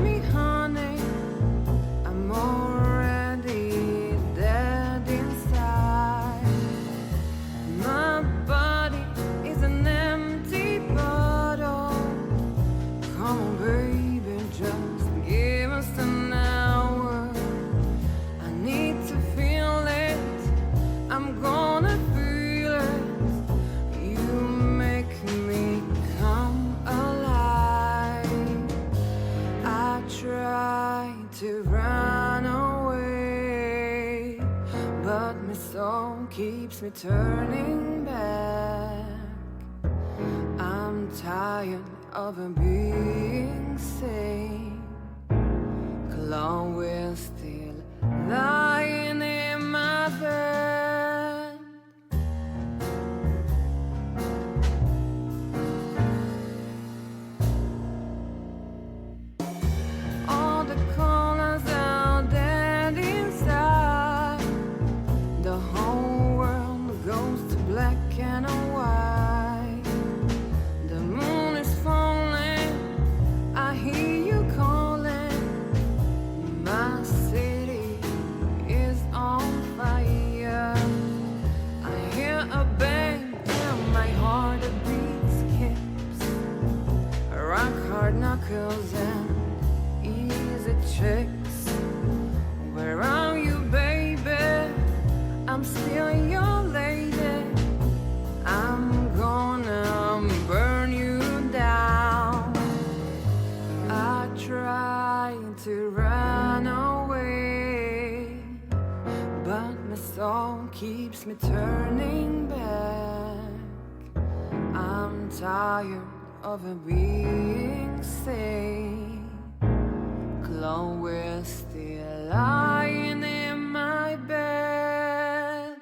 me, honey, I'm already dead inside. My body is an empty bottle. Come on, baby, just give us an hour. I need to feel it, I'm gonna feel it. You make me come alive. I try to run away, but my soul keeps me turning back. I'm tired of being sane. Clone, we're still lying in my bed. All the colors are dead inside. The whole world goes to black and white. The moon is falling, I hear you calling. My city is on fire. I hear a bang and my heart beats skips. Rock hard knuckles and easy checks. Where are you, baby? I'm still your lady. I'm gonna burn you down. I try to run away, but my soul keeps me turning back. I'm tired of being sane. Clone, we're still lying in my bed.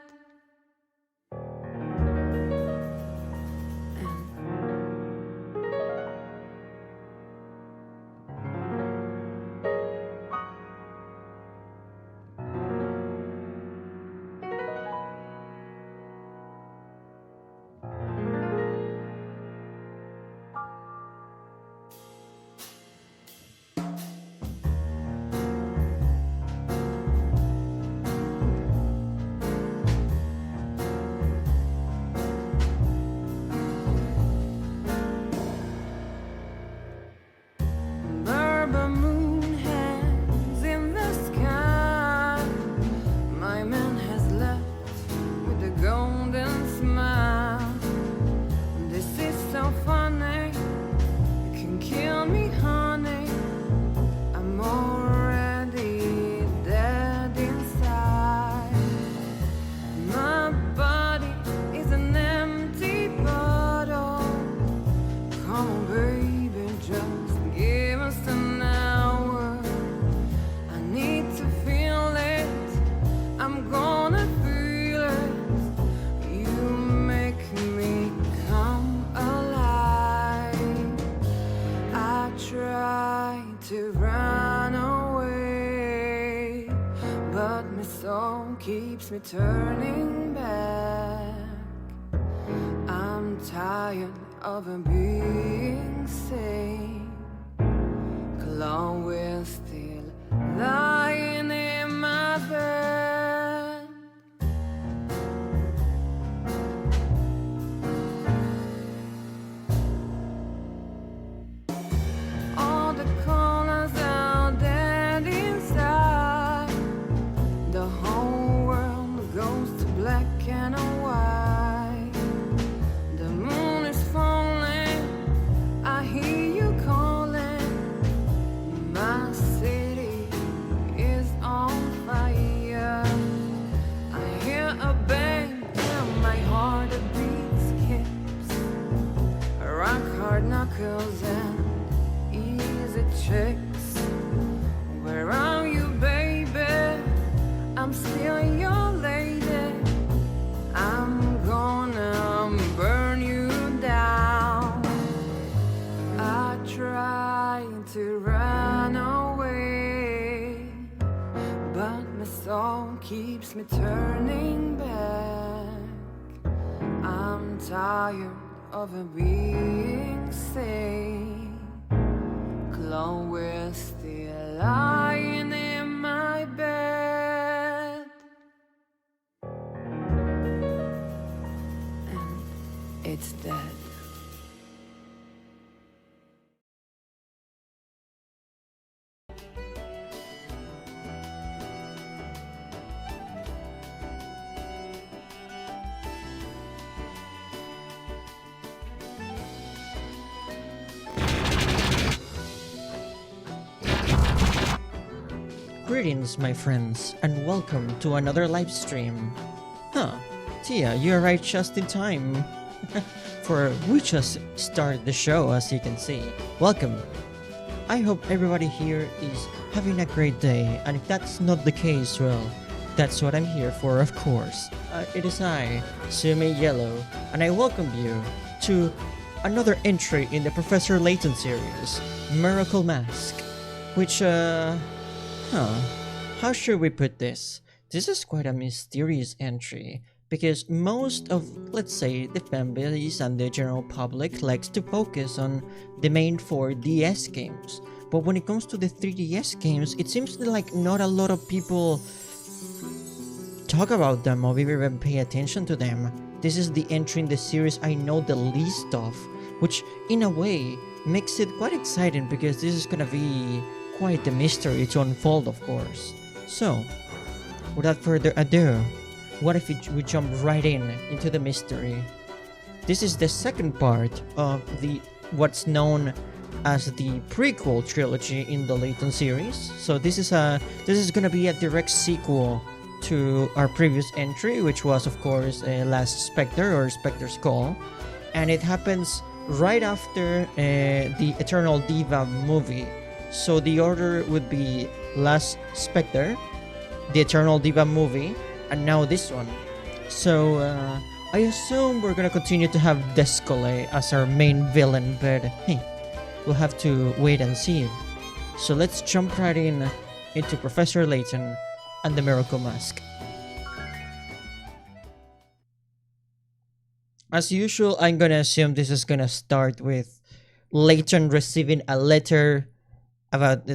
Bourbon moon hangs in the sky. My man has left with a golden smile. This is so funny, you can kill me, honey. I'm already dead inside. My body is an empty bottle. Come on, baby, just give us an hour. I need to feel it, I'm gonna feel it. You make me come alive. I try to run away, but my soul keeps me turning back. I'm tired of being sane. Clone, we're still lying in my bed. All the colors are dead inside. The whole world goes to black and white. The moon is falling, I hear you calling. My city is on fire. I hear a bang and my heart beats skips. Rock hard knuckles and easy checks. Where are you, baby? I'm still your lady. I'm gonna burn you down. I try to run away, but my soul keeps me turning back. I'm tired of being sane. alone, we're still lying in my bed. And it's dead. Greetings, my friends, and welcome to another live stream. Huh, Tia, you arrived just in time. For we just started the show, as you can see. Welcome. I hope everybody here is having a great day, and if that's not the case, well, that's what I'm here for, of course. It is I, Sumi Yellow, and I welcome you to another entry in the Professor Layton series, Miracle Mask, which, how should we put this? This is quite a mysterious entry, because most of, let's say, the fanbase and the general public likes to focus on the main 4DS games. But when it comes to the 3DS games, it seems like not a lot of people talk about them or even pay attention to them. This is the entry in the series I know the least of, which in a way makes it quite exciting because this is gonna be quite the mystery to unfold, of course. So, without further ado, what if we jump right into the mystery? This is the second part of the what's known as the prequel trilogy in the Layton series. So this is gonna be a direct sequel to our previous entry, which was of course Last Spectre or Spectre's Call, and it happens right after the Eternal Diva movie. So the order would be Last Spectre, the Eternal Diva movie, and now this one. So I assume we're gonna continue to have Descole as our main villain, but hey, we'll have to wait and see. So let's jump right into Professor Layton and the Miracle Mask. As usual, I'm gonna assume this is gonna start with Layton receiving a letter about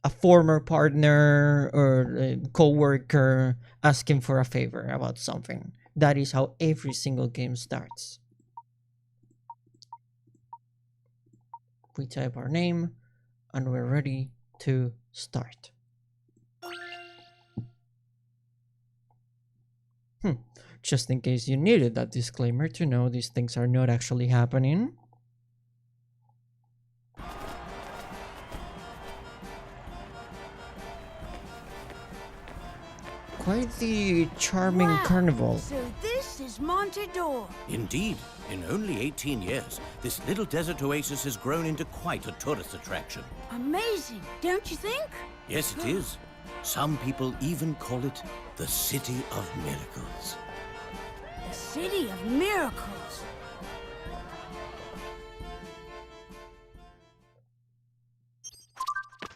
a former partner or a co-worker asking for a favor about something. That is how every single game starts. We type our name and we're ready to start. Just in case you needed that disclaimer to know these things are not actually happening. Quite the charming carnival. So this is Montador. Indeed. In only 18 years, this little desert oasis has grown into quite a tourist attraction. Amazing, don't you think? Yes, it is. Some people even call it the City of Miracles. The City of Miracles.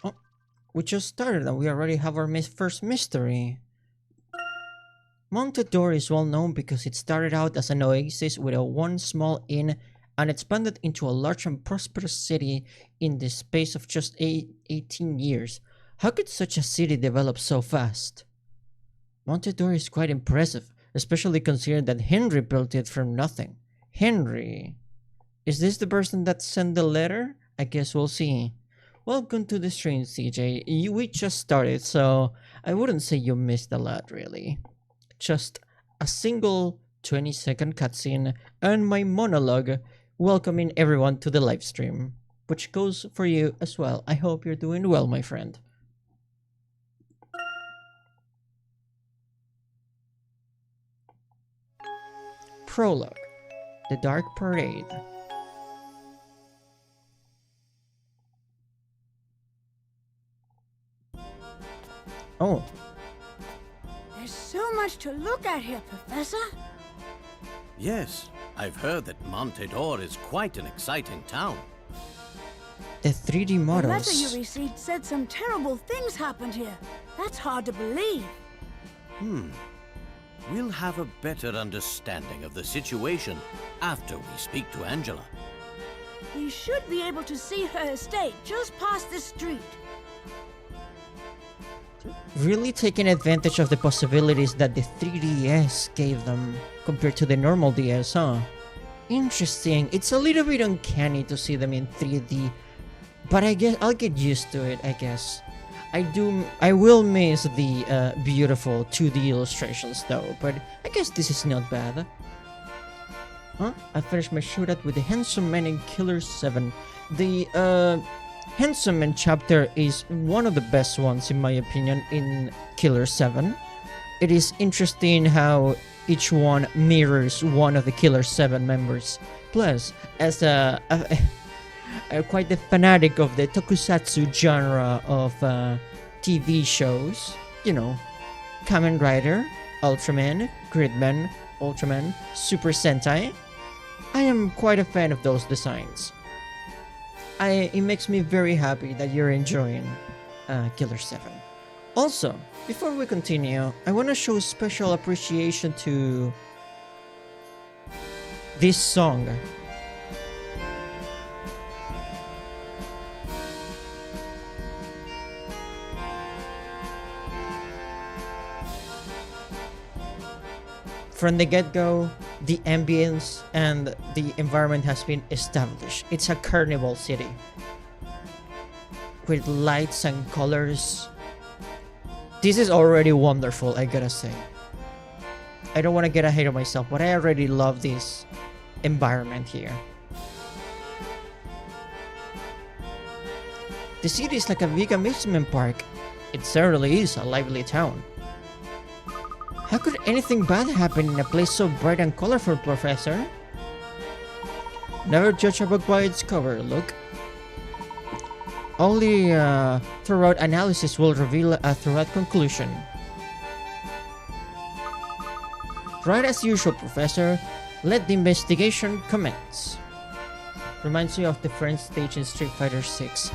Oh, we just started and we already have our first mystery. Montador is well known because it started out as an oasis with one small inn and expanded into a large and prosperous city in the space of just 18 years. How could such a city develop so fast? Montador is quite impressive, especially considering that Henry built it from nothing. Henry? Is this the person that sent the letter? I guess we'll see. Welcome to the stream, CJ. We just started, so I wouldn't say you missed a lot, really. Just a single 20-second cutscene and my monologue welcoming everyone to the live stream, which goes for you as well. I hope you're doing well, my friend. Prologue: The Dark Parade. Oh. There's so much to look at here, Professor. Yes, I've heard that Montador is quite an exciting town. The 3D The models. letter you received said some terrible things happened here. That's hard to believe. We'll have a better understanding of the situation after we speak to Angela. We should be able to see her estate just past this street. Really taking advantage of the possibilities that the 3DS gave them compared to the normal DS, huh? Interesting. It's a little bit uncanny to see them in 3D, but I guess I'll get used to it, I guess. I will miss the beautiful 2D illustrations though, but I guess this is not bad. Huh? I finished my shootout with the Handsome Man in Killer 7. The Handsome Man chapter is one of the best ones in my opinion in Killer 7. It is interesting how each one mirrors one of the Killer 7 members. Plus, as quite the fanatic of the tokusatsu genre of TV shows, you know, Kamen Rider, Ultraman, Gridman, Ultraman, Super Sentai, I am quite a fan of those designs. It makes me very happy that you're enjoying Killer 7. Also, before we continue, I want to show special appreciation to this song. From the get-go, the ambience and the environment has been established. It's a carnival city with lights and colors. This is already wonderful, I gotta say. I don't want to get ahead of myself, but I already love this environment here. The city is like a big amusement park. It certainly is a lively town. How could anything bad happen in a place so bright and colorful, Professor? Never judge a book by its cover, look. Only thorough analysis will reveal a thorough conclusion. Right as usual, Professor. Let the investigation commence. Reminds me of the friend stage in Street Fighter 6.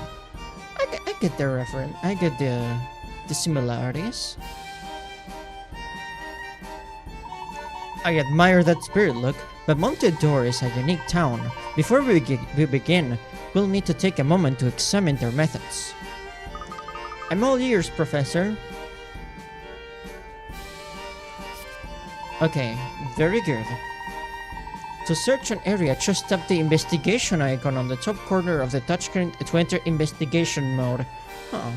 I get the reference. I get the similarities. I admire that spirit, look, but Montedor is a unique town. Before we begin, we'll need to take a moment to examine their methods. I'm all ears, Professor. Okay, very good. To search an area, just tap the investigation icon on the top corner of the touchscreen to enter investigation mode. Huh.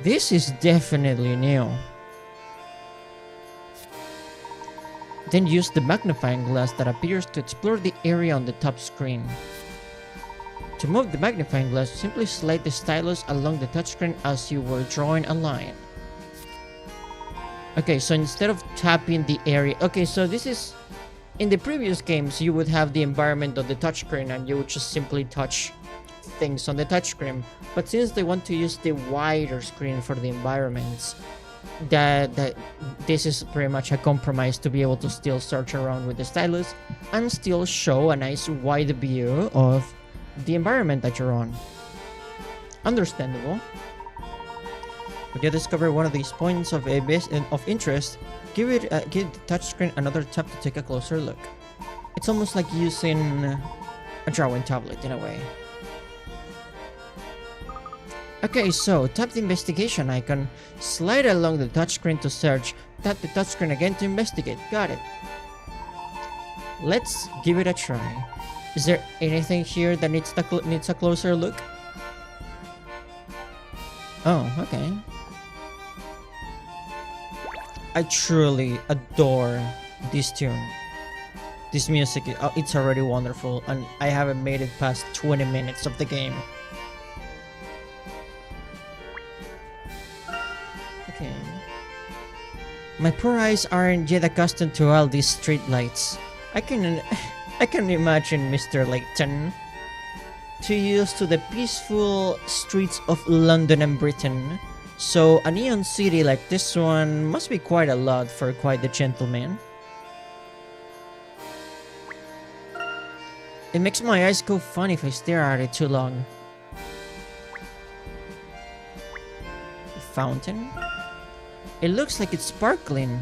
This is definitely new. Then use the magnifying glass that appears to explore the area on the top screen. To move the magnifying glass, simply slide the stylus along the touchscreen as you were drawing a line. Okay, so instead of tapping the area... Okay, so this is... In the previous games, you would have the environment on the touchscreen and you would just simply touch things on the touchscreen. But since they want to use the wider screen for the environments, that this is pretty much a compromise to be able to still search around with the stylus and still show a nice wide view of the environment that you're on. Understandable. When you discover one of these points of interest, give the touchscreen another tap to take a closer look. It's almost like using a drawing tablet in a way. Okay, so tap the investigation icon, slide along the touchscreen to search, tap the touchscreen again to investigate. Got it. Let's give it a try. Is there anything here that needs a closer look? Oh, okay. I truly adore this tune. This music, it's already wonderful, and I haven't made it past 20 minutes of the game. Okay. My poor eyes aren't yet accustomed to all these street lights. I can imagine Mr. Layton too used to the peaceful streets of London and Britain. So a neon city like this one must be quite a lot for quite the gentleman. It makes my eyes go funny if I stare at it too long. The fountain? It looks like it's sparkling.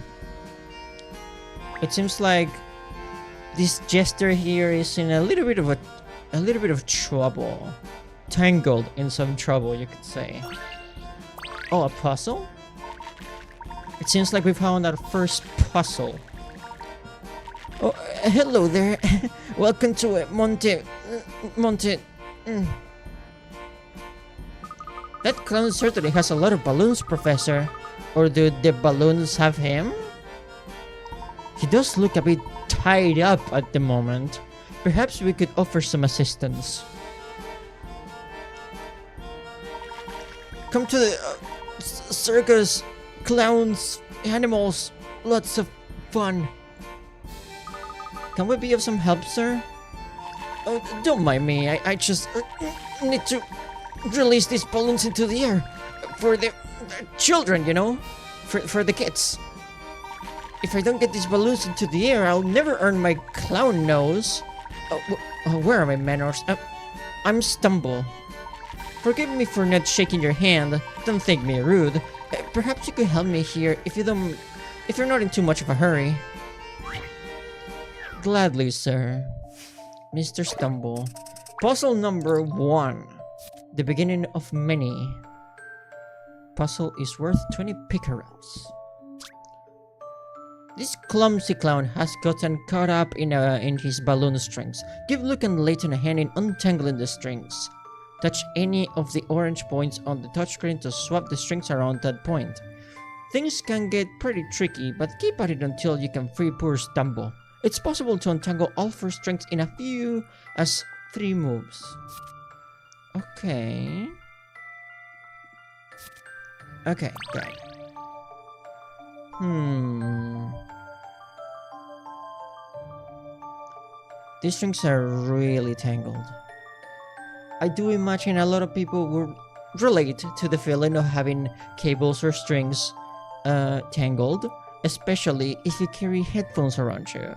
It seems like this jester here is in a little bit of a a little bit of trouble. Tangled in some trouble, you could say. Oh, a puzzle? It seems like we found our first puzzle. Oh, hello there. Welcome to it, Monte. That clown certainly has a lot of balloons, Professor. Or do the balloons have him? He does look a bit tied up at the moment. Perhaps we could offer some assistance. Come to the circus, clowns, animals, lots of fun. Can we be of some help, sir? Oh, don't mind me, I just need to release these balloons into the air. For the children, you know? For the kids. If I don't get these balloons into the air, I'll never earn my clown nose. Where are my manners? I'm Stumble. Forgive me for not shaking your hand. Don't think me rude. Perhaps you could help me here if you're not in too much of a hurry. Gladly, sir. Mr. Stumble. Puzzle number 1. The beginning of many. Puzzle is worth 20 picarats. This clumsy clown has gotten caught up in his balloon strings. Give Luke and Layton a hand in untangling the strings. Touch any of the orange points on the touchscreen to swap the strings around that point. Things can get pretty tricky, but keep at it until you can free poor Stumble. It's possible to untangle all 4 strings in as few as 3 moves. Okay. Okay, great. These strings are really tangled. I do imagine a lot of people will relate to the feeling of having cables or strings tangled, especially if you carry headphones around you.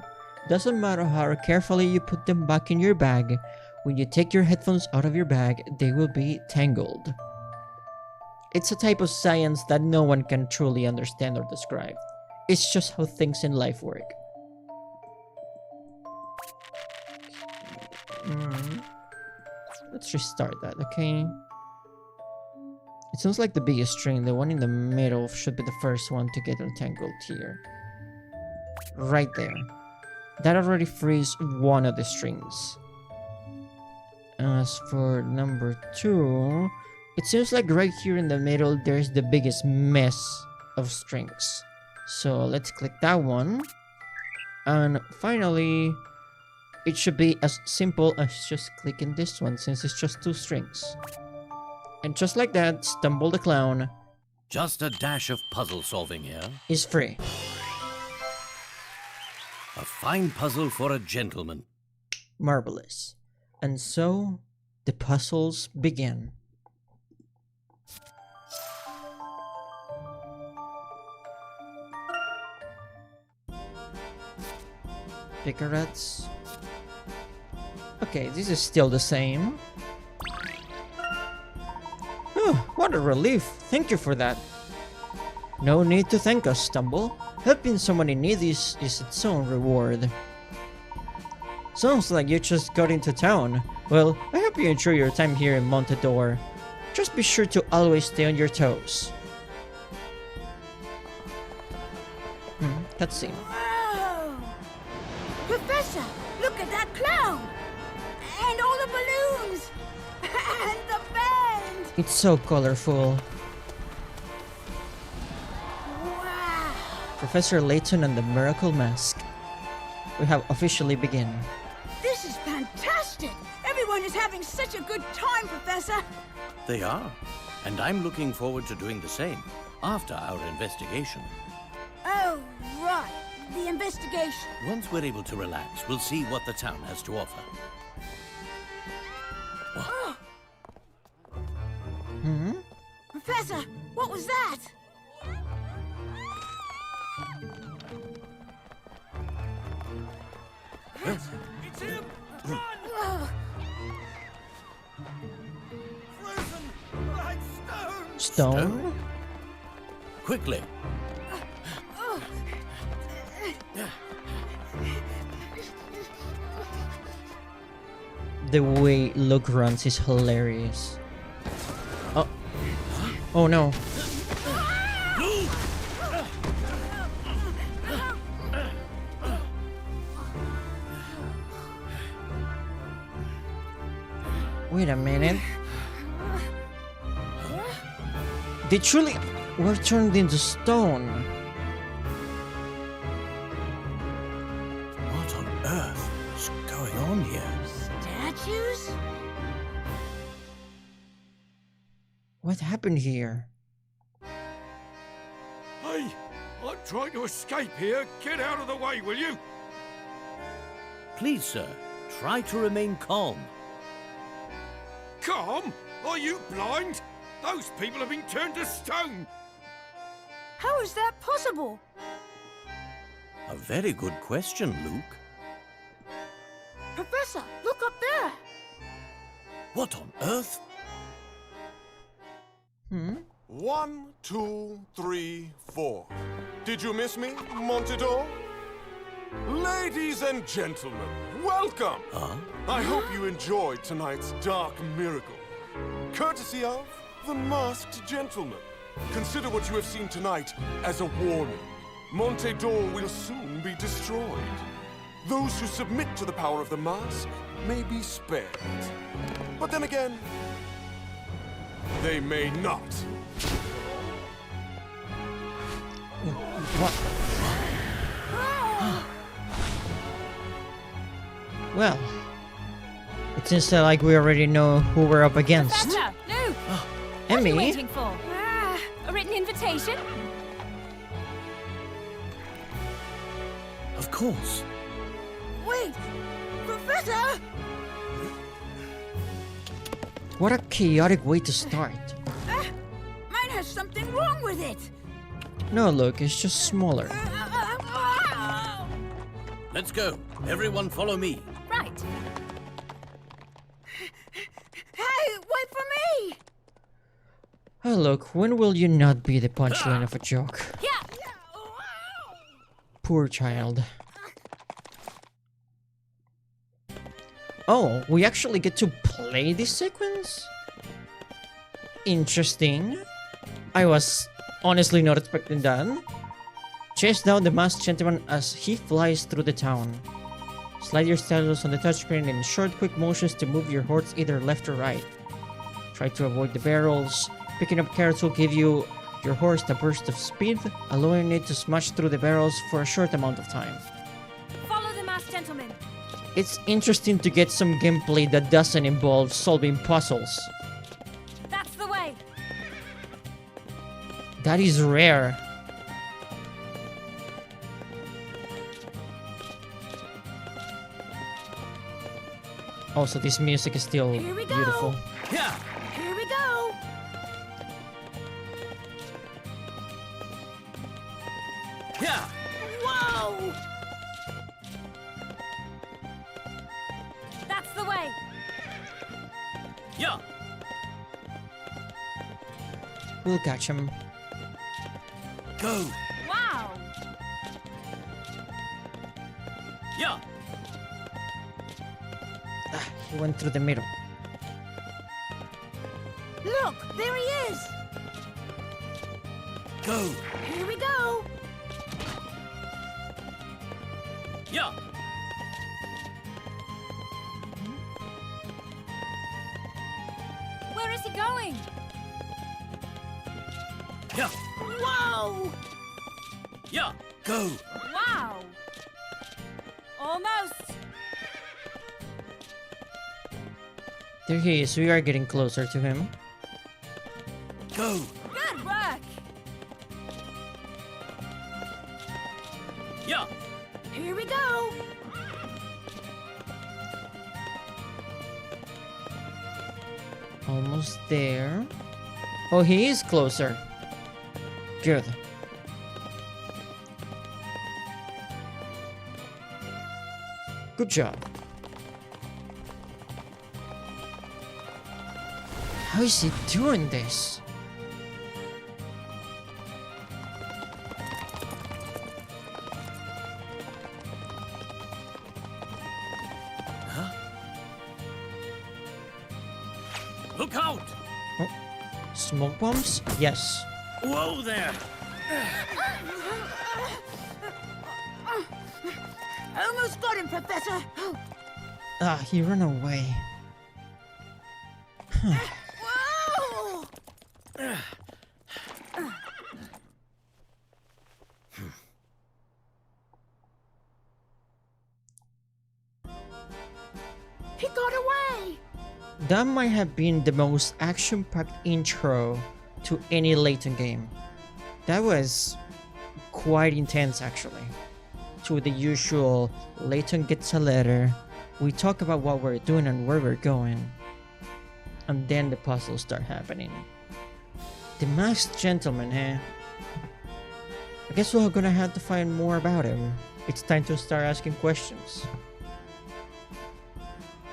Doesn't matter how carefully you put them back in your bag, when you take your headphones out of your bag, they will be tangled. It's a type of science that no one can truly understand or describe. It's just how things in life work. Let's restart that, okay? It sounds like the biggest string, the one in the middle, should be the first one to get untangled here. Right there. That already frees one of the strings. As for number 2, it seems like right here in the middle there's the biggest mess of strings. So let's click that one. And finally, it should be as simple as just clicking this one since it's just 2 strings. And just like that, Stumble the Clown, Just a dash of puzzle solving here. is free. A fine puzzle for a gentleman. Marvelous. And so, the puzzles begin. Picarats. Okay, this is still the same. Oh, what a relief. Thank you for that. No need to thank us, Stumble. Helping someone in need is its own reward. Sounds like you just got into town. Well, I hope you enjoy your time here in Montador. Just be sure to always stay on your toes. Cutscene. Whoa! Professor, look at that clown! And all the balloons! And the band! It's so colorful. Wow! Professor Layton and the Miracle Mask. We have officially begun. This is fantastic! Everyone is having such a good time, Professor! They are. And I'm looking forward to doing the same after our investigation. Oh, right. The investigation. Once we're able to relax, we'll see what the town has to offer. Professor, what was that? It's him! Run! Frozen like stone! Stone? Quickly! The way Luke runs is hilarious. Oh. Oh no. Wait a minute. They truly were turned into stone. What on earth is going on here? Statues? What happened here? Hey, I'm trying to escape here. Get out of the way, will you? Please, sir, try to remain calm. Calm? Are you blind? Those people have been turned to stone. How is that possible? A very good question, Luke. Professor, look up there. What on earth? 1, 2, 3, 4. Did you miss me, Montador? Ladies and gentlemen, welcome! I hope you enjoyed tonight's dark miracle. Courtesy of the Masked Gentleman. Consider what you have seen tonight as a warning. Montador will soon be destroyed. Those who submit to the power of the mask may be spared. But then again, they may not. What? Well, it seems like we already know who we're up against. Professor, Luke, what are you Emmy? waiting for? A written invitation? Of course. Wait, Professor! What a chaotic way to start. Mine has something wrong with it. No, look, it's just smaller. Let's go. Everyone follow me. Right. Hey, wait for me! Oh, look, when will you not be the punchline of a joke? Yeah. Poor child. Oh, we actually get to play this sequence? Interesting. I was honestly not expecting that. Chase down the masked gentleman as he flies through the town. Slide your stylus on the touchscreen in short, quick motions to move your horse either left or right. Try to avoid the barrels. Picking up carrots will give your horse a burst of speed, allowing it to smash through the barrels for a short amount of time. Follow the masked gentleman. It's interesting to get some gameplay that doesn't involve solving puzzles. That's the way. That is rare. Also, this music is still Here we go. beautiful. Yeah. Here we go. Yeah. Whoa! That's the way. Yeah. We'll catch him. Go. Wow. Yeah. Ah, he went through the middle. Look, there he is. Go. Here we go. Yeah. Where is he going? Yeah. Whoa! Yeah. Go. Wow. Almost. There he is. We are getting closer to him. Go. Good work. Yeah. Here we go. Almost there. Oh, he is closer. Good. Good job. How is he doing this? Smoke bombs? Yes. Whoa there! Almost got him, Professor. Ah, he ran away. Whoa! He got away. That might have been the most action-packed intro to any Layton game. That was quite intense actually. To the usual, Layton gets a letter, we talk about what we're doing and where we're going, and then the puzzles start happening. The Masked Gentleman, eh? I guess we're gonna have to find more about him. It's time to start asking questions.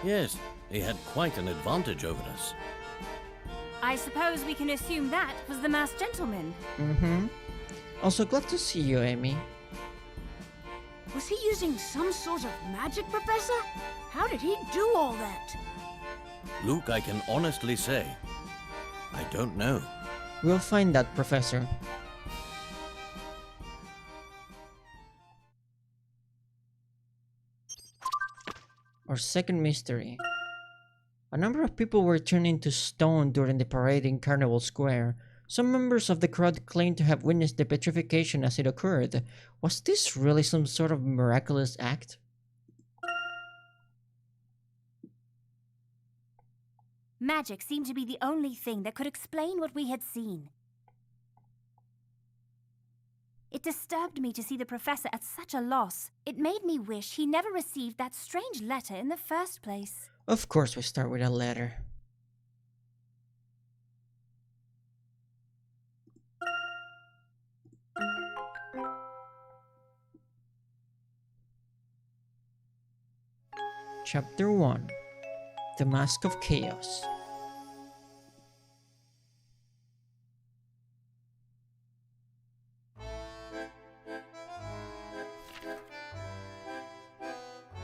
Yes, he had quite an advantage over us. I suppose we can assume that was the masked gentleman. Mm-hmm. Also, glad to see you, Amy. Was he using some sort of magic, Professor? How did he do all that? Luke, I can honestly say, I don't know. We'll find that, Professor. Our second mystery. A number of people were turned into stone during the parade in Carnival Square. Some members of the crowd claimed to have witnessed the petrification as it occurred. Was this really some sort of miraculous act? Magic seemed to be the only thing that could explain what we had seen. It disturbed me to see the professor at such a loss. It made me wish he never received that strange letter in the first place. Of course we start with a letter. Chapter 1. The Mask of Chaos.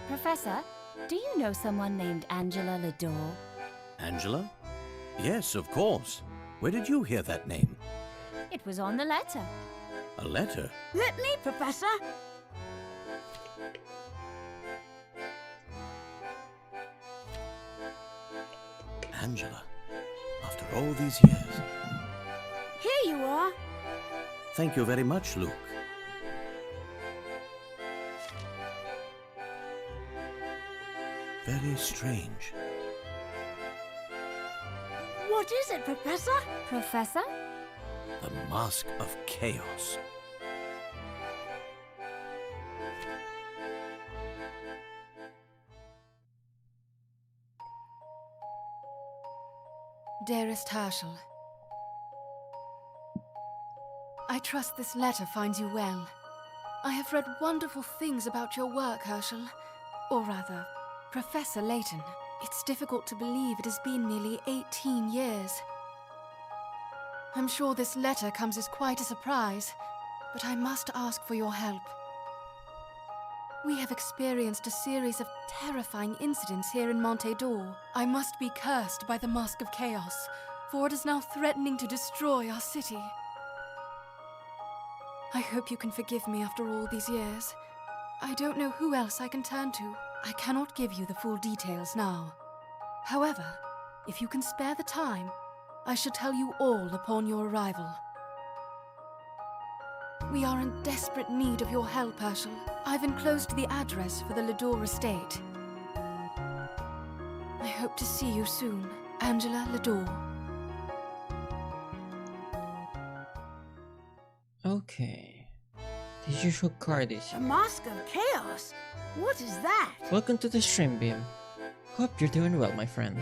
Professor, do you know someone named Angela LaDor? Angela? Yes, of course. Where did you hear that name? It was on the letter. A letter? Let me, Professor. Angela, after all these years. Here you are. Thank you very much, Luke. Very strange. What is it, Professor? Professor? The Mask of Chaos. Dearest Herschel, I trust this letter finds you well. I have read wonderful things about your work, Herschel. Or rather, Professor Layton. It's difficult to believe it has been nearly 18 years. I'm sure this letter comes as quite a surprise, but I must ask for your help. We have experienced a series of terrifying incidents here in Monte d'Or. I must be cursed by the Mask of Chaos, for it is now threatening to destroy our city. I hope you can forgive me after all these years. I don't know who else I can turn to. I cannot give you the full details now. However, if you can spare the time, I shall tell you all upon your arrival. We are in desperate need of your help, Herschel. I've enclosed the address for the LaDor estate. I hope to see you soon, Angela LaDor. Okay. The usual card is The Mask of Chaos? What is that? Welcome to the stream, Beam. Hope you're doing well, my friend.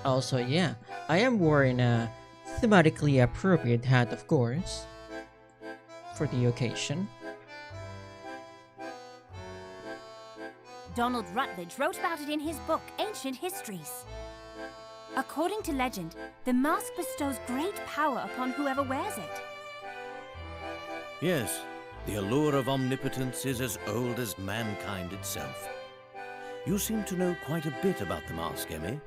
Also, yeah, I am wearing a thematically appropriate hat, of course, for the occasion. Donald Rutledge wrote about it in his book, Ancient Histories. According to legend, the mask bestows great power upon whoever wears it. Yes, the allure of omnipotence is as old as mankind itself. You seem to know quite a bit about the mask, Emmy.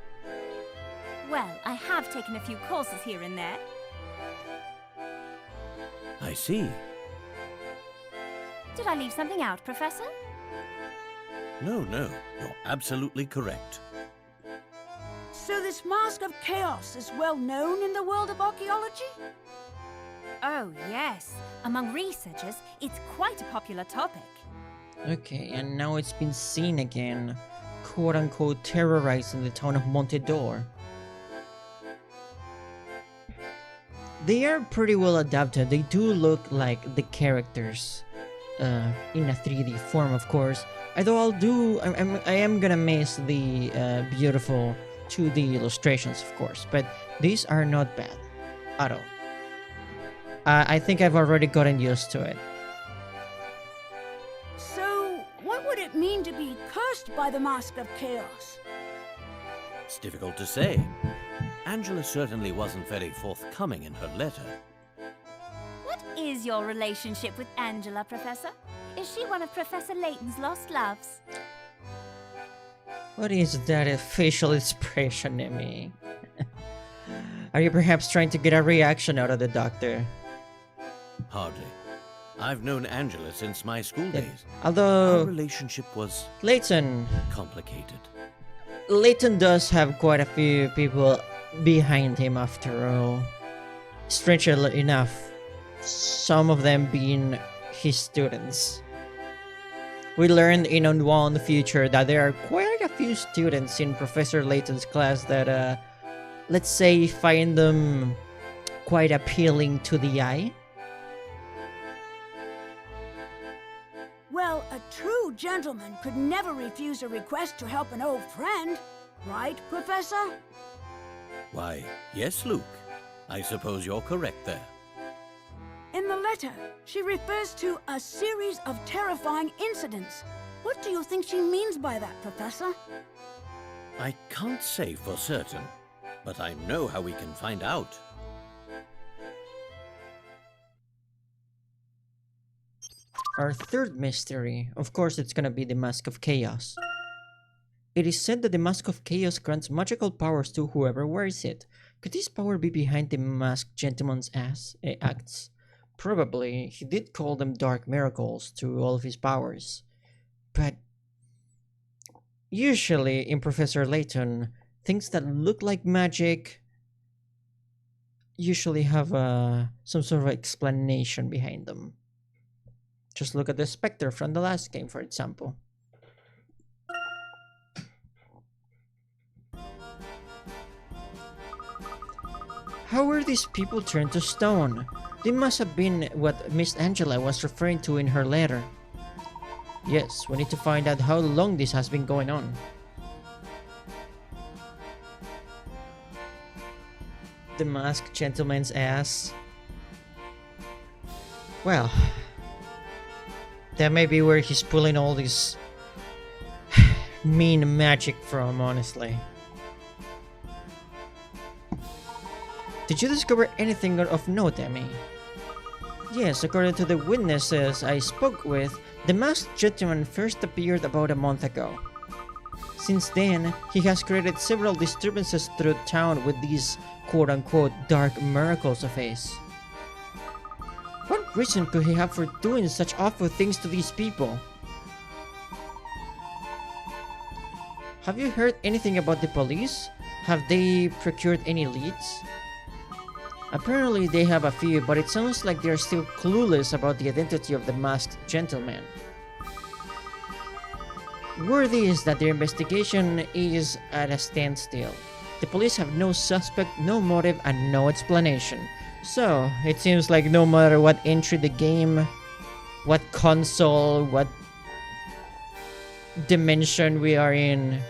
Well, I have taken a few courses here and there. I see. Did I leave something out, Professor? No, you're absolutely correct. So this Mask of Chaos is well known in the world of archaeology? Oh, yes. Among researchers, it's quite a popular topic. Okay, and now it's been seen again, quote-unquote terrorizing the town of Montedor. They are pretty well adapted. They do look like the characters, in a 3D form, of course. Although I am gonna miss the beautiful 2D illustrations, of course, but these are not bad at all. I think I've already gotten used to it. So, what would it mean to be cursed by the Mask of Chaos? It's difficult to say. Angela certainly wasn't very forthcoming in her letter. What is your relationship with Angela, Professor? Is she one of Professor Layton's lost loves? What is that facial expression, Emmy? Are you perhaps trying to get a reaction out of the doctor? Hardly. I've known Angela since my school days. Our Although relationship was Layton complicated. does have quite a few people behind him after all. Strangely enough, some of them being his students. We learned in One Future that there are quite a few students in Professor Layton's class that, let's say, find them quite appealing to the eye. Well, a true gentleman could never refuse a request to help an old friend. Right, Professor? Why, yes, Luke. I suppose you're correct there. In the letter, she refers to a series of terrifying incidents. What do you think she means by that, Professor? I can't say for certain, but I know how we can find out. Our third mystery, of course, it's gonna be the Mask of Chaos. It is said that the Mask of Chaos grants magical powers to whoever wears it. Could this power be behind the masked gentleman's acts? Probably. He did call them dark miracles to all of his powers. But usually in Professor Layton, things that look like magic usually have some sort of explanation behind them. Just look at the Spectre from the last game, for example. How were these people turned to stone? They must have been what Miss Angela was referring to in her letter. Yes, we need to find out how long this has been going on. The masked gentleman's ass. Well, that may be where he's pulling all this mean magic from, honestly. Did you discover anything of note, Emmy? Yes, according to the witnesses I spoke with, the masked gentleman first appeared about a month ago. Since then, he has created several disturbances through town with these quote-unquote dark miracles of his. What reason could he have for doing such awful things to these people? Have you heard anything about the police? Have they procured any leads? Apparently they have a few, but it sounds like they're still clueless about the identity of the masked gentleman. Word is that their investigation is at a standstill. The police have no suspect, no motive, and no explanation. So, it seems like no matter what entry the game, what console, what dimension we are in,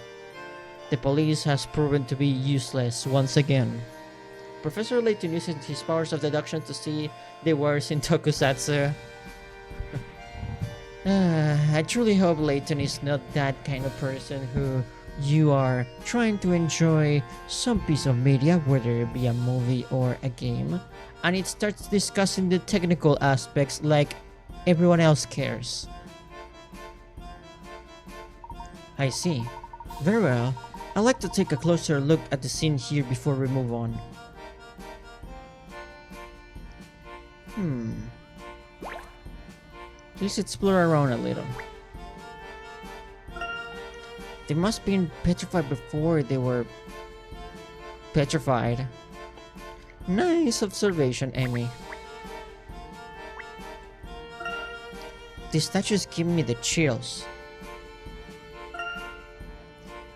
the police has proven to be useless once again. Professor Layton uses his powers of deduction to see the wars in Tokusatsu. I truly hope Layton is not that kind of person who you are trying to enjoy some piece of media, whether it be a movie or a game, and it starts discussing the technical aspects like everyone else cares. I see. Very well. I'd like to take a closer look at the scene here before we move on. Let's explore around a little. They must have been petrified before they were petrified. Nice observation, Amy. These statues give me the chills.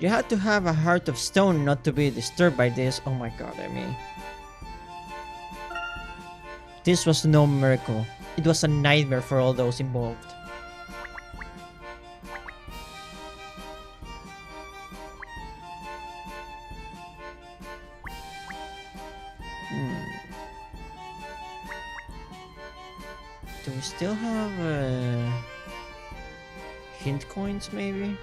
You had to have a heart of stone not to be disturbed by this. Oh my god, Amy. This was no miracle. It was a nightmare for all those involved. Do we still have hint coins maybe?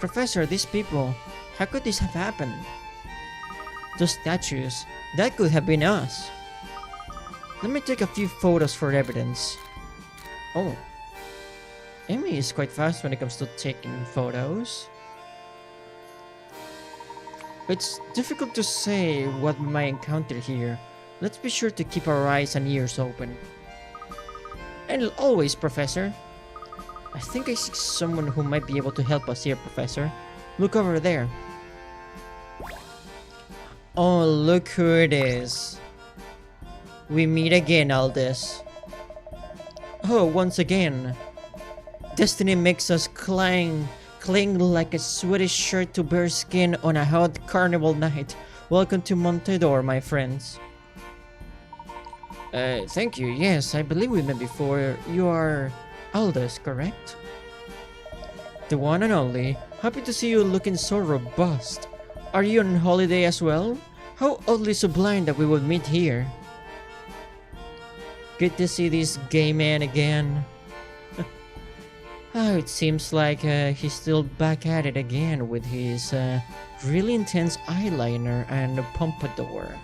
Professor, these people, how could this have happened? Those statues, that could have been us. Let me take a few photos for evidence. Oh, Amy is quite fast when it comes to taking photos. It's difficult to say what we might encounter here. Let's be sure to keep our eyes and ears open. And always, Professor. I think I see someone who might be able to help us here, Professor. Look over there. Oh, look who it is. We meet again, Aldous. Oh, once again. Destiny makes us cling like a Swedish shirt to bare skin on a hot carnival night. Welcome to Montedor, my friends. Thank you. Yes, I believe we met before. You are Aldous, correct? The one and only. Happy to see you looking so robust. Are you on holiday as well? How oddly sublime that we would meet here. Good to see this gay man again. Oh, it seems like he's still back at it again with his really intense eyeliner and pompadour.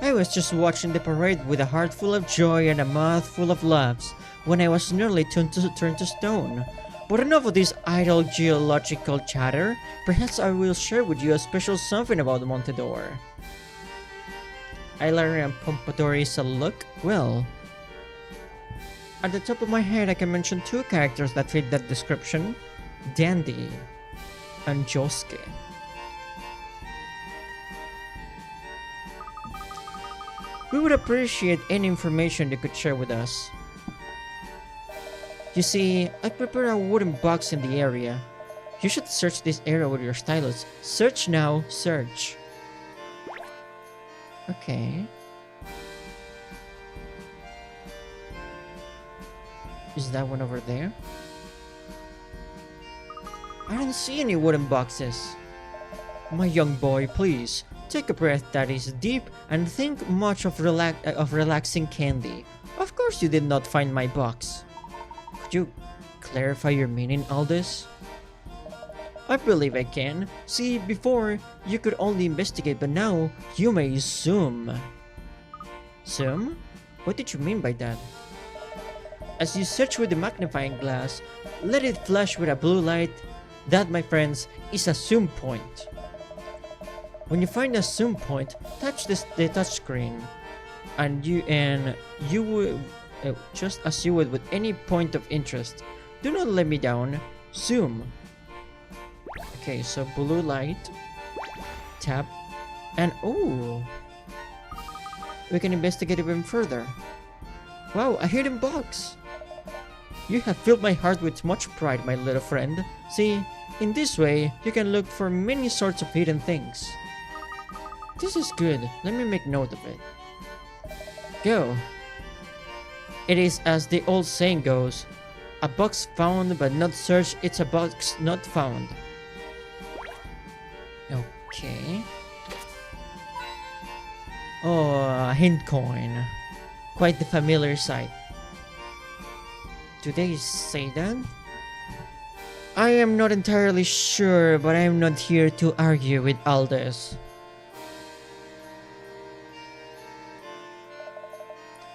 I was just watching the parade with a heart full of joy and a mouth full of laughs when I was nearly turned to stone. But enough of this idle geological chatter. Perhaps I will share with you a special something about Montedor. Eyeliner and pompadour is a look? Well, at the top of my head I can mention two characters that fit that description. Dandy and Josuke. We would appreciate any information you could share with us. You see, I prepared a wooden box in the area. You should search this area with your stylus. Search now, search. Okay. Is that one over there? I don't see any wooden boxes. My young boy, please. Take a breath that is deep and think much of relaxing candy. Of course you did not find my box. Could you clarify your meaning, Aldous? I believe I can. See, before, you could only investigate, but now, you may zoom. Zoom? What did you mean by that? As you search with the magnifying glass, let it flash with a blue light. That, my friends, is a zoom point. When you find a zoom point, touch the touch screen, and you would just as you would with any point of interest. Do not let me down. Zoom. Okay, so blue light, tap, and oh, we can investigate even further. Wow, a hidden box. You have filled my heart with much pride, my little friend. See, in this way, you can look for many sorts of hidden things. This is good. Let me make note of it. Go. It is as the old saying goes, a box found but not searched, it's a box not found. Okay. Oh, a hint coin. Quite the familiar sight. Do they say that? I am not entirely sure, but I am not here to argue with Aldous.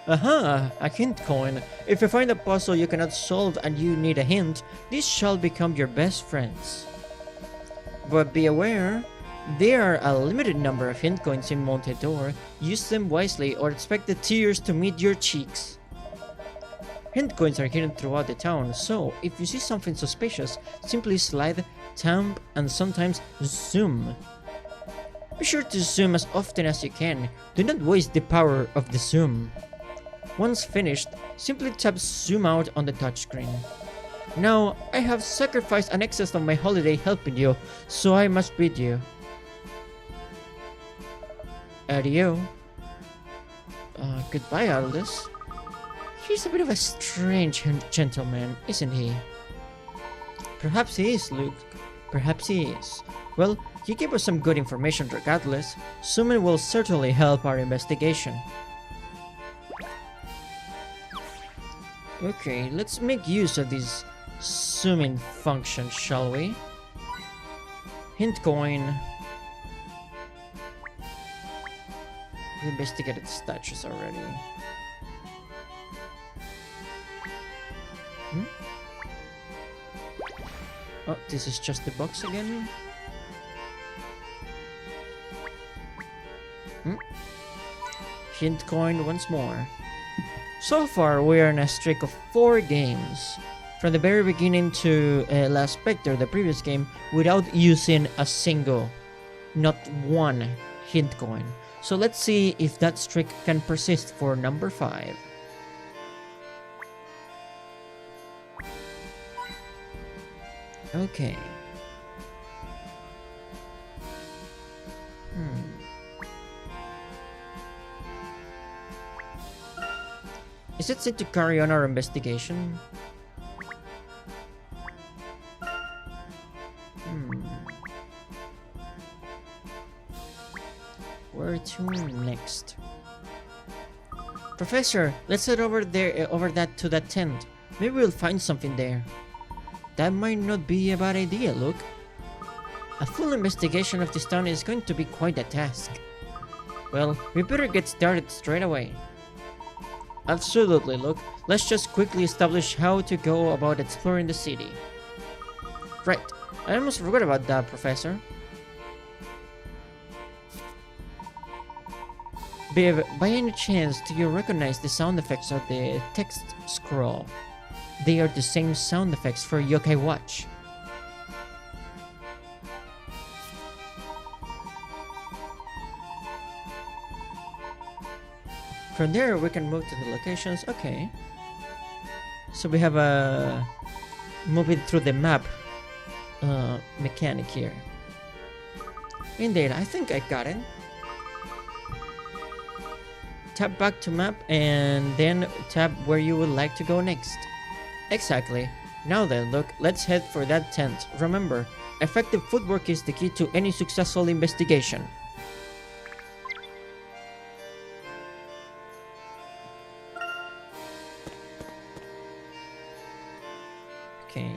Aha! A hint coin. If you find a puzzle you cannot solve and you need a hint, these shall become your best friends. But be aware, There are a limited number of hint coins in Montedor. Use them wisely or expect the tears to meet your cheeks. Hint coins are hidden throughout the town, so if you see something suspicious, simply slide, tap, and sometimes zoom. Be sure to zoom as often as you can. Do not waste the power of the zoom. Once finished, simply tap zoom out on the touchscreen. Now, I have sacrificed an excess of my holiday helping you, so I must bid you. Adieu. Goodbye, Aldous. He's a bit of a strange gentleman, isn't he? Perhaps he is, Luke. Perhaps he is. Well, he gave us some good information regardless. Zooming will certainly help our investigation. Okay, let's make use of this zooming function, shall we? Hint coin. We investigated statues already. Oh, this is just the box again. Hint coin once more. So far, we are in a streak of 4 games. From the very beginning to Last Spectre, the previous game, without using a single, not one hint coin. So let's see if that streak can persist for number 5. Okay. Is it safe to carry on our investigation? Where to next? Professor, let's head over there, to that tent. Maybe we'll find something there. That might not be a bad idea, Luke. A full investigation of this town is going to be quite a task. Well, we better get started straight away. Absolutely, Luke. Let's just quickly establish how to go about exploring the city. Right. I almost forgot about that, Professor. Biv, by any chance, do you recognize the sound effects of the text scroll? They are the same sound effects for Yokai Watch. From there, we can move to the locations. Okay. So we have a moving through the map mechanic here. Indeed, I think I got it. Tap back to map and then tap where you would like to go next. Exactly. Now then, look, let's head for that tent. Remember, effective footwork is the key to any successful investigation. Okay.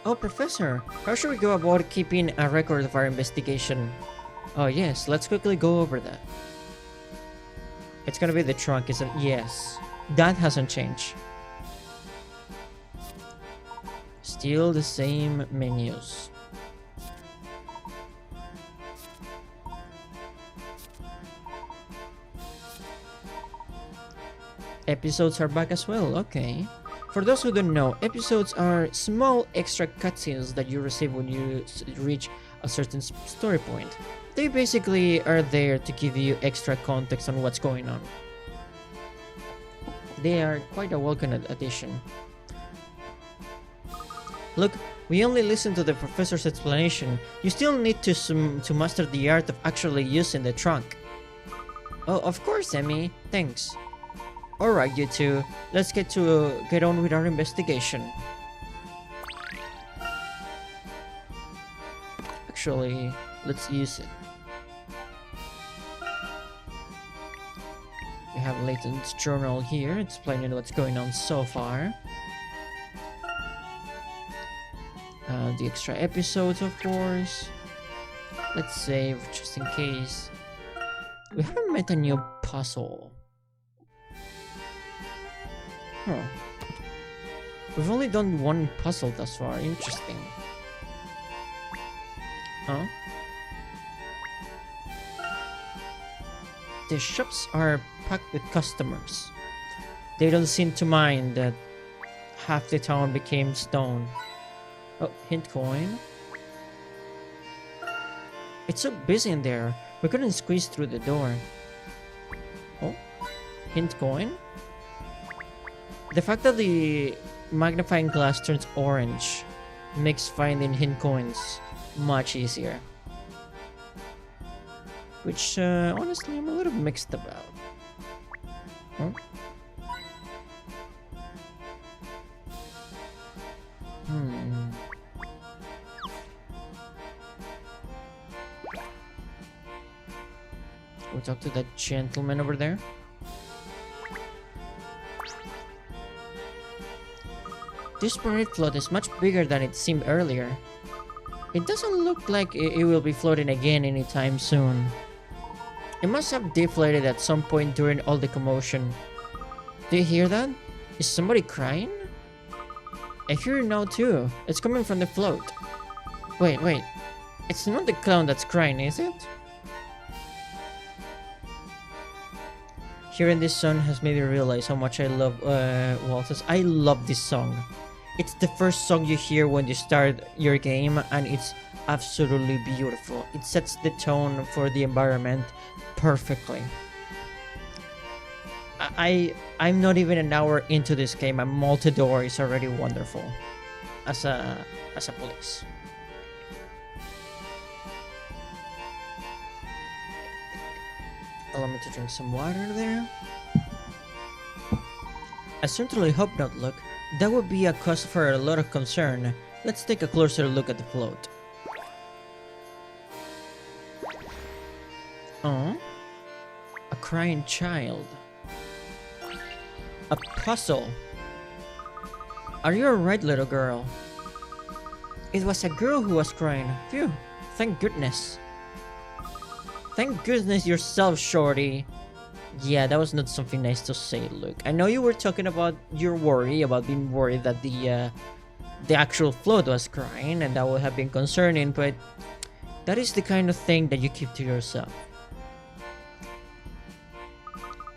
Oh, Professor, how should we go about keeping a record of our investigation? Oh yes, let's quickly go over that. It's gonna be the trunk, isn't it? Yes. That hasn't changed. Still the same menus. Episodes are back as well, okay. For those who don't know, episodes are small extra cutscenes that you receive when you reach a certain story point. They basically are there to give you extra context on what's going on. They are quite a welcome addition. Look, we only listened to the professor's explanation. You still need to master the art of actually using the trunk. Oh, of course, Emmy. Thanks. Alright, you two. Let's get on with our investigation. Actually, let's use it. We have Layton's journal here, explaining what's going on so far. The extra episodes, of course. Let's save, just in case. We haven't met a new puzzle. Huh. We've only done one puzzle thus far. Interesting. Huh? The shops are packed with customers. They don't seem to mind that half the town became stone. Oh, hint coin. It's so busy in there, we couldn't squeeze through the door. Oh, hint coin. The fact that the magnifying glass turns orange makes finding hint coins much easier. Which, honestly, I'm a little mixed about. Huh? We'll talk to that gentleman over there. This parade float is much bigger than it seemed earlier. It doesn't look like it will be floating again anytime soon. It must have deflated at some point during all the commotion. Do you hear that? Is somebody crying? I hear it now too. It's coming from the float. Wait. It's not the clown that's crying, is it? Hearing this song has made me realize how much I love waltzes. I love this song. It's the first song you hear when you start your game, and it's absolutely beautiful. It sets the tone for the environment perfectly. I'm not even an hour into this game, and Multidor is already wonderful as a place. Allow me to drink some water there. I certainly hope not, look. That would be a cause for a lot of concern. Let's take a closer look at the float. Oh? A crying child. A puzzle. Are you alright, little girl? It was a girl who was crying. Phew, thank goodness. Thank goodness yourself, shorty. Yeah, that was not something nice to say, Luke. I know you were talking about your worry, about being worried that the actual float was crying, and that would have been concerning, but that is the kind of thing that you keep to yourself.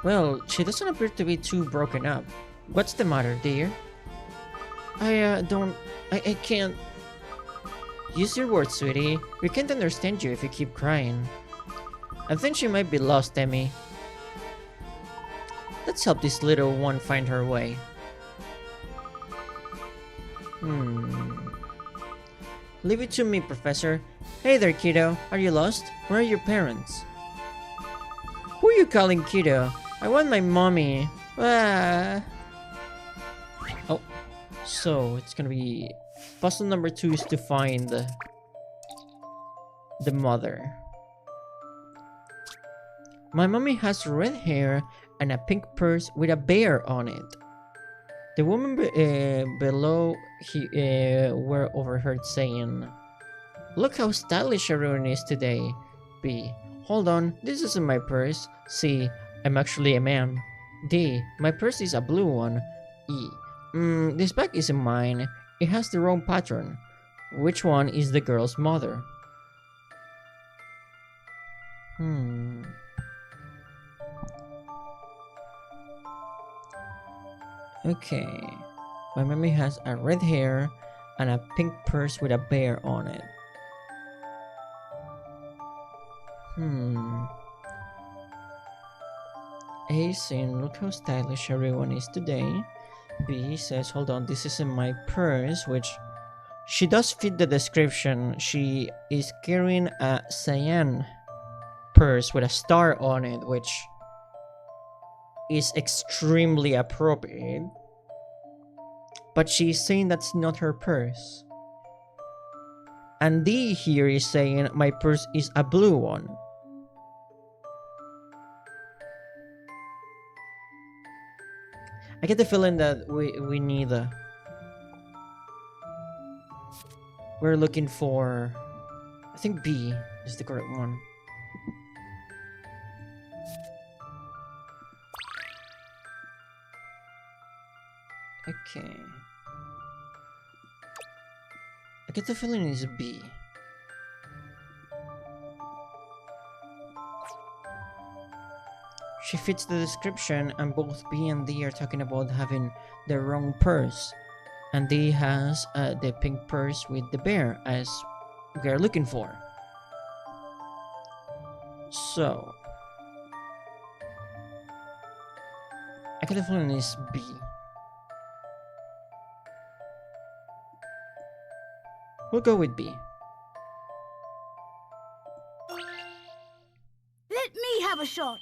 Well, she doesn't appear to be too broken up. What's the matter, dear? I can't... Use your words, sweetie. We can't understand you if you keep crying. I think she might be lost, Emmy. Let's help this little one find her way. Leave it to me, Professor. Hey there, kiddo. Are you lost? Where are your parents? Who are you calling kiddo? I want my mommy. Ah. Oh, so it's gonna be... Puzzle number 2 is to find the mother. My mommy has red hair and a pink purse with a bear on it. The woman below were overheard saying, "Look how stylish everyone is today." B. Hold on, this isn't my purse. C. I'm actually a man. D. My purse is a blue one. E. This bag isn't mine. It has the wrong pattern. Which one is the girl's mother? Okay. My mommy has a red hair and a pink purse with a bear on it. A saying, look how stylish everyone is today. B says, hold on, this isn't my purse, which she does fit the description. She is carrying a cyan purse with a star on it, which is extremely appropriate. But she's saying that's not her purse. And D here is saying my purse is a blue one. I get the feeling that we need we're looking for, I think B is the correct one. Okay. I get the feeling it's B. She fits the description, and both B and D are talking about having the wrong purse. And D has the pink purse with the bear, as we are looking for. So, I get the feeling it's B. We'll go with B. Let me have a shot.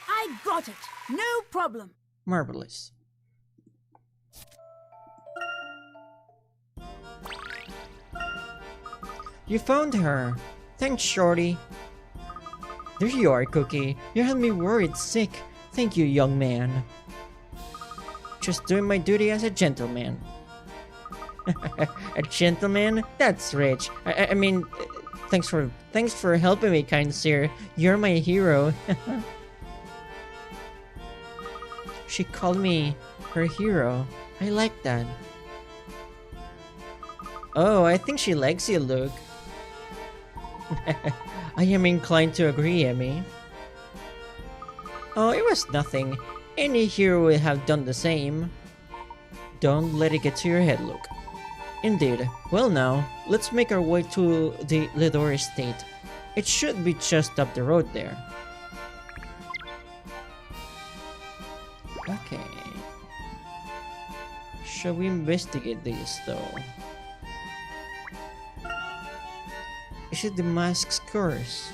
I got it. No problem. Marvelous. You found her. Thanks, Shorty. There you are, Cookie. You had me worried sick. Thank you, young man. Just doing my duty as a gentleman. A gentleman? That's rich. I mean, thanks for helping me, kind sir. You're my hero. She called me her hero. I like that. Oh, I think she likes you, Luke. I am inclined to agree, Emmy. Oh, it was nothing. Any hero would have done the same. Don't let it get to your head, Luke. Indeed. Well now, let's make our way to the Lidor estate. It should be just up the road there. Okay. Shall we investigate this though? Is it the mask's curse?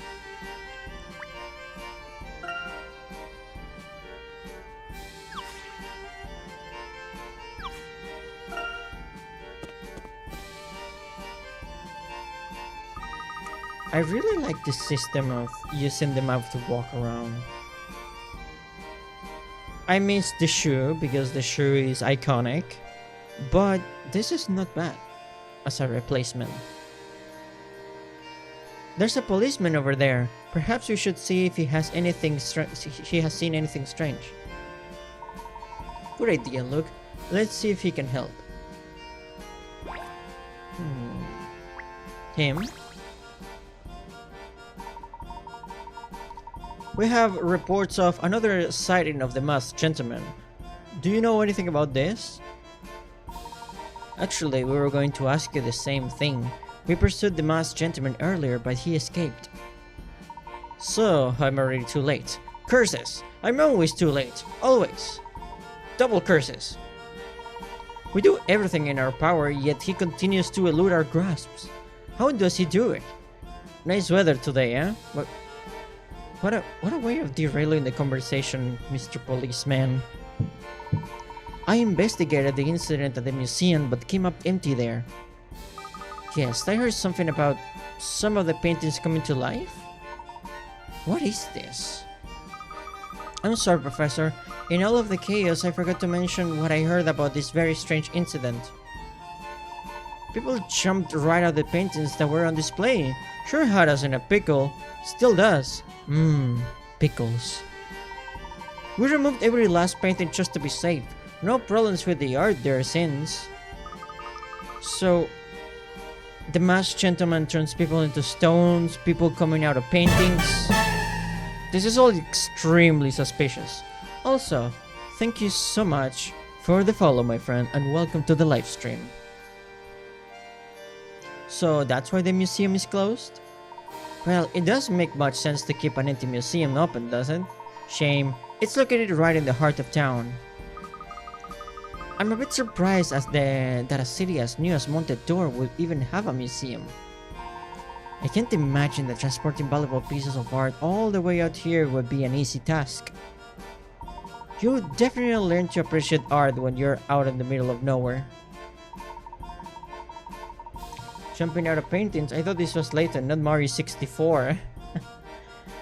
I really like the system of using the map to walk around. I miss the shoe because the shoe is iconic, but this is not bad as a replacement. There's a policeman over there. Perhaps we should see if he has anything he has seen anything strange. Good idea, Luke. Let's see if he can help. Him? We have reports of another sighting of the masked gentleman. Do you know anything about this? Actually, we were going to ask you the same thing. We pursued the masked gentleman earlier, but he escaped. So, I'm already too late. Curses! I'm always too late. Always. Double curses. We do everything in our power, yet he continues to elude our grasps. How does he do it? Nice weather today, eh? What a way of derailing the conversation, Mr. Policeman. I investigated the incident at the museum, but came up empty there. Yes, I heard something about some of the paintings coming to life? What is this? I'm sorry, Professor. In all of the chaos, I forgot to mention what I heard about this very strange incident. People jumped right out of the paintings that were on display. Sure had us in a pickle. Still does. Pickles. We removed every last painting just to be safe. No problems with the art there since. So, the masked gentleman turns people into stones, people coming out of paintings. This is all extremely suspicious. Also, thank you so much for the follow, my friend, and welcome to the live stream. So that's why the museum is closed? Well, it doesn't make much sense to keep an empty museum open, does it? Shame. It's located right in the heart of town. I'm a bit surprised that a city as new as Montedor would even have a museum. I can't imagine that transporting valuable pieces of art all the way out here would be an easy task. You definitely learn to appreciate art when you're out in the middle of nowhere. Jumping out of paintings, I thought this was Layton, not Mario 64.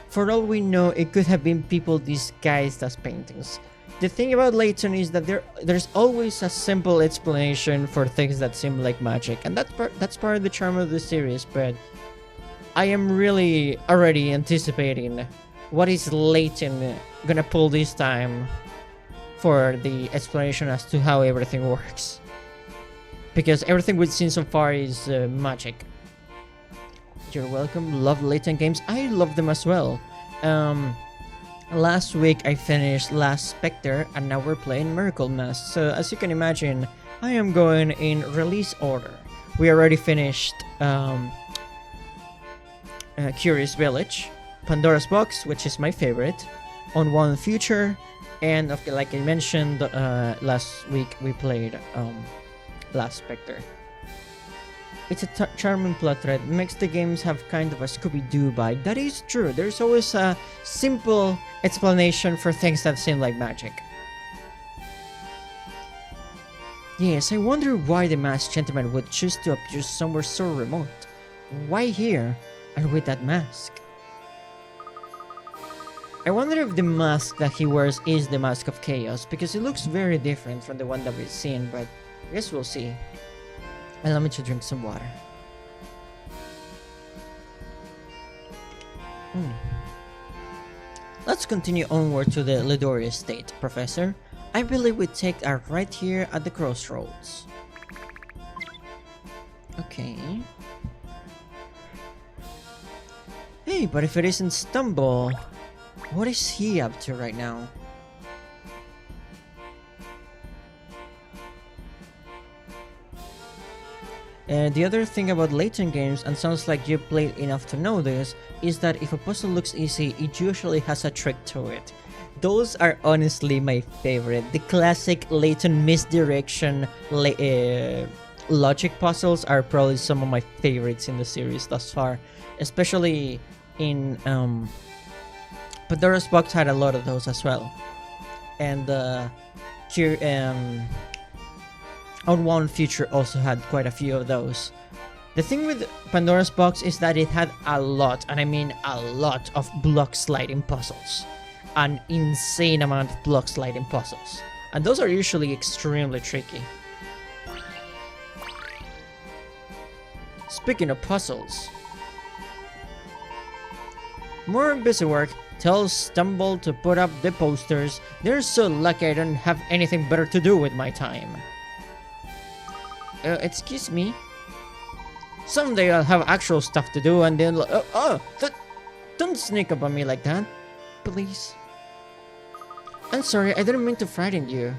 For all we know, it could have been people disguised as paintings. The thing about Layton is that there's always a simple explanation for things that seem like magic, and that's part of the charm of the series, but I am really already anticipating what is Layton gonna pull this time for the explanation as to how everything works. Because everything we've seen so far is magic. You're welcome. Love Layton games. I love them as well. Last week I finished Last Spectre, and now we're playing Miracle Mask. So as you can imagine, I am going in release order. We already finished Curious Village, Pandora's Box, which is my favorite, On One Future, and like I mentioned last week, we played Last Spectre. It's a charming plot thread, makes the games have kind of a Scooby-Doo vibe. That is true, there's always a simple explanation for things that seem like magic. Yes, I wonder why the masked gentleman would choose to appear somewhere so remote. Why here, and with that mask? I wonder if the mask that he wears is the Mask of Chaos, because it looks very different from the one that we've seen, but I guess we'll see. Allow me to drink some water. Let's continue onward to the Lidori estate, Professor. I believe we take our right here at the crossroads. Okay. Hey, but if it isn't Stumble, what is he up to right now? The other thing about Layton games, and sounds like you played enough to know this, is that if a puzzle looks easy, it usually has a trick to it. Those are honestly my favorite. The classic Layton misdirection logic puzzles are probably some of my favorites in the series thus far. Especially in Pandora's Box had a lot of those as well. And On One Future also had quite a few of those. The thing with Pandora's Box is that it had a lot, and I mean a lot, of block sliding puzzles. An insane amount of block sliding puzzles. And those are usually extremely tricky. Speaking of puzzles, more busy work. Tell Stumble to put up the posters. They're so lucky I don't have anything better to do with my time. Excuse me? Someday I'll have actual stuff to do and then... don't sneak up on me like that. Please. I'm sorry, I didn't mean to frighten you.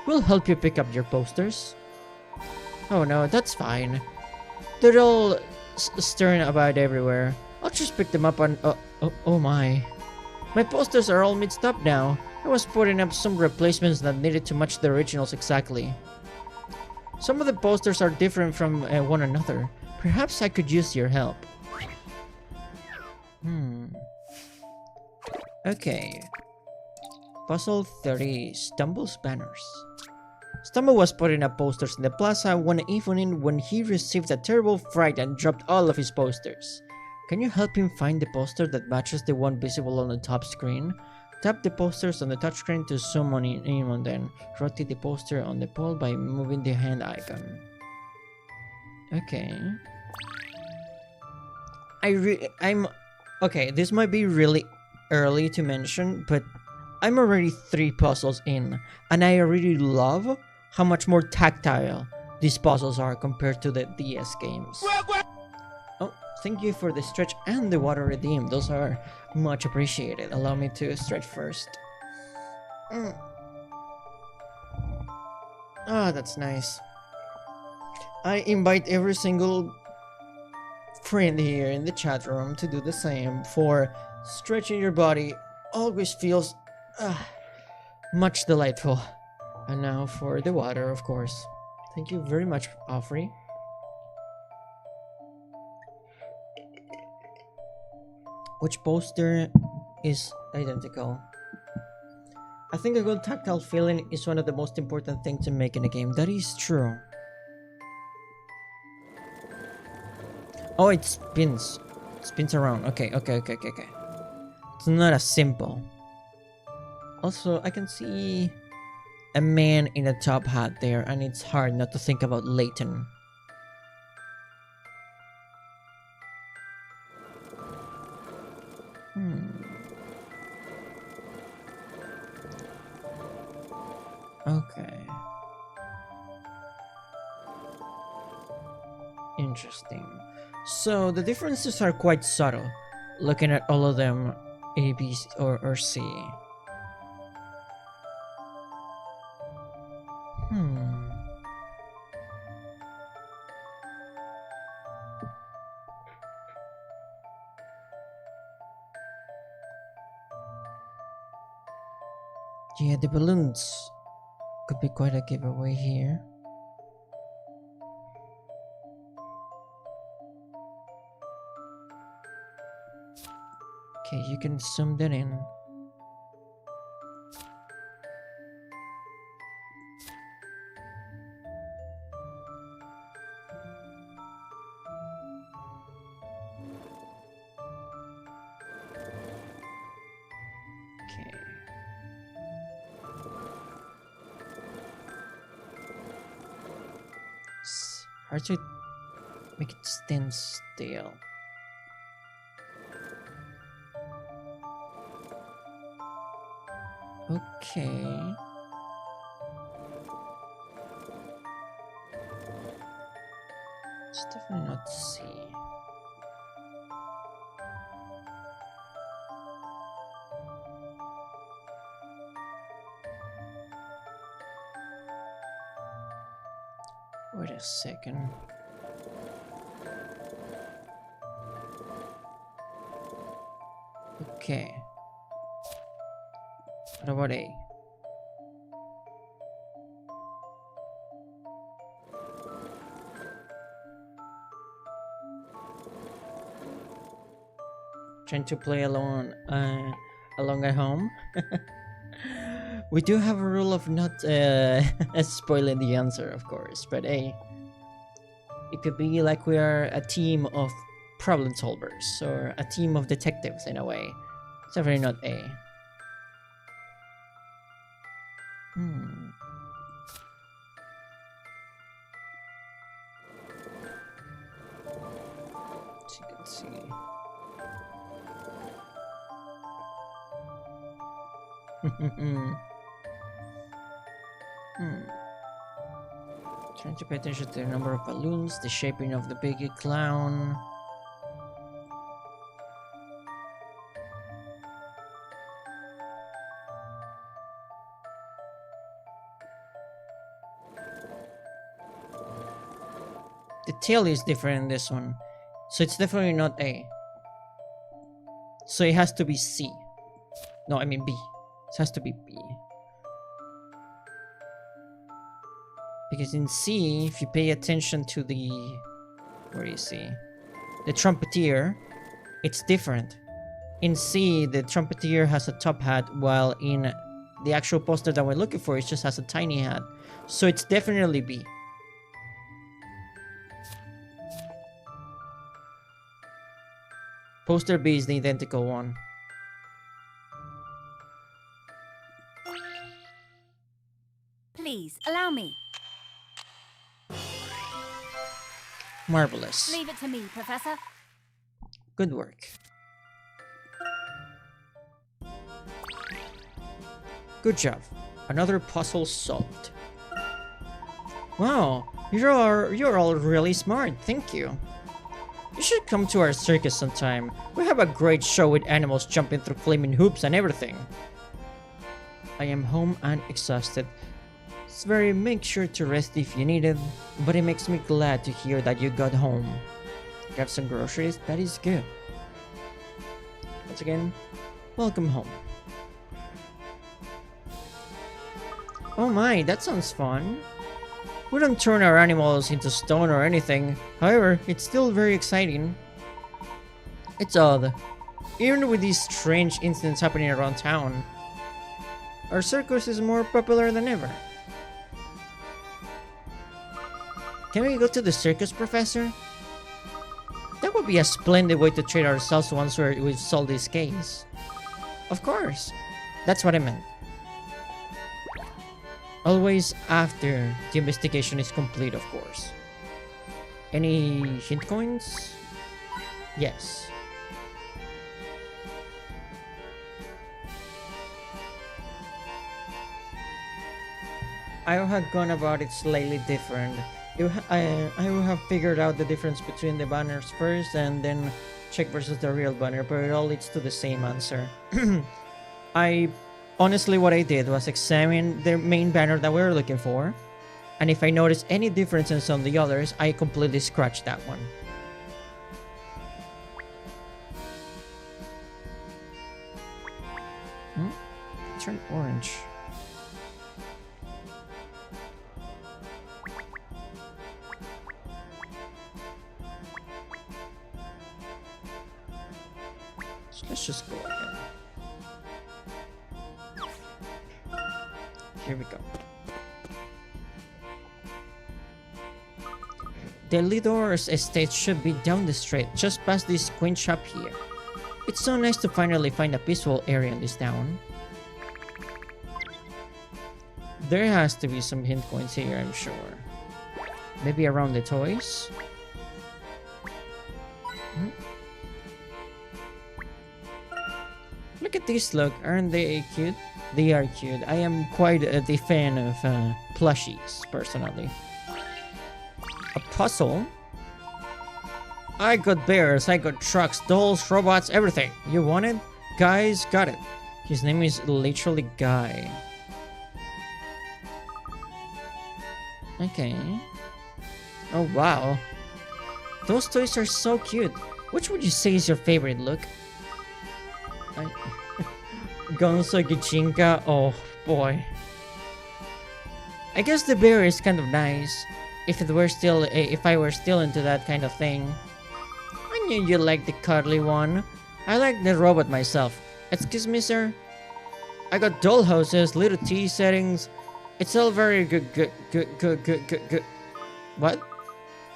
We'll help you pick up your posters. Oh no, that's fine. They're all strewn about everywhere. I'll just pick them up on... Oh my. My posters are all mixed up now. I was putting up some replacements that needed to match the originals exactly. Some of the posters are different from one another. Perhaps I could use your help. Okay. Puzzle 30. Stumble's banners. Stumble was putting up posters in the plaza one evening when he received a terrible fright and dropped all of his posters. Can you help him find the poster that matches the one visible on the top screen? Tap the posters on the touchscreen to zoom on in and then rotate the poster on the pole by moving the hand icon. Okay. Okay, this might be really early to mention, but I'm already 3 puzzles in, and I already love how much more tactile these puzzles are compared to the DS games. Oh, thank you for the stretch and the water redeem. Those are much appreciated. Allow me to stretch first. That's nice. I invite every single friend here in the chat room to do the same, for stretching your body always feels much delightful. And now for the water, of course. Thank you very much, Offrey. Which poster is identical? I think a good tactile feeling is one of the most important things to make in a game. That is true. Oh, it spins. It spins around. Okay. It's not as simple. Also, I can see a man in a top hat there, and it's hard not to think about Layton. Okay. Interesting. So the differences are quite subtle, looking at all of them, A, B, or C. Yeah, the balloons could be quite a giveaway here. Okay, you can zoom that in. Okay. It's hard to make it stand still. Okay. It's definitely not C. Wait a second. Okay. What about A? Trying to play along at home. We do have a rule of not spoiling the answer, of course, but hey, it could be like we are a team of problem solvers or a team of detectives in a way. It's definitely not A. So you can see. Trying to pay attention to the number of balloons, the shaping of the big clown. The tail is different in this one, so it's definitely not A. So it has to be C. No, I mean B. It has to be B. Because in C, if you pay attention to the... Where do you see? The trumpeter, it's different. In C, the trumpeter has a top hat, while in the actual poster that we're looking for, it just has a tiny hat. So it's definitely B. Poster B is the identical one. Please, allow me. Marvelous. Leave it to me, Professor. Good work. Good job. Another puzzle solved. Wow, you're all really smart. Thank you. You should come to our circus sometime. We have a great show with animals jumping through flaming hoops and everything. I am home and exhausted. Make sure to rest if you need it, but it makes me glad to hear that you got home. Grab some groceries, that is good. Once again, welcome home. Oh my, that sounds fun. We don't turn our animals into stone or anything, however, it's still very exciting. It's odd. Even with these strange incidents happening around town, our circus is more popular than ever. Can we go to the circus, Professor? That would be a splendid way to treat ourselves once we've solved this case. Of course. That's what I meant. Always after the investigation is complete, of course. Any hint coins? Yes. I had gone about it slightly different. I will have figured out the difference between the banners first and then check versus the real banner, but it all leads to the same answer. I honestly, what I did was examine the main banner that we were looking for, and if I noticed any differences on the others, I completely scratched that one. Turn orange. So let's just go again. Here we go. The leader's estate should be down the street, just past this quaint shop here. It's so nice to finally find a peaceful area in this town. There has to be some hint coins here, I'm sure. Maybe around the toys? Look at these, look. Aren't they cute? They are cute. I am quite the fan of plushies, personally. A puzzle? I got bears, I got trucks, dolls, robots, everything. You want it? Guys, got it. His name is literally Guy. Okay. Oh, wow. Those toys are so cute. Which would you say is your favorite, look? Gonzo Gichinka, oh boy. I guess the bear is kind of nice. If I were still into that kind of thing. I knew you liked the cuddly one. I like the robot myself. Excuse me, sir? I got doll houses, little tea settings. It's all very good. What?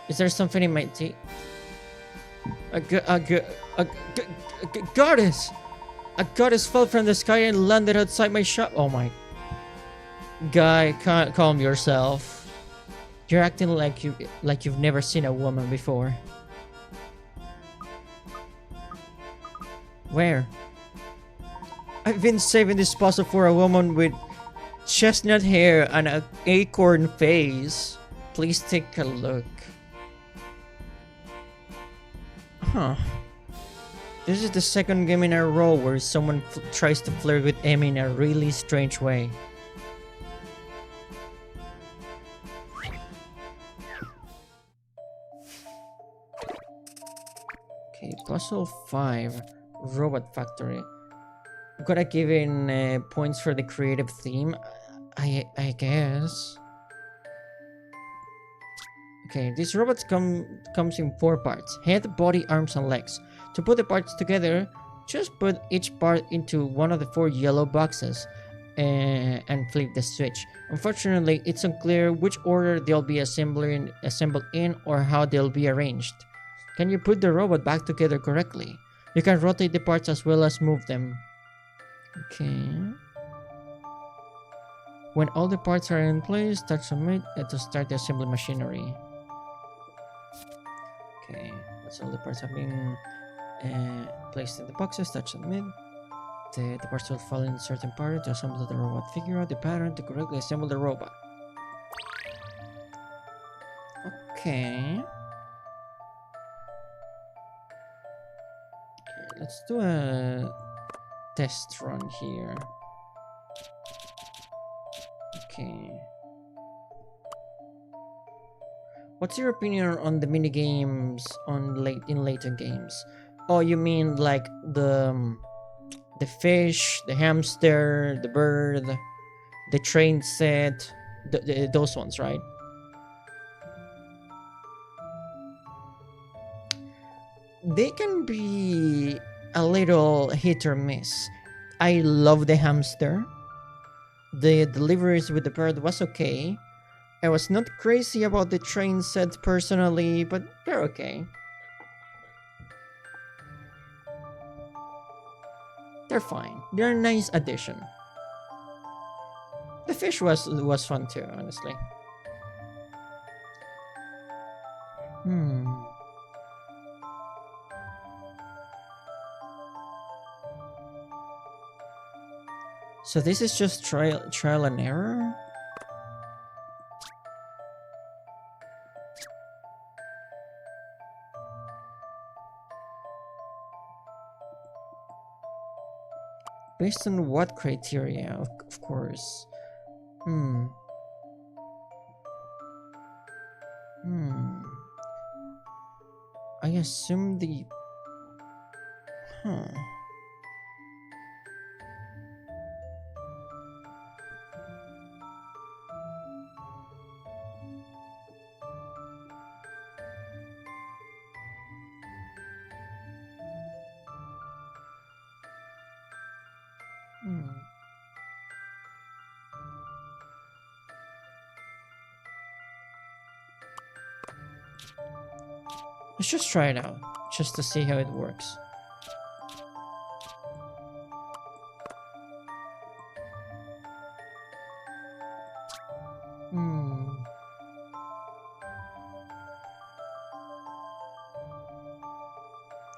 Is there something in my tea? A goddess! A goddess fell from the sky and landed outside my shop. Oh my. Guy, calm yourself. You're acting like you've never seen a woman before. Where? I've been saving this puzzle for a woman with chestnut hair and an acorn face. Please take a look. Huh. This is the second game in a row where someone tries to flirt with Emmy in a really strange way. Okay, puzzle 5, Robot Factory. Gotta give in points for the creative theme, I guess. Okay, this robot comes in 4 parts: head, body, arms, and legs. To put the parts together, just put each part into one of the 4 yellow boxes and flip the switch. Unfortunately, it's unclear which order they'll be assembled in or how they'll be arranged. Can you put the robot back together correctly? You can rotate the parts as well as move them. Okay. When all the parts are in place, touch submit to start the assembly machinery. Okay, that's all the parts have been placed in the boxes. Touch submit. The parts will fall in a certain pattern to assemble the robot. Figure out the pattern to correctly assemble the robot. Okay. Let's do a test run here. Okay. What's your opinion on the mini games in Layton games? Oh, you mean like the fish, the hamster, the bird, the train set, those ones, right? They can be a little hit or miss. I love the hamster. The deliveries with the bird was okay. I was not crazy about the train set personally, but they're okay. They're fine. They're a nice addition. The fish was fun too, honestly. So this is just trial and error? Based on what criteria? Of course. Hmm. I assume the... Huh. Let's just try it out, just to see how it works.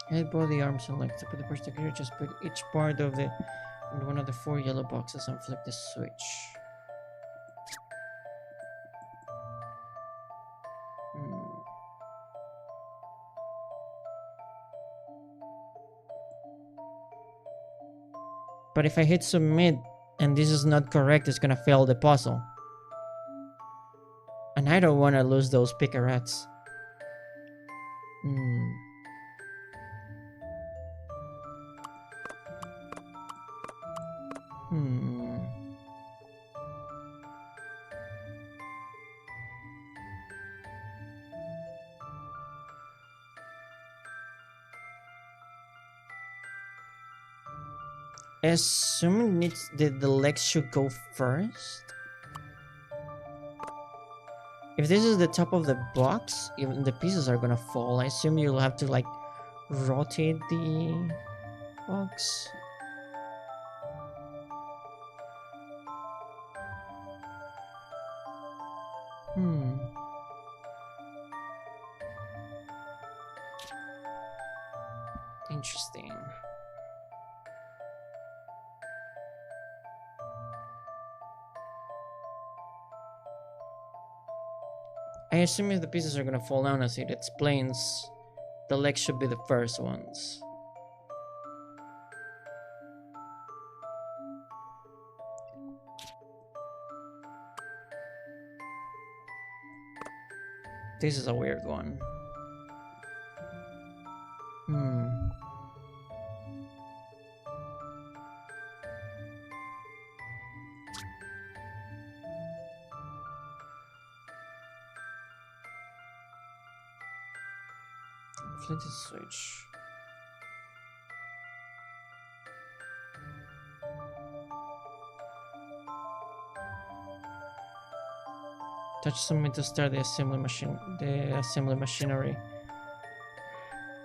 Head, body, arms, and legs. To put the person together, just put each part of it in one of the 4 yellow boxes and flip the switch. But if I hit submit and this is not correct, it's gonna fail the puzzle. And I don't want to lose those picarets. Assuming needs the legs should go first. If this is the top of the box, even the pieces are gonna fall. I assume you'll have to like rotate the box. Interesting. I assume if the pieces are gonna fall down as it explains, the legs should be the first ones. This is a weird one. Flip the switch. Touch something to start the assembly machinery.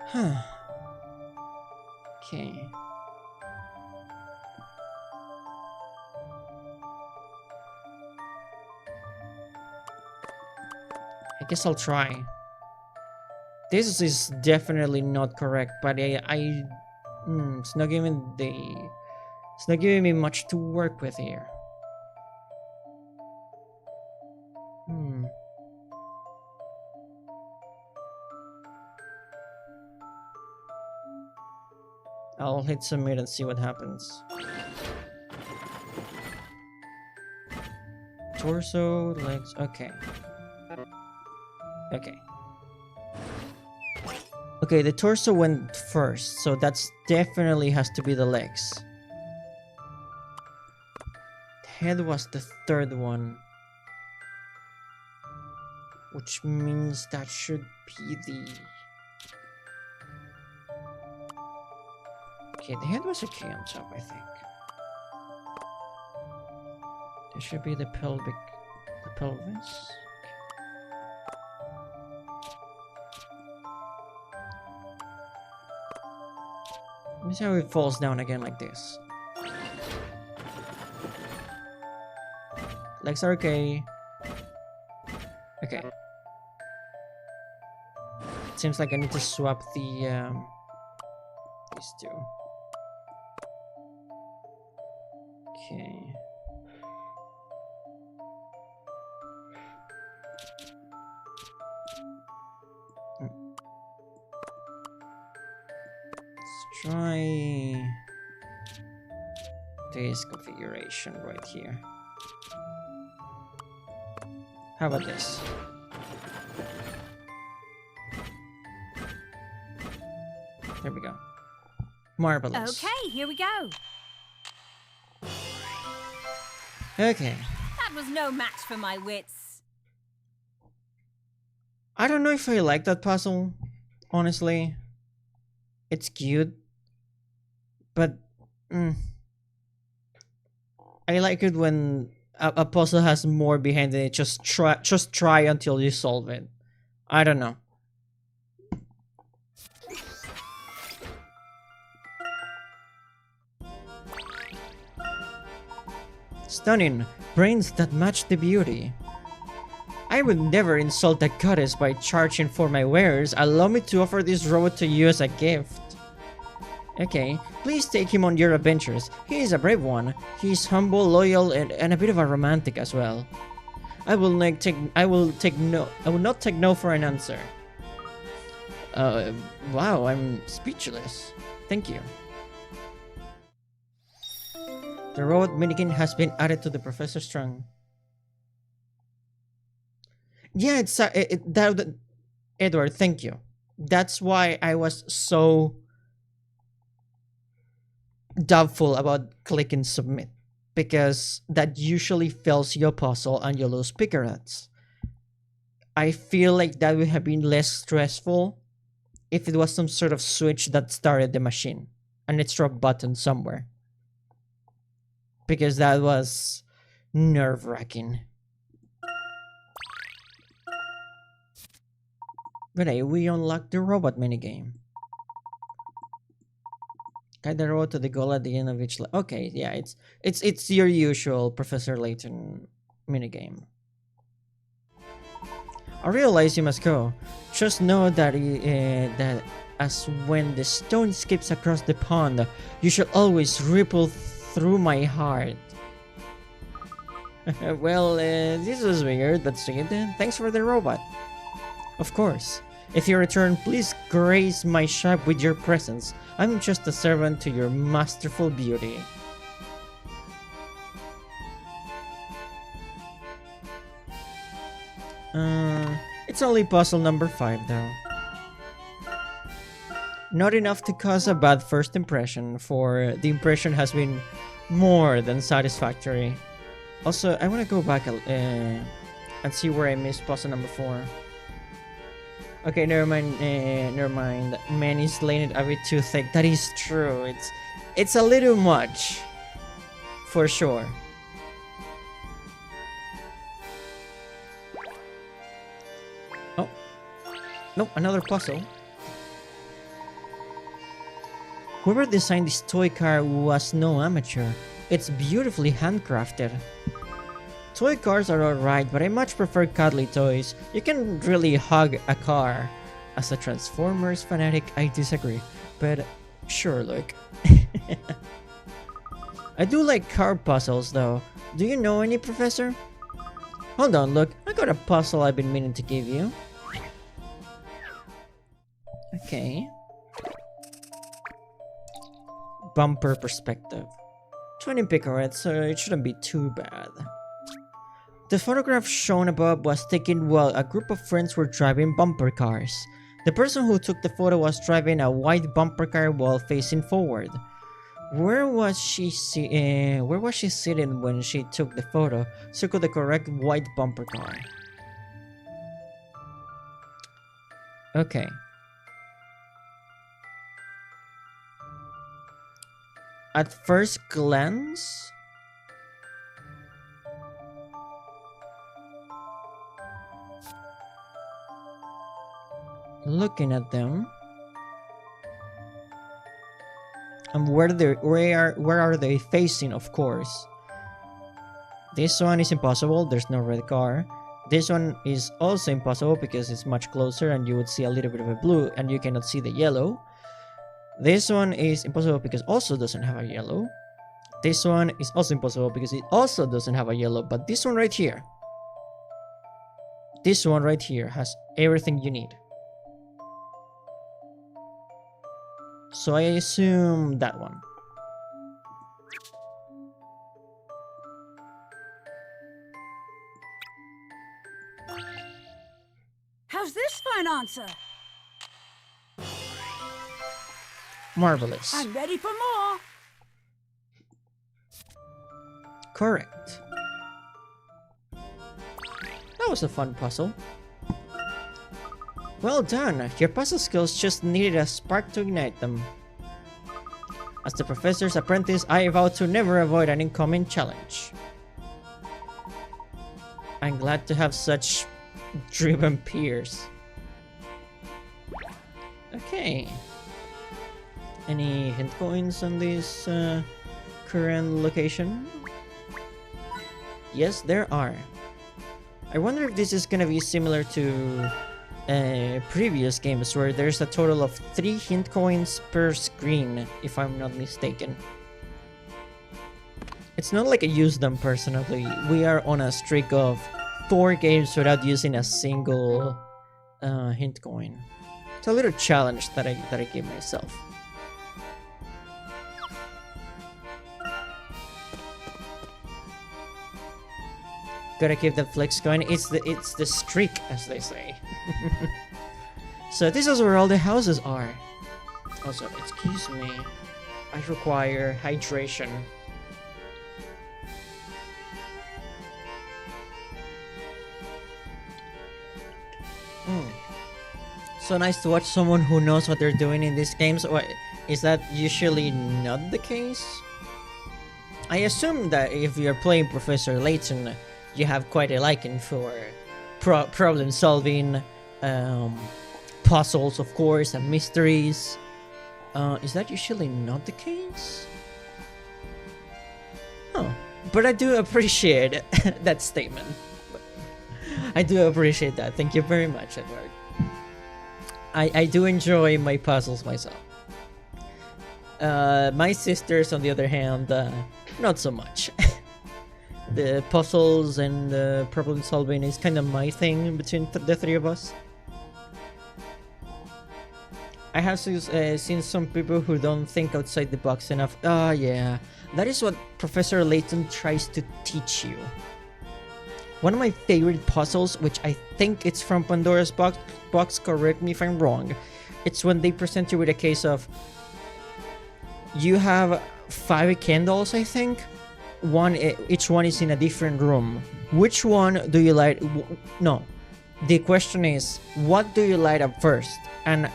Huh. Okay. I guess I'll try. This is definitely not correct, but it's not giving me much to work with here. I'll hit submit and see what happens. Torso, legs, okay. Okay, the torso went first, so that's definitely has to be the legs. The head was the third one, which means that should be the... Okay, the head was okay on top, I think. There should be the pelvis. Let me see how it falls down again like this. Legs are okay. Okay. It seems like I need to swap the these two. Okay. Let's try this configuration right here. How about this? There we go. Marvelous. Okay, here we go. Okay. That was no match for my wits. I don't know if I like that puzzle, honestly. It's cute, but I like it when a puzzle has more behind it. Just try until you solve it. I don't know. Stunning, brains that match the beauty. I would never insult the goddess by charging for my wares. Allow me to offer this robot to you as a gift. Okay, please take him on your adventures. He is a brave one. He is humble, loyal, and a bit of a romantic as well. I will not take no for an answer. Wow, I'm speechless. Thank you. The robot minigame has been added to the Professor's trunk. Yeah, it's Edward, thank you. That's why I was so doubtful about clicking submit, because that usually fails your puzzle and you lose picarats. I feel like that would have been less stressful if it was some sort of switch that started the machine, an extra button somewhere, because that was nerve-wracking. But hey, we unlocked the robot minigame. Guide the robot to the goal at the end of each okay, yeah, it's your usual Professor Layton minigame. I realize you must go. Just know that that as when the stone skips across the pond, you shall always ripple through my heart. Well, this was weird, but sweet. Thanks for the robot. Of course. If you return, please grace my shop with your presence. I'm just a servant to your masterful beauty. It's only puzzle number 5 though. Not enough to cause a bad first impression, for the impression has been more than satisfactory. Also, I want to go back and see where I missed puzzle number 4. Okay, never mind. Never mind. Man is laying it a bit too thick. That is true. It's a little much, for sure. Oh, no, another puzzle. Whoever designed this toy car was no amateur. It's beautifully handcrafted. Toy cars are alright, but I much prefer cuddly toys. You can really hug a car. As a Transformers fanatic, I disagree, but sure, look. I do like car puzzles though. Do you know any, Professor? Hold on, look, I got a puzzle I've been meaning to give you. Okay. Bumper perspective. 20 picarats, so it shouldn't be too bad. The photograph shown above was taken while a group of friends were driving bumper cars. The person who took the photo was driving a white bumper car while facing forward. Where was she sitting when she took the photo? Circle the correct white bumper car. Okay. At first glance, looking at them, and where are they facing? Of course, this one is impossible. There's no red car. This one is also impossible because it's much closer, and you would see a little bit of a blue, and you cannot see the yellow. This one is impossible because also doesn't have a yellow. This one is also impossible because it also doesn't have a yellow. But this one right here, has everything you need. So I assume that one. an answer. Marvelous. I'm ready for more. Correct. That was a fun puzzle. Well done. Your puzzle skills just needed a spark to ignite them. As the professor's apprentice, I vow to never avoid an incoming challenge. I'm glad to have such driven peers. Okay. Any hint coins on this current location? Yes, there are. I wonder if this is gonna be similar to previous games where there's a total of 3 hint coins per screen, if I'm not mistaken. It's not like I use them personally. We are on a streak of 4 games without using a single hint coin. It's a little challenge that I gave myself. Gotta keep the flex going. It's the streak, as they say. So this is where all the houses are. Also, excuse me, I require hydration. So nice to watch someone who knows what they're doing in these games. Or is that usually not the case? I assume that if you're playing Professor Layton, you have quite a liking for problem solving, puzzles, of course, and mysteries. Is that usually not the case? Oh, but I do appreciate that statement. I do appreciate that. Thank you very much, Edward. I do enjoy my puzzles myself. My sisters, on the other hand, not so much. The puzzles and the problem solving is kind of my thing between the 3 of us. I have seen some people who don't think outside the box enough. Oh yeah, that is what Professor Layton tries to teach you. One of my favorite puzzles, which I think it's from Pandora's box, correct me if I'm wrong, it's when they present you with a case of you have 5 candles, I think. Each one is in a different room. Which one do you light? No, the question is, what do you light up first? And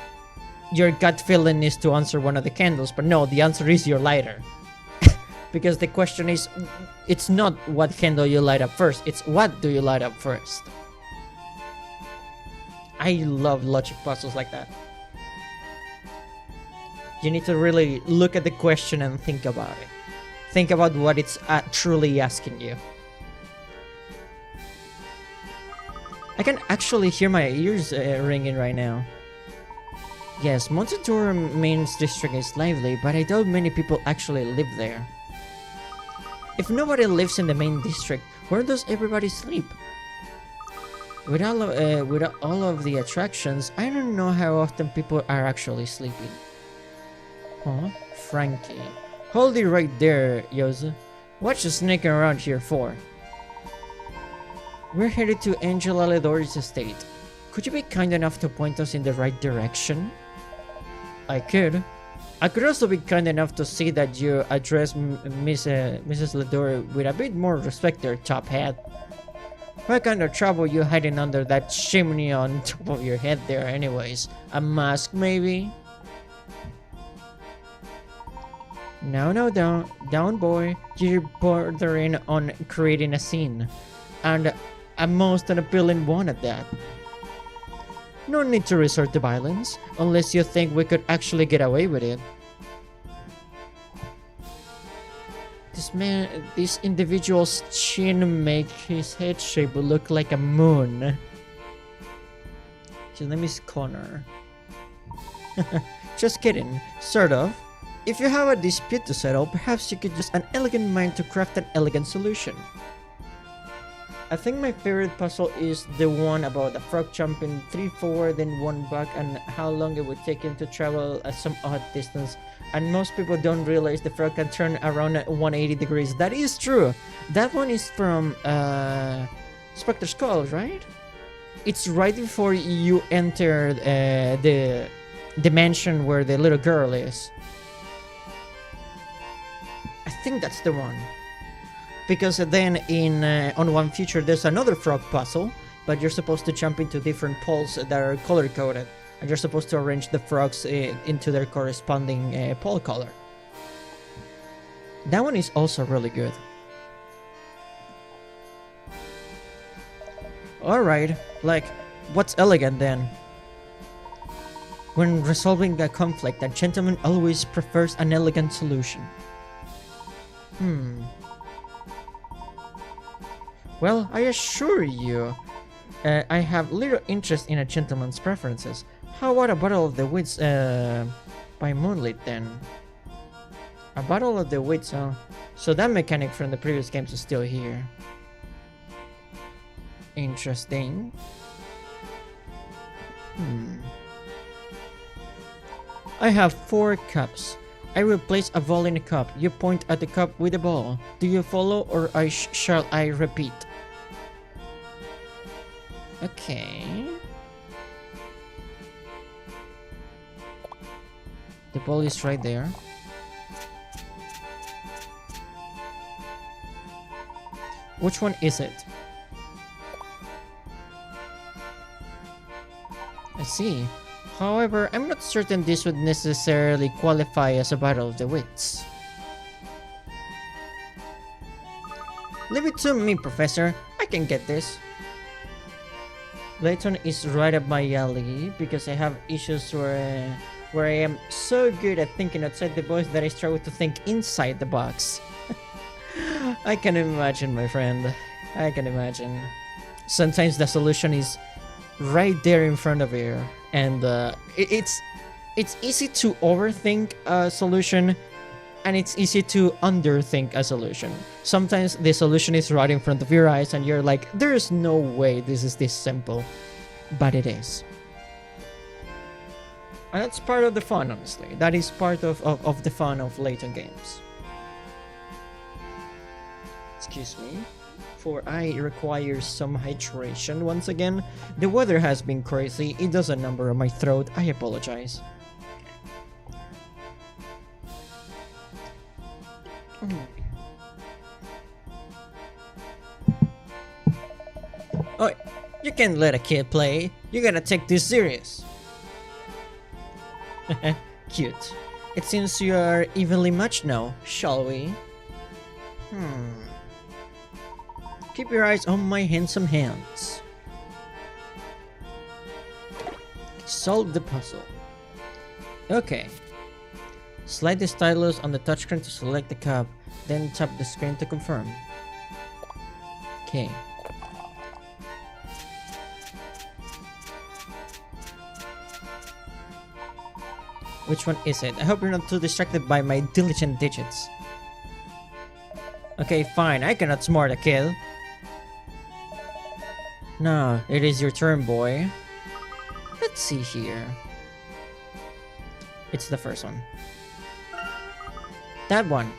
your gut feeling is to answer one of the candles, but no, the answer is your lighter. Because the question is, it's not what candle you light up first, it's what do you light up first. I love logic puzzles like that. You need to really look at the question and think about it. Think about what it's truly asking you. I can actually hear my ears ringing right now. Yes, Montedor Main's district is lively, but I doubt many people actually live there. If nobody lives in the main district, where does everybody sleep? With all of the attractions, I don't know how often people are actually sleeping. Huh? Frankie. Hold it right there, Yoza. What you sneaking around here for? We're headed to Angela Ledori's estate. Could you be kind enough to point us in the right direction? I could. I could also be kind enough to see that you address Mrs. Ledori with a bit more respect there, top hat. What kind of trouble you hiding under that chimney on top of your head there anyways? A mask maybe? No, down boy. You're bordering on creating a scene. And a most unappealing one at that. No need to resort to violence, unless you think we could actually get away with it. This individual's chin makes his head shape look like a moon. His name is Connor. Just kidding, sort of. If you have a dispute to settle, perhaps you could use an elegant mind to craft an elegant solution. I think my favorite puzzle is the one about a frog jumping 3 forward then 1 back and how long it would take him to travel at some odd distance. And most people don't realize the frog can turn around at 180 degrees. That is true. That one is from Spectre Skull, right? It's right before you enter the mansion where the little girl is. I think that's the one. Because then in on one future there's another frog puzzle, but you're supposed to jump into different poles that are color coded, and you're supposed to arrange the frogs into their corresponding pole color. That one is also really good. Alright, like, what's elegant then? When resolving a conflict, a gentleman always prefers an elegant solution. Well, I assure you, I have little interest in a gentleman's preferences. How about a bottle of the wits by moonlight then? A bottle of the wits, huh? So that mechanic from the previous games is still here. Interesting. I have 4 cups. I will place a ball in a cup. You point at the cup with the ball. Do you follow, or shall I repeat? Okay. The ball is right there. Which one is it? I see. However, I'm not certain this would necessarily qualify as a battle of the wits. Leave it to me, Professor. I can get this. Layton is right up my alley because I have issues where I am so good at thinking outside the box that I struggle to think inside the box. I can imagine, my friend. I can imagine. Sometimes the solution is right there in front of you, and it's easy to overthink a solution, and it's easy to underthink a solution. Sometimes the solution is right in front of your eyes and you're like, there's no way this is this simple, but it is. And that's part of the fun, honestly. That is part of the fun of Layton games. Excuse me, for I require some hydration once again. The weather has been crazy. It does a number on my throat. I apologize. Oh, you can't let a kid play. You gotta take this serious. Cute. It seems you are evenly matched now, shall we? Keep your eyes on my handsome hands. Solve the puzzle. Okay. Slide the stylus on the touchscreen to select the cup, then tap the screen to confirm. Okay. Which one is it? I hope you're not too distracted by my diligent digits. Okay, fine. I cannot smart a kid. No, it is your turn, boy. Let's see here. It's the first one. That one.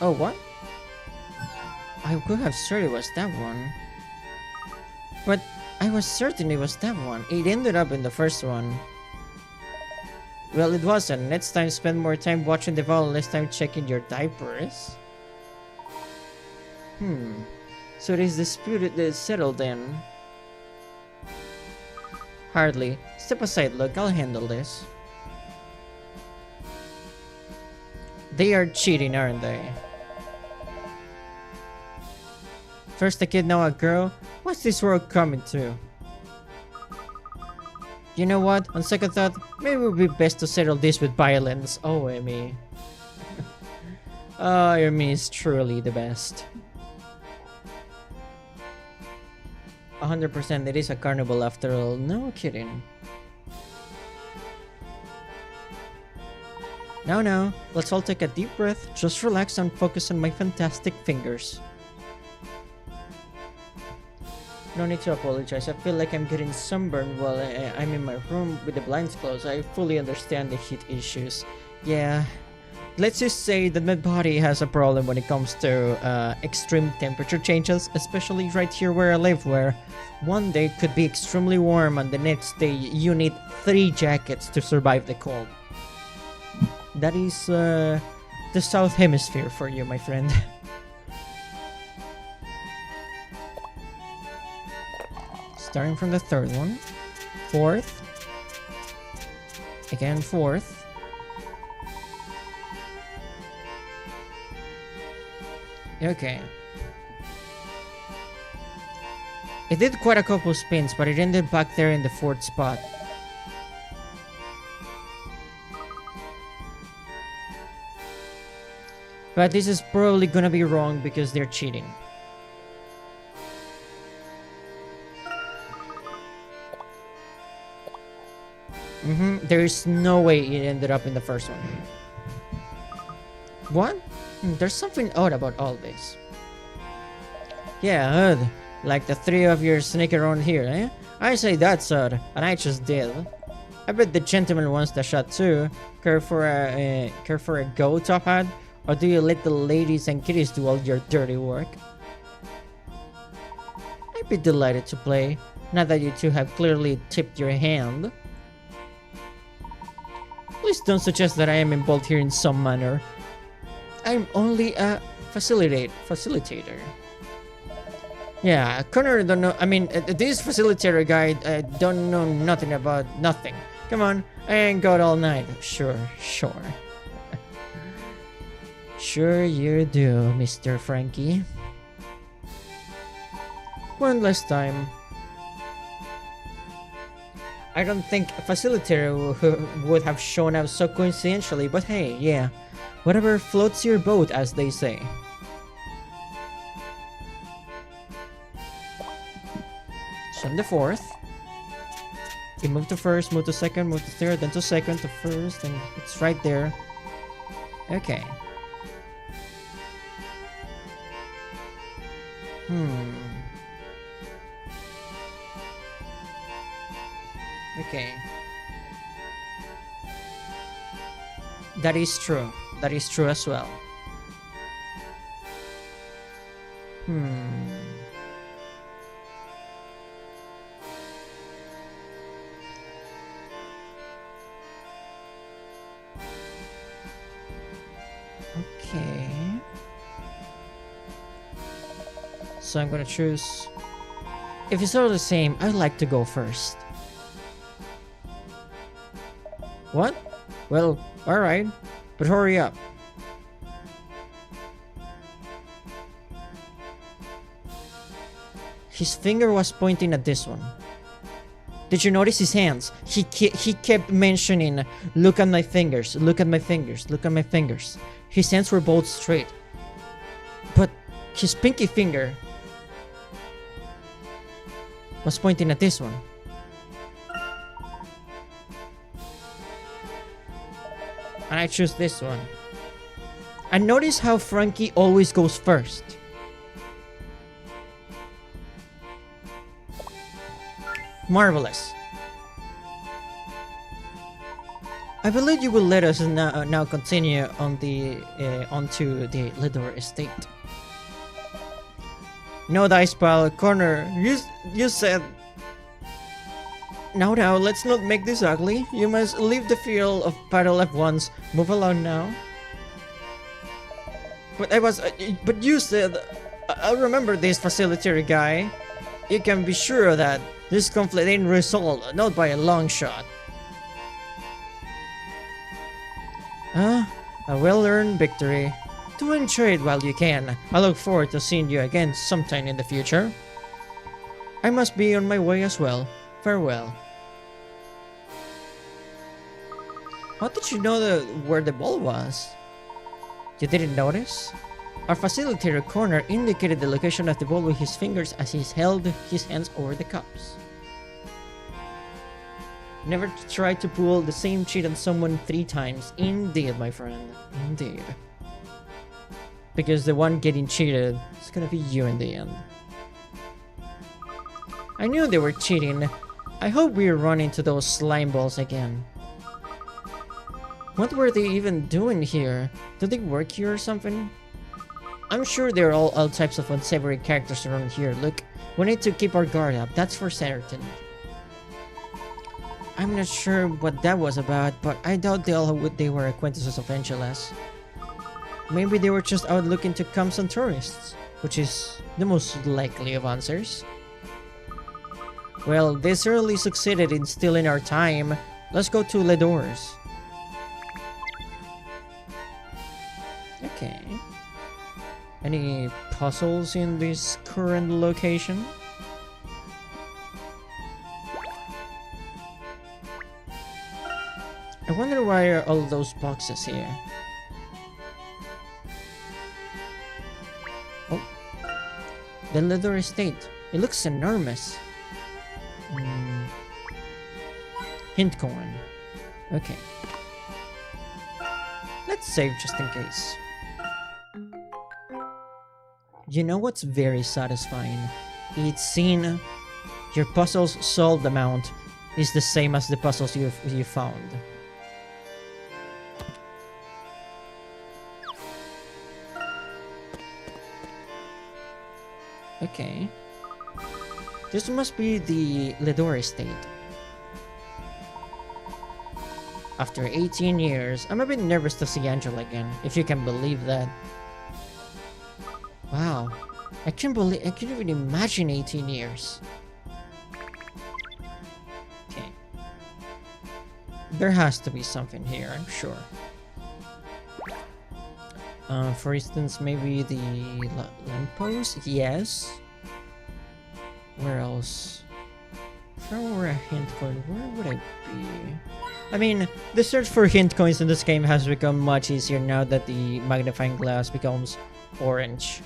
Oh, what? I could have sworn it was that one. But I was certain it was that one. It ended up in the first one. Well, it wasn't. Next time, spend more time watching the ball, less time checking your diapers. So it is disputed that it's settled then. Hardly. Step aside, look. I'll handle this. They are cheating, aren't they? First a kid, now a girl? What's this world coming to? You know what? On second thought, maybe it would be best to settle this with violence. Oh, Amy. Oh, Amy is truly the best. 100%, it is a carnival after all. No kidding. Now, let's all take a deep breath, just relax and focus on my fantastic fingers. No need to apologize. I feel like I'm getting sunburned while I'm in my room with the blinds closed. I fully understand the heat issues. Yeah, let's just say that my body has a problem when it comes to extreme temperature changes, especially right here where I live, where one day it could be extremely warm and the next day you need 3 jackets to survive the cold. That is the South Hemisphere for you, my friend. Starting from the 3rd one. 4th. Again, 4th. Okay. It did quite a couple spins, but it ended back there in the 4th spot. But this is probably gonna be wrong because they're cheating. There is no way it ended up in the first one. What? There's something odd about all this. Yeah, odd. Like the 3 of you sneak around here, eh? I say that's odd, and I just did. I bet the gentleman wants the shot too. Care for a go, Top Hat? Or do you let the ladies and kiddies do all your dirty work? I'd be delighted to play, now that you two have clearly tipped your hand. Please don't suggest that I am involved here in some manner. I'm only a facilitator. Yeah, Connor don't know. I mean, this facilitator guy don't know nothing about nothing. Come on, I ain't got all night. Sure. Sure you do, Mr. Frankie. One last time. I don't think a facilitator would have shown up so coincidentally, but hey, yeah. Whatever floats your boat, as they say. So I'm the 4th. You move to 1st, move to 2nd, move to 3rd, then to 2nd, to 1st, and it's right there. Okay. Okay. That is true. That is true as well. Okay. So I'm gonna choose. If it's all the same, I'd like to go first. What? Well, alright. But hurry up. His finger was pointing at this one. Did you notice his hands? He kept mentioning, look at my fingers, look at my fingers, look at my fingers. His hands were both straight. But his pinky finger was pointing at this one. And I choose this one. And notice how Frankie always goes first. Marvelous. I believe you will let us now continue on the onto the Lidor estate. No dice pal, Connor. You said. Now, let's not make this ugly. You must leave the field of battle at once. Move along now. But you said. I remember this facilitator guy. You can be sure that this conflict ain't resolved, not by a long shot. A well-earned victory. Do enjoy it while you can. I look forward to seeing you again sometime in the future. I must be on my way as well. Farewell. How did you know where the ball was? You didn't notice? Our facilitator Connor indicated the location of the ball with his fingers as he held his hands over the cups. Never try to pull the same cheat on someone 3 times. Indeed, my friend. Indeed. Because the one getting cheated is gonna be you in the end. I knew they were cheating. I hope we run into those slime balls again. What were they even doing here? Do they work here or something? I'm sure there are all types of unsavory characters around here. Look, we need to keep our guard up, that's for certain. I'm not sure what that was about, but I doubt they were acquaintances of Angela's. Maybe they were just out looking to come some tourists, which is the most likely of answers. Well, they certainly succeeded in stealing our time. Let's go to Le Doors. Okay. Any puzzles in this current location? I wonder why are all those boxes here? Oh. The leather estate. It looks enormous. Hint coin. Okay. Let's save just in case. You know what's very satisfying? It's seen your puzzles solved amount is the same as the puzzles you found. Okay. This must be the Ledor estate. After 18 years, I'm a bit nervous to see Angela again, if you can believe that. Wow. I can't even imagine 18 years. Okay. There has to be something here, I'm sure. For instance, maybe the lamppost? Yes. Where else? If I were a hint coin, where would I be? I mean, the search for hint coins in this game has become much easier now that the magnifying glass becomes orange.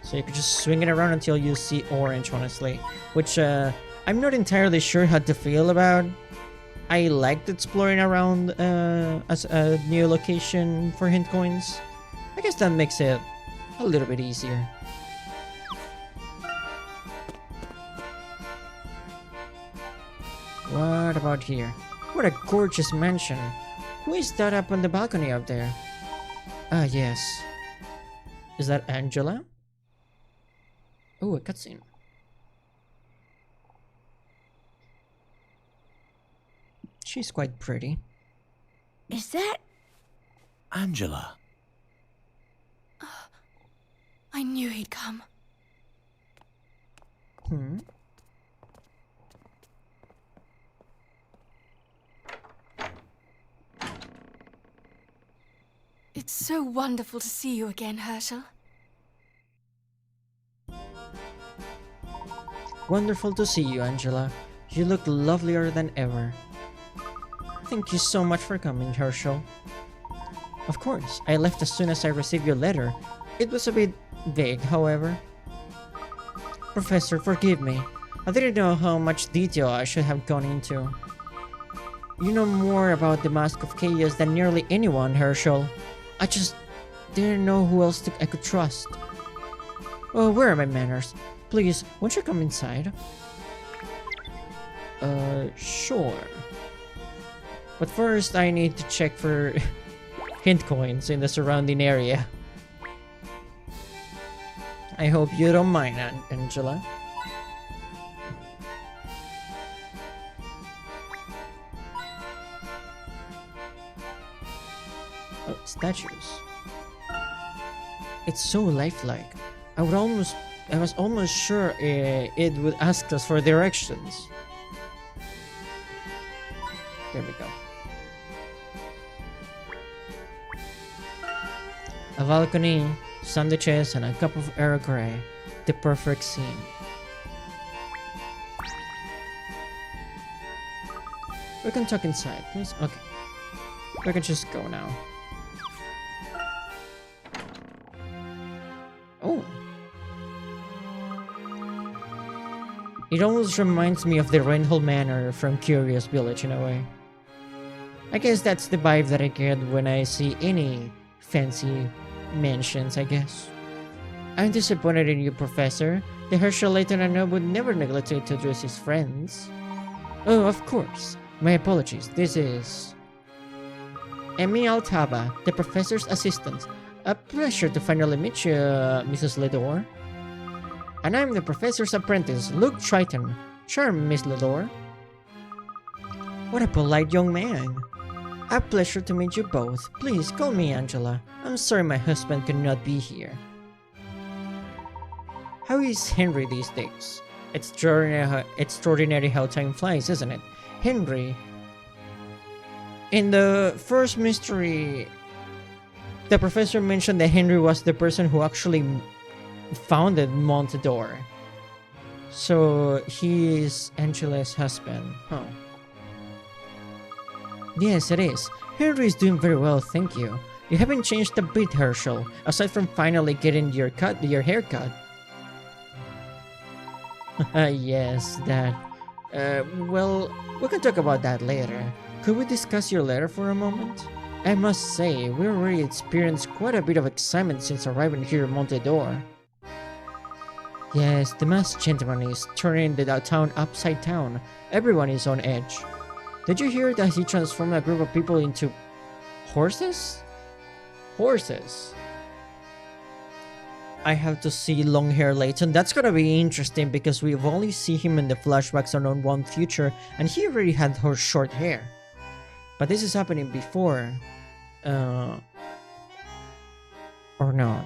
So you can just swing it around until you see orange, honestly. Which, I'm not entirely sure how to feel about. I liked exploring around as a new location for hint coins. I guess that makes it a little bit easier. What about here? What a gorgeous mansion. Who is that up on the balcony up there? Ah, yes. Is that Angela? Oh, a cutscene. She's quite pretty. Is that... Angela. I knew he'd come. Hmm? It's so wonderful to see you again, Herschel. Wonderful to see you, Angela. You look lovelier than ever. Thank you so much for coming, Herschel. Of course, I left as soon as I received your letter. It was a bit vague, however. Professor, forgive me. I didn't know how much detail I should have gone into. You know more about the Mask of Chaos than nearly anyone, Herschel. I just didn't know who else I could trust. Oh, where are my manners? Please, won't you come inside? Sure. But first, I need to check for hint coins in the surrounding area. I hope you don't mind, Angela. Oh, statues. It's so lifelike. I was almost sure it would ask us for directions. There we go. A balcony, sandwiches, and a cup of Earl Grey. The perfect scene. We can talk inside, please. Okay. We can just go now. Oh. It almost reminds me of the Reinhold Manor from Curious Village in a way. I guess that's the vibe that I get when I see any fancy mansions, I guess. I'm disappointed in you, Professor. The Herschel Layton I know would never neglect to introduce his friends. Oh, of course. My apologies. This is Emi Altaba, the professor's assistant. A pleasure to finally meet you, Mrs. Ledore. And I'm the professor's apprentice, Luke Triton. Charm, Miss Ledore. What a polite young man. A pleasure to meet you both. Please call me Angela. I'm sorry my husband could not be here. How is Henry these days? Extraordinary how time flies, isn't it? Henry. In the first mystery, the professor mentioned that Henry was the person who actually founded Montador. So he is Angela's husband. Huh. Yes, it is. Henry is doing very well, thank you. You haven't changed a bit, Herschel, aside from finally getting your haircut. Yes, that. Well, we can talk about that later. Could we discuss your letter for a moment? I must say, we already experienced quite a bit of excitement since arriving here in Montador. Yes, the masked gentleman is turning the town upside down. Everyone is on edge. Did you hear that he transformed a group of people into horses? Horses? I have to see long hair Layton. That's gonna be interesting because we've only seen him in the flashbacks on One Future and he already had her short hair. But this is happening before. Or not.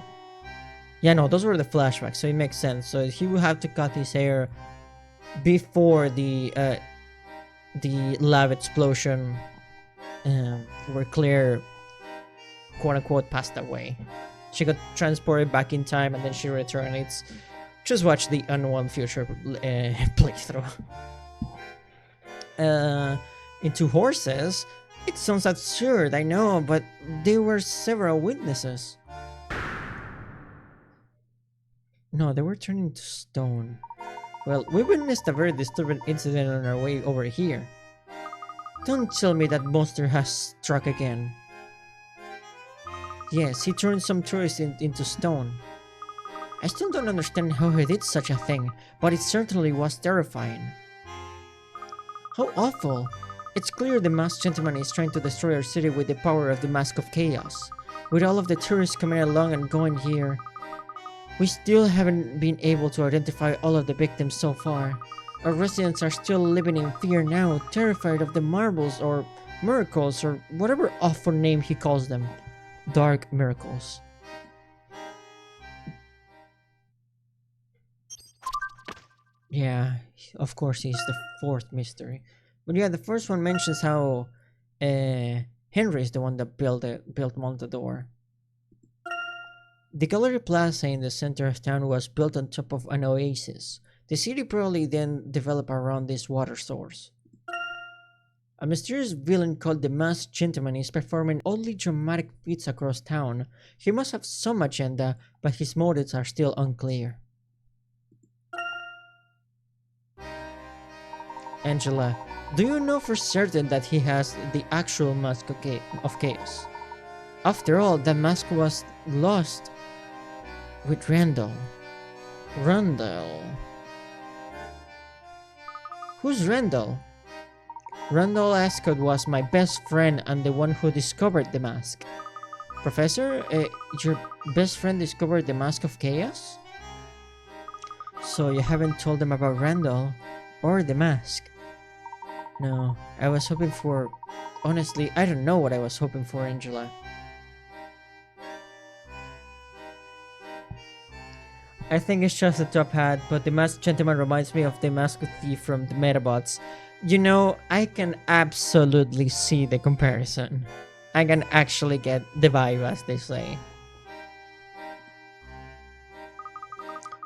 Yeah, no, those were the flashbacks, so it makes sense. So he will have to cut his hair before the lab explosion where Claire quote-unquote passed away. She got transported back in time and then she returned. It's just watch the Unknown Future playthrough. Into horses? It sounds absurd, I know, but there were several witnesses. No, they were turning to stone. Well, we witnessed a very disturbing incident on our way over here. Don't tell me that monster has struck again. Yes, he turned some tourists into stone. I still don't understand how he did such a thing, but it certainly was terrifying. How awful! It's clear the masked gentleman is trying to destroy our city with the power of the Mask of Chaos. With all of the tourists coming along and going here, we still haven't been able to identify all of the victims so far. Our residents are still living in fear now, terrified of the marbles or miracles or whatever awful name he calls them. Dark miracles. Yeah, of course he's the fourth mystery. But yeah, the first one mentions how Henry is the one that built Montador. The Gallery Plaza in the center of town was built on top of an oasis. The city probably then developed around this water source. A mysterious villain called the Masked Gentleman is performing oddly dramatic feats across town. He must have some agenda, but his motives are still unclear. Angela, do you know for certain that he has the actual Mask of Chaos? After all, the mask was lost with Randall. Randall. Who's Randall? Randall Ascot was my best friend and the one who discovered the mask. Professor, your best friend discovered the Mask of Chaos? So you haven't told them about Randall or the mask? No, I was hoping for... Honestly, I don't know what I was hoping for, Angela. I think it's just a top hat, but the Masked Gentleman reminds me of the Masked Thief from the Metabots. You know, I can absolutely see the comparison. I can actually get the vibe, as they say.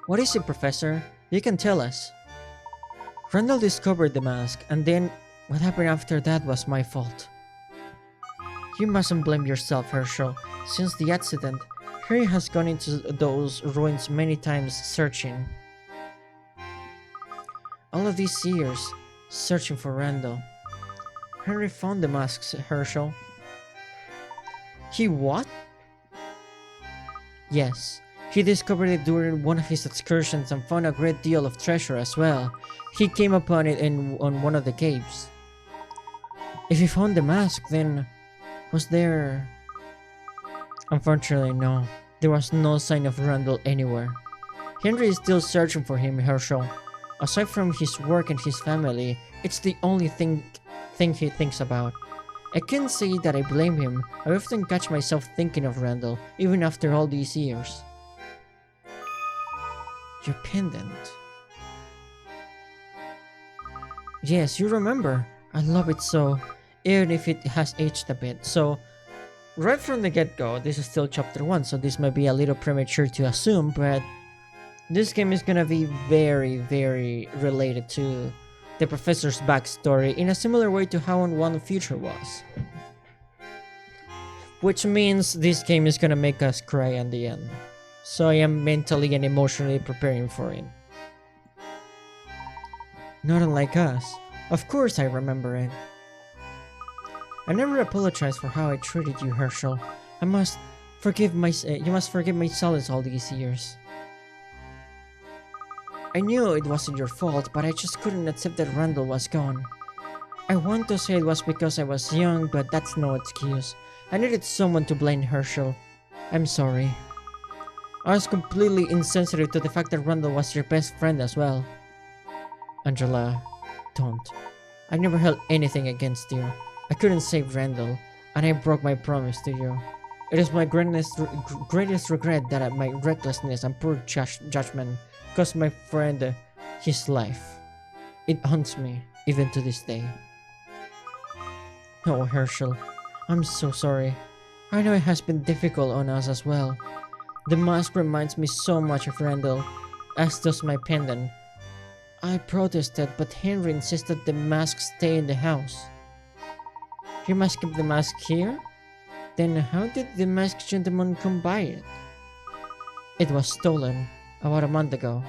What is it, Professor? You can tell us. Randall discovered the mask, and then what happened after that was my fault. You mustn't blame yourself, Herschel. Since the accident, Harry has gone into those ruins many times searching. All of these years, searching for Randall. Henry found the masks, Herschel. He what? Yes, he discovered it during one of his excursions and found a great deal of treasure as well. He came upon it on one of the caves. If you found the mask, then was there... Unfortunately, no. There was no sign of Randall anywhere. Henry is still searching for him, Herschel. Aside from his work and his family, it's the only thing he thinks about. I can't say that I blame him. I often catch myself thinking of Randall, even after all these years. Your pendant. Yes, you remember. I love it so, even if it has aged a bit. So, right from the get-go, this is still chapter 1, so this might be a little premature to assume, but this game is gonna be very, very related to the professor's backstory in a similar way to how One Future was. Which means this game is gonna make us cry in the end. So I am mentally and emotionally preparing for it. Not unlike us. Of course I remember it. I never apologized for how I treated you, Herschel. You must forgive my silence all these years. I knew it wasn't your fault, but I just couldn't accept that Randall was gone. I want to say it was because I was young, but that's no excuse. I needed someone to blame, Herschel. I'm sorry. I was completely insensitive to the fact that Randall was your best friend as well. Angela, don't. I never held anything against you. I couldn't save Randall, and I broke my promise to you. It is my greatest regret that my recklessness and poor judgment cost my friend his life. It haunts me, even to this day. Oh, Herschel, I'm so sorry. I know it has been difficult on us as well. The mask reminds me so much of Randall, as does my pendant. I protested, but Henry insisted the mask stay in the house. You must keep the mask here? Then how did the masked gentleman come by it? It was stolen about a month ago.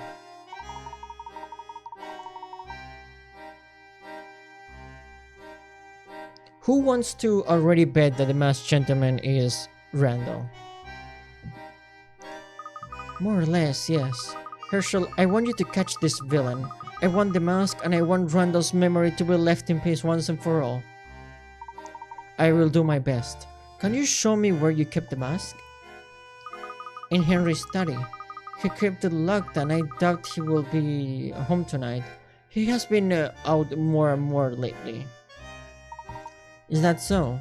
Who wants to already bet that the masked gentleman is Randall? More or less, yes. Herschel, I want you to catch this villain. I want the mask and I want Randall's memory to be left in peace once and for all. I will do my best. Can you show me where you kept the mask? In Henry's study. He kept it locked and I doubt he will be home tonight. He has been out more and more lately. Is that so?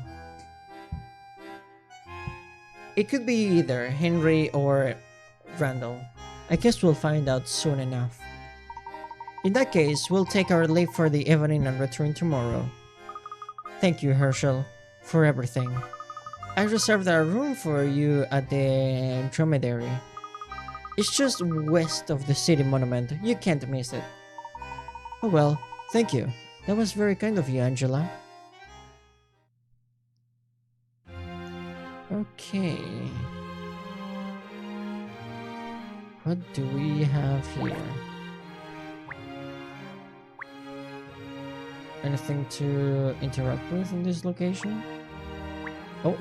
It could be either Henry or Randall. I guess we'll find out soon enough. In that case, we'll take our leave for the evening and return tomorrow. Thank you, Herschel, for everything. I reserved a room for you at the Dromedary. It's just west of the city monument. You can't miss it. Oh well, thank you. That was very kind of you, Angela. Okay. What do we have here? Anything to interact with in this location? Oh,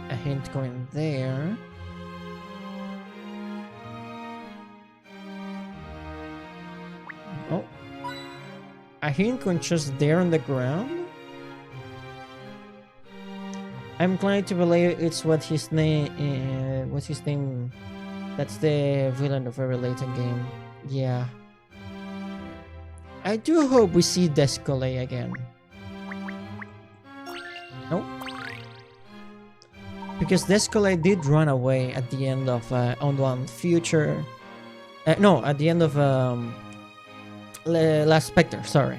a hint going there. Oh, a hint going just there on the ground? I'm glad to believe it's what's his name? That's the villain of every LAYTON game. Yeah. I do hope we see Descole again. No? Because Descole did run away at the end of One Future. No, at the end of Last Spectre, sorry.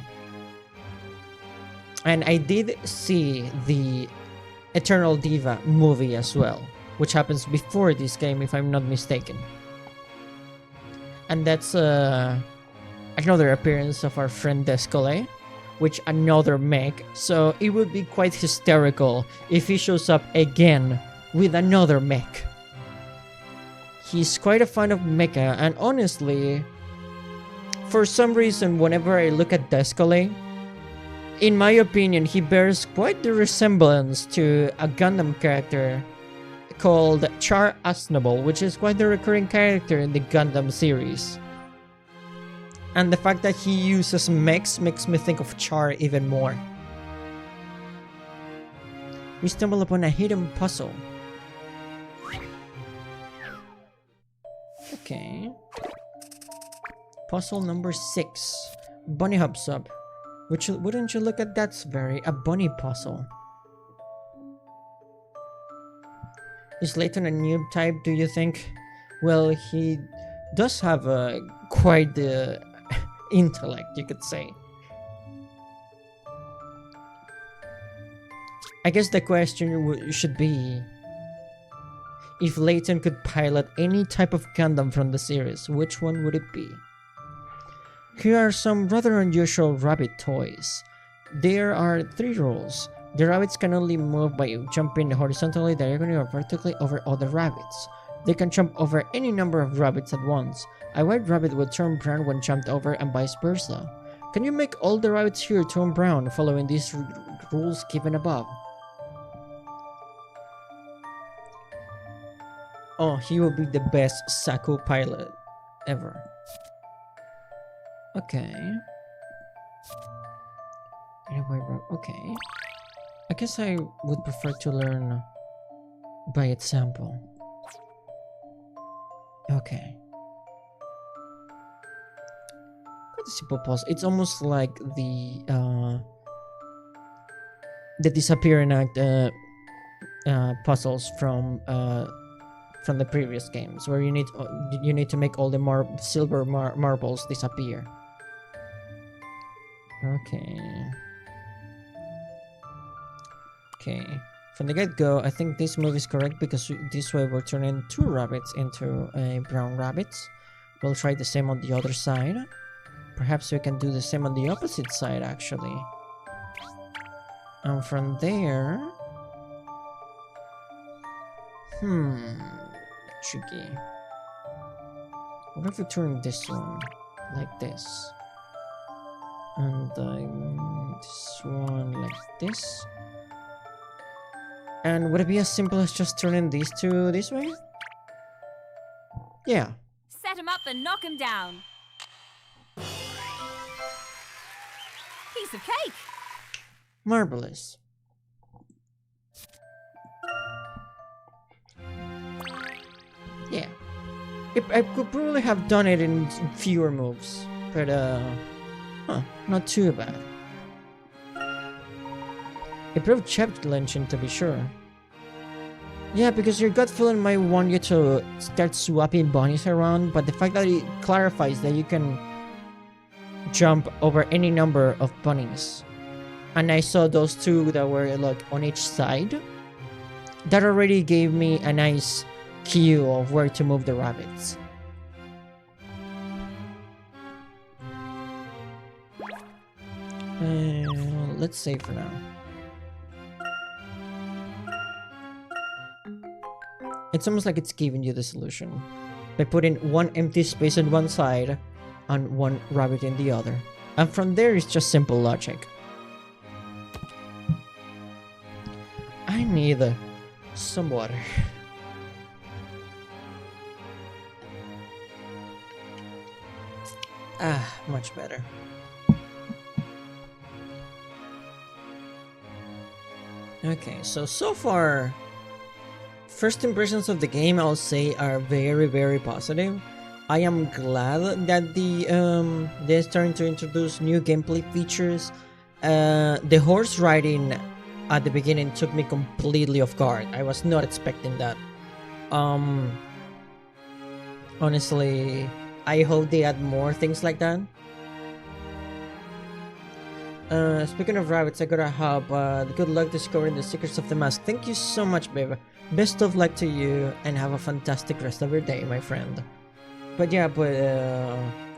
And I did see the Eternal Diva movie as well, which happens before this game if I'm not mistaken. And that's another appearance of our friend Descole, which another mech, so it would be quite hysterical if he shows up again with another mech. He's quite a fan of mecha, and honestly, for some reason whenever I look at Descole, in my opinion he bears quite the resemblance to a Gundam character called Char Aznable, which is quite the recurring character in the Gundam series. And the fact that he uses mechs makes me think of Char even more. we stumble upon a hidden puzzle. Okay. Puzzle number 6. Bunny hops up. Wouldn't you look at that's a bunny puzzle. Is Layton a noob type, do you think? Well, he does have quite the intellect, you could say. I guess the question should be, if Layton could pilot any type of Gundam from the series, which one would it be? Here are some rather unusual rabbit toys. There are 3 rules. The rabbits can only move by jumping horizontally, diagonally, or vertically over other rabbits. They can jump over any number of rabbits at once. A white rabbit will turn brown when jumped over and vice versa. Can you make all the rabbits here turn brown following these rules given above? Oh, he will be the best Saku pilot ever. Okay. Anyway, okay. I guess I would prefer to learn by example. Okay. Quite a simple puzzle. It's almost like the disappearing act puzzles from the previous games, where you need to make all the silver marbles disappear. Okay. Okay. From the get-go, I think this move is correct because this way we're turning 2 rabbits into brown rabbits. We'll try the same on the other side. Perhaps we can do the same on the opposite side, actually. And from there... tricky. What if we turn this one like this? And this one like this? And would it be as simple as just turning these 2 this way? Yeah. Set him up and knock him down. Piece of cake. Marvelous. Yeah. I could probably have done it in fewer moves, but not too bad. Improved challenging, to be sure. Yeah, because your gut feeling might want you to start swapping bunnies around, but the fact that it clarifies that you can jump over any number of bunnies, and I saw those 2 that were like on each side, that already gave me a nice cue of where to move the rabbits. Let's save for now. It's almost like it's giving you the solution by putting 1 empty space on one side and 1 rabbit in the other. And from there it's just simple logic. I need some water. Much better. Okay, so far, first impressions of the game, I'll say, are very, very positive. I am glad that they're starting to introduce new gameplay features. The horse riding at the beginning took me completely off guard. I was not expecting that. Honestly, I hope they add more things like that. Speaking of rabbits, I gotta hop. Good luck discovering the secrets of the mask. Thank you so much, babe. Best of luck to you, and have a fantastic rest of your day, my friend. But yeah,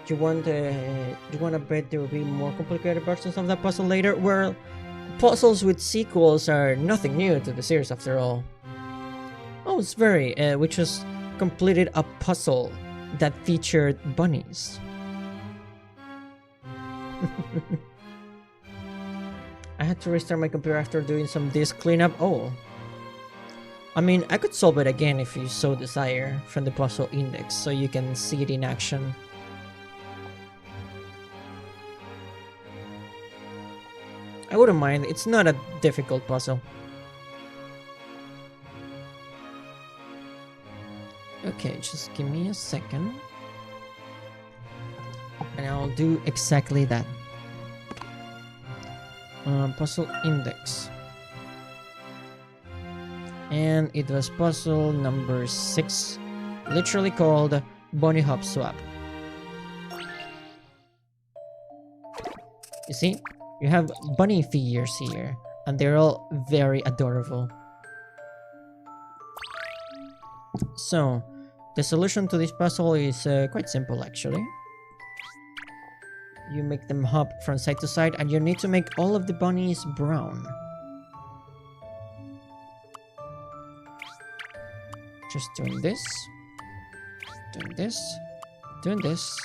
you want to bet there will be more complicated versions of that puzzle later? Well, puzzles with sequels are nothing new to the series, after all. Oh, it's very. We just completed a puzzle that featured bunnies. I had to restart my computer after doing some disk cleanup. Oh. I mean, I could solve it again if you so desire from the puzzle index, so you can see it in action. I wouldn't mind. It's not a difficult puzzle. Okay, just give me a second. And I'll do exactly that. Puzzle index. And it was puzzle number 6, literally called Bunny Hop Swap. You see, you have bunny figures here, and they're all very adorable. So, the solution to this puzzle is quite simple actually. You make them hop from side to side, and you need to make all of the bunnies brown. Just doing this, doing this, doing this,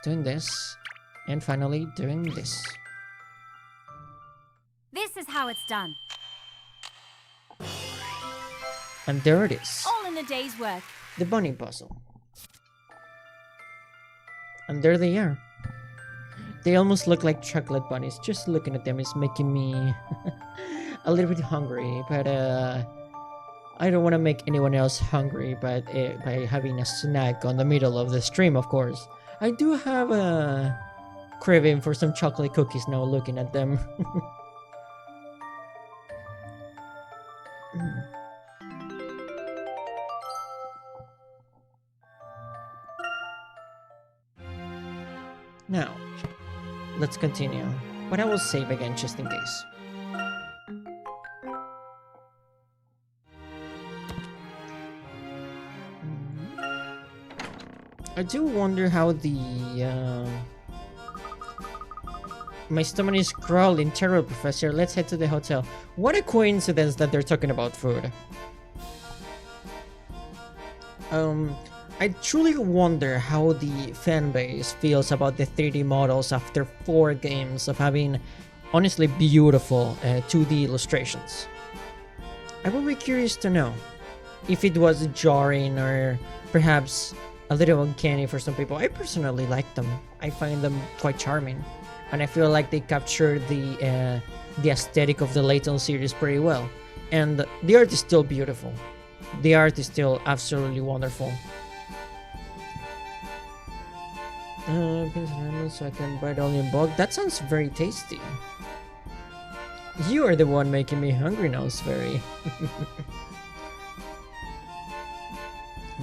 doing this, and finally doing this. This is how it's done. And there it is, All in a day's work. the bunny puzzle. And there they are. They almost look like chocolate bunnies. Just looking at them is making me a little bit hungry, but I don't want to make anyone else hungry by having a snack on the middle of the stream, of course. I do have a craving for some chocolate cookies now looking at them. Now, let's continue, but I will save again just in case. I do wonder how the my stomach is crawling. Terrible, Professor. Let's head to the hotel. What a coincidence that they're talking about food. I truly wonder how the fanbase feels about the 3D models after 4 games of having honestly beautiful 2D illustrations. I would be curious to know if it was jarring or perhaps a little uncanny for some people. I personally like them. I find them quite charming, and I feel like they capture the aesthetic of the Layton series pretty well. And the art is still beautiful. The art is still absolutely wonderful. So I can buy it all in bulk. That sounds very tasty. You are the one making me hungry now, Sverry.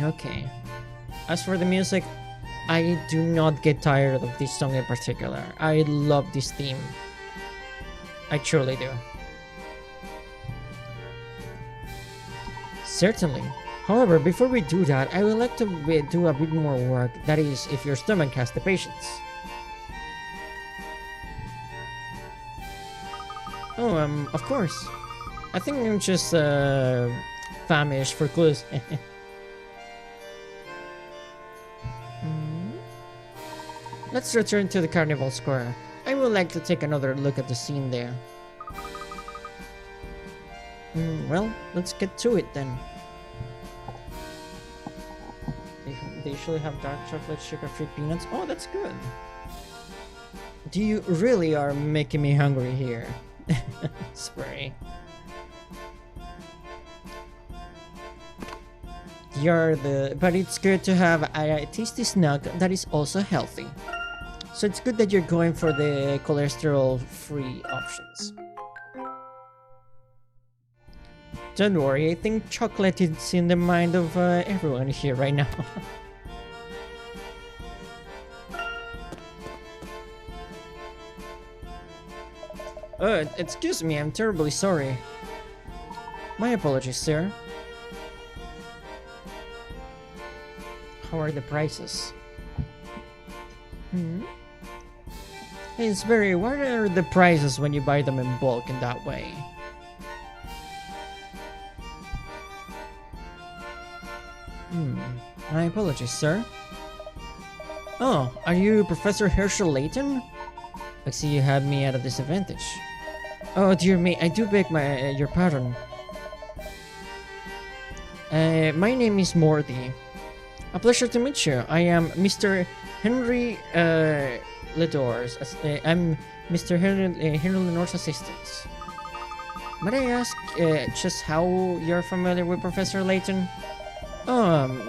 Okay. As for the music, I do not get tired of this song in particular. I love this theme. I truly do. Certainly. However, before we do that, I would like to do a bit more work. That is, if your stomach has the patience. Oh, of course. I think I'm just famished for clues. Let's return to the Carnival Square. I would like to take another look at the scene there. Well, let's get to it then. They usually have dark chocolate, sugar-free peanuts. Oh, that's good. You really are making me hungry here. Spray. But it's good to have a tasty snack that is also healthy. So it's good that you're going for the cholesterol-free options. Don't worry, I think chocolate is in the mind of everyone here right now. Excuse me, I'm terribly sorry. My apologies, sir. How are the prices? Hey, it's very. What are the prices when you buy them in bulk in that way? My apologies, sir. Oh, are you Professor Herschel Layton? I see you have me at a disadvantage. Oh dear me, I do beg your pardon. My name is Morty. A pleasure to meet you. I am Mr. Henry Ledors. I'm Mr. Henry Lenore's assistant. Might I ask just how you're familiar with Professor Layton?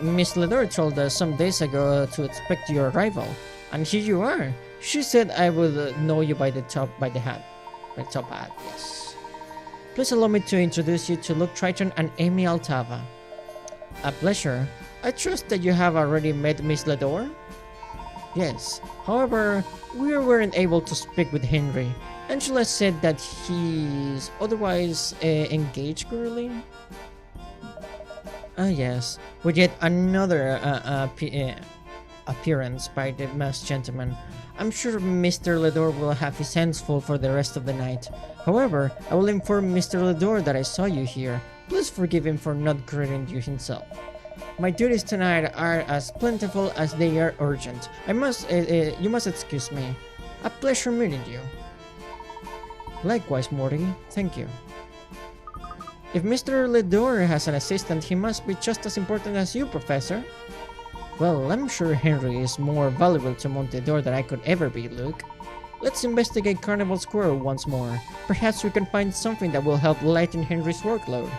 Miss Ledore told us some days ago to expect your arrival, and here you are. She said I would know you by the top hat, yes. Please allow me to introduce you to Luke Triton and Amy Altava. A pleasure. I trust that you have already met Miss Ledore? Yes. However, we weren't able to speak with Henry. Angela said that he's otherwise engaged currently. Yes. With yet another appearance by the masked gentleman. I'm sure Mr. Ledore will have his hands full for the rest of the night. However, I will inform Mr. Ledore that I saw you here. Please forgive him for not greeting you himself. My duties tonight are as plentiful as they are urgent. You must excuse me. A pleasure meeting you. Likewise, Morty. Thank you. If Mr. Ledore has an assistant, he must be just as important as you, Professor. Well, I'm sure Henry is more valuable to Montedor than I could ever be, Luke. Let's investigate Carnival Square once more. Perhaps we can find something that will help lighten Henry's workload.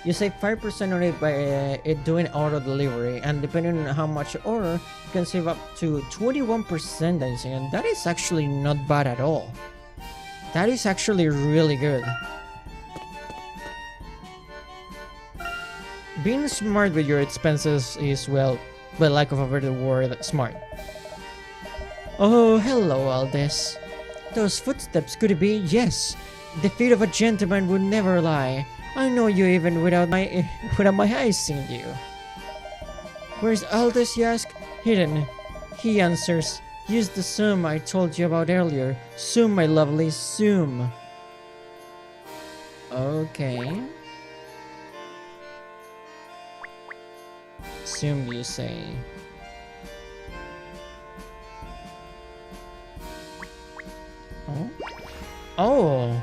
You save 5% on it by doing auto delivery, and depending on how much you order, you can save up to 21%, I see, and that is actually not bad at all. That is actually really good. Being smart with your expenses is, well, by lack of a better word, smart. Oh, hello, Aldous. Those footsteps, could it be? Yes. The feet of a gentleman would never lie. I know you even without my eyes seeing you. Where's Aldous, you ask? Hidden. He answers, use the zoom I told you about earlier. Zoom, my lovely, zoom. Okay. Zoom, you say. Oh? Oh!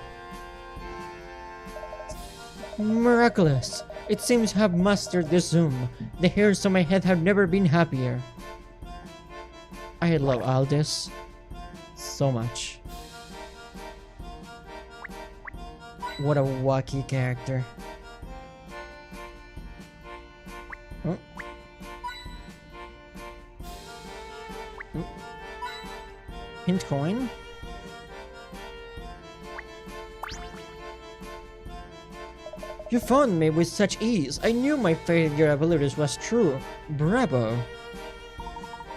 Miraculous! It seems to have mastered the zoom. The hairs on my head have never been happier. I love Aldous so much. What a wacky character. Oh. Oh. Hint coin? You found me with such ease. I knew my faith in your abilities was true. Bravo.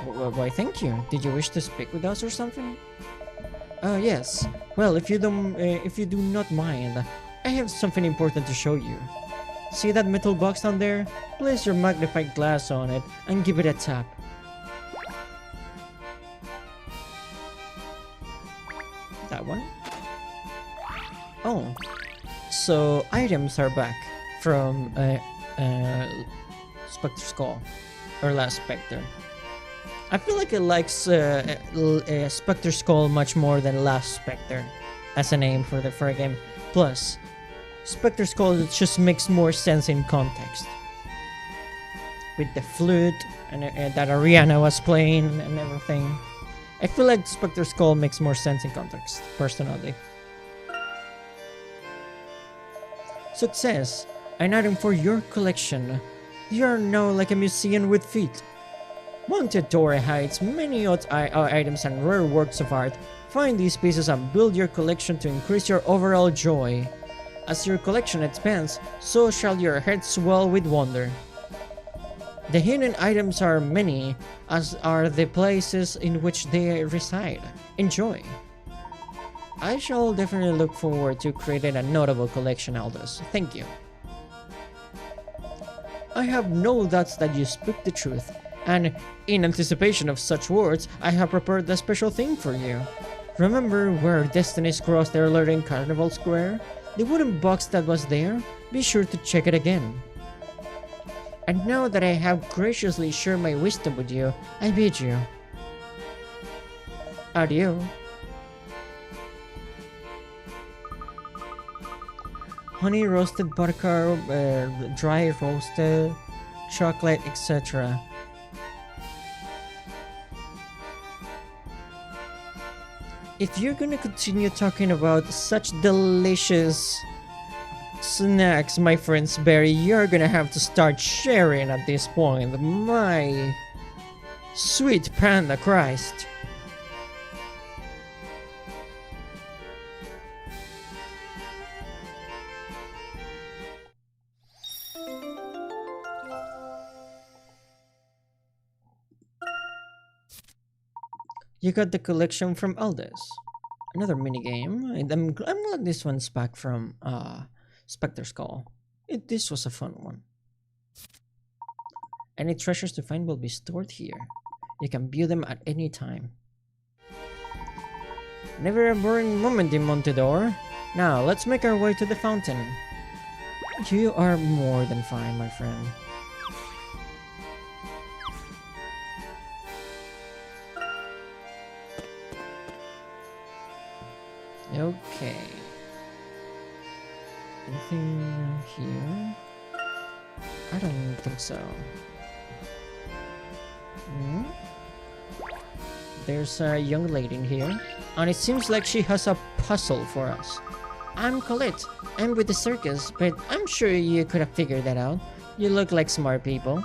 Why, thank you. Did you wish to speak with us or something? Oh, yes. Well, if you do not mind, I have something important to show you. See that metal box down there? Place your magnified glass on it and give it a tap. That one? Oh. So, items are back from Spectre Skull, or Last Spectre. I feel like it likes Spectre Skull much more than Last Spectre as a name for a game. Plus, Spectre Skull just makes more sense in context. With the flute and that Ariana was playing and everything. I feel like Spectre Skull makes more sense in context, personally. Success! An item for your collection. You are now like a museum with feet. Montedor hides many odd items and rare works of art. Find these pieces and build your collection to increase your overall joy. As your collection expands, so shall your head swell with wonder. The hidden items are many, as are the places in which they reside. Enjoy! I shall definitely look forward to creating a notable collection, Aldous. Thank you. I have no doubts that you speak the truth, and in anticipation of such words, I have prepared a special thing for you. Remember where destinies crossed earlier in Carnival Square? The wooden box that was there? Be sure to check it again. And now that I have graciously shared my wisdom with you, I bid you adieu. Honey roasted buttercup, dry roasted, chocolate, etc. If you're gonna continue talking about such delicious Snacks, my friends Barry, you're gonna have to start sharing at this point. My sweet panda Christ. You got the collection from Aldous. Another minigame. And I'm glad this one's back from Spectre's Call. This was a fun one. Any treasures to find will be stored here. You can view them at any time. Never a boring moment in Montedor. Now, let's make our way to the fountain. You are more than fine, my friend. Okay. Anything here? I don't think so. Hmm? There's a young lady in here, and it seems like she has a puzzle for us. I'm Colette. I'm with the circus, but I'm sure you could have figured that out. You look like smart people.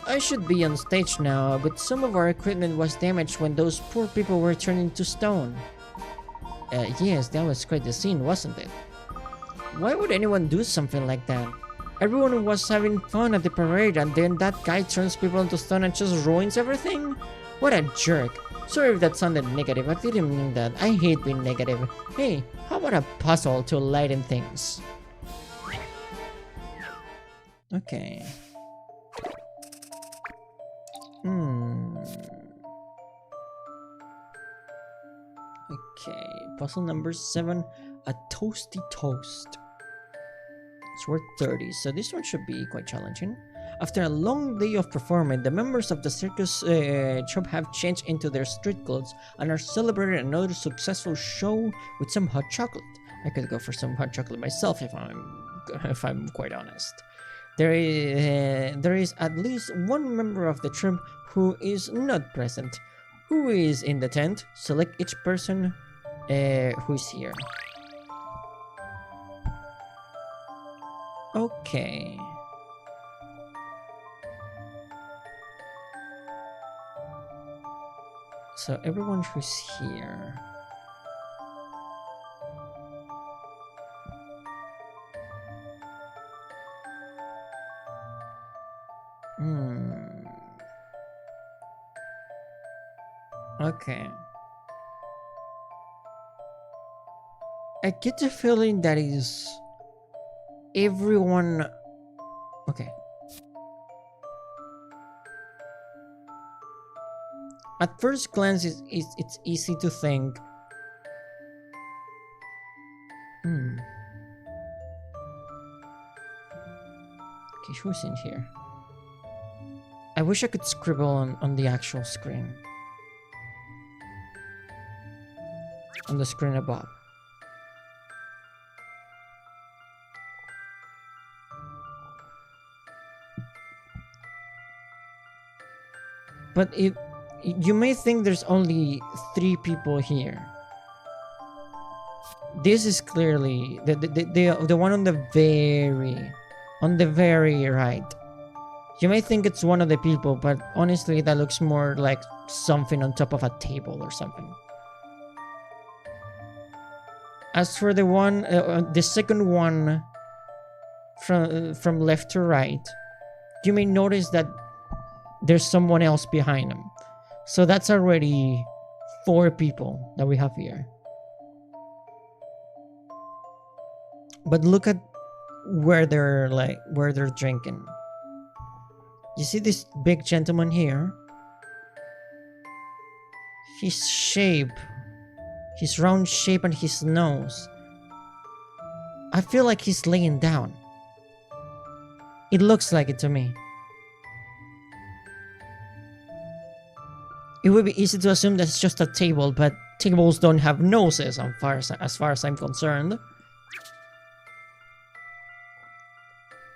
I should be on stage now, but some of our equipment was damaged when those poor people were turned into stone. Yes, that was quite the scene, wasn't it? Why would anyone do something like that? Everyone was having fun at the parade and then that guy turns people into stone and just ruins everything? What a jerk. Sorry if that sounded negative, I didn't mean that. I hate being negative. Hey, how about a puzzle to lighten things? Okay. Okay, puzzle number 7, a toasty toast. It's worth 30, so this one should be quite challenging. After a long day of performing, the members of the circus troupe have changed into their street clothes and are celebrating another successful show with some hot chocolate. I could go for some hot chocolate myself if I'm quite honest. There is at least one member of the troupe who is not present. Who is in the tent? Select each person who's here. Okay. So everyone who's here. Okay. I get the feeling that is everyone. Okay. At first glance, it's easy to think. Okay, who's in here? I wish I could scribble on the actual screen. On the screen above. But you may think there's only 3 people here. This is clearly the one on the very right. You may think it's one of the people, but honestly that looks more like something on top of a table or something. As for the one, the second one from left to right, you may notice that there's someone else behind them. So that's already 4 people that we have here. But look at where they're drinking. You see this big gentleman here? His shape, his round shape and his nose. I feel like he's laying down. It looks like it to me. It would be easy to assume that it's just a table, but tables don't have noses as far as I'm concerned.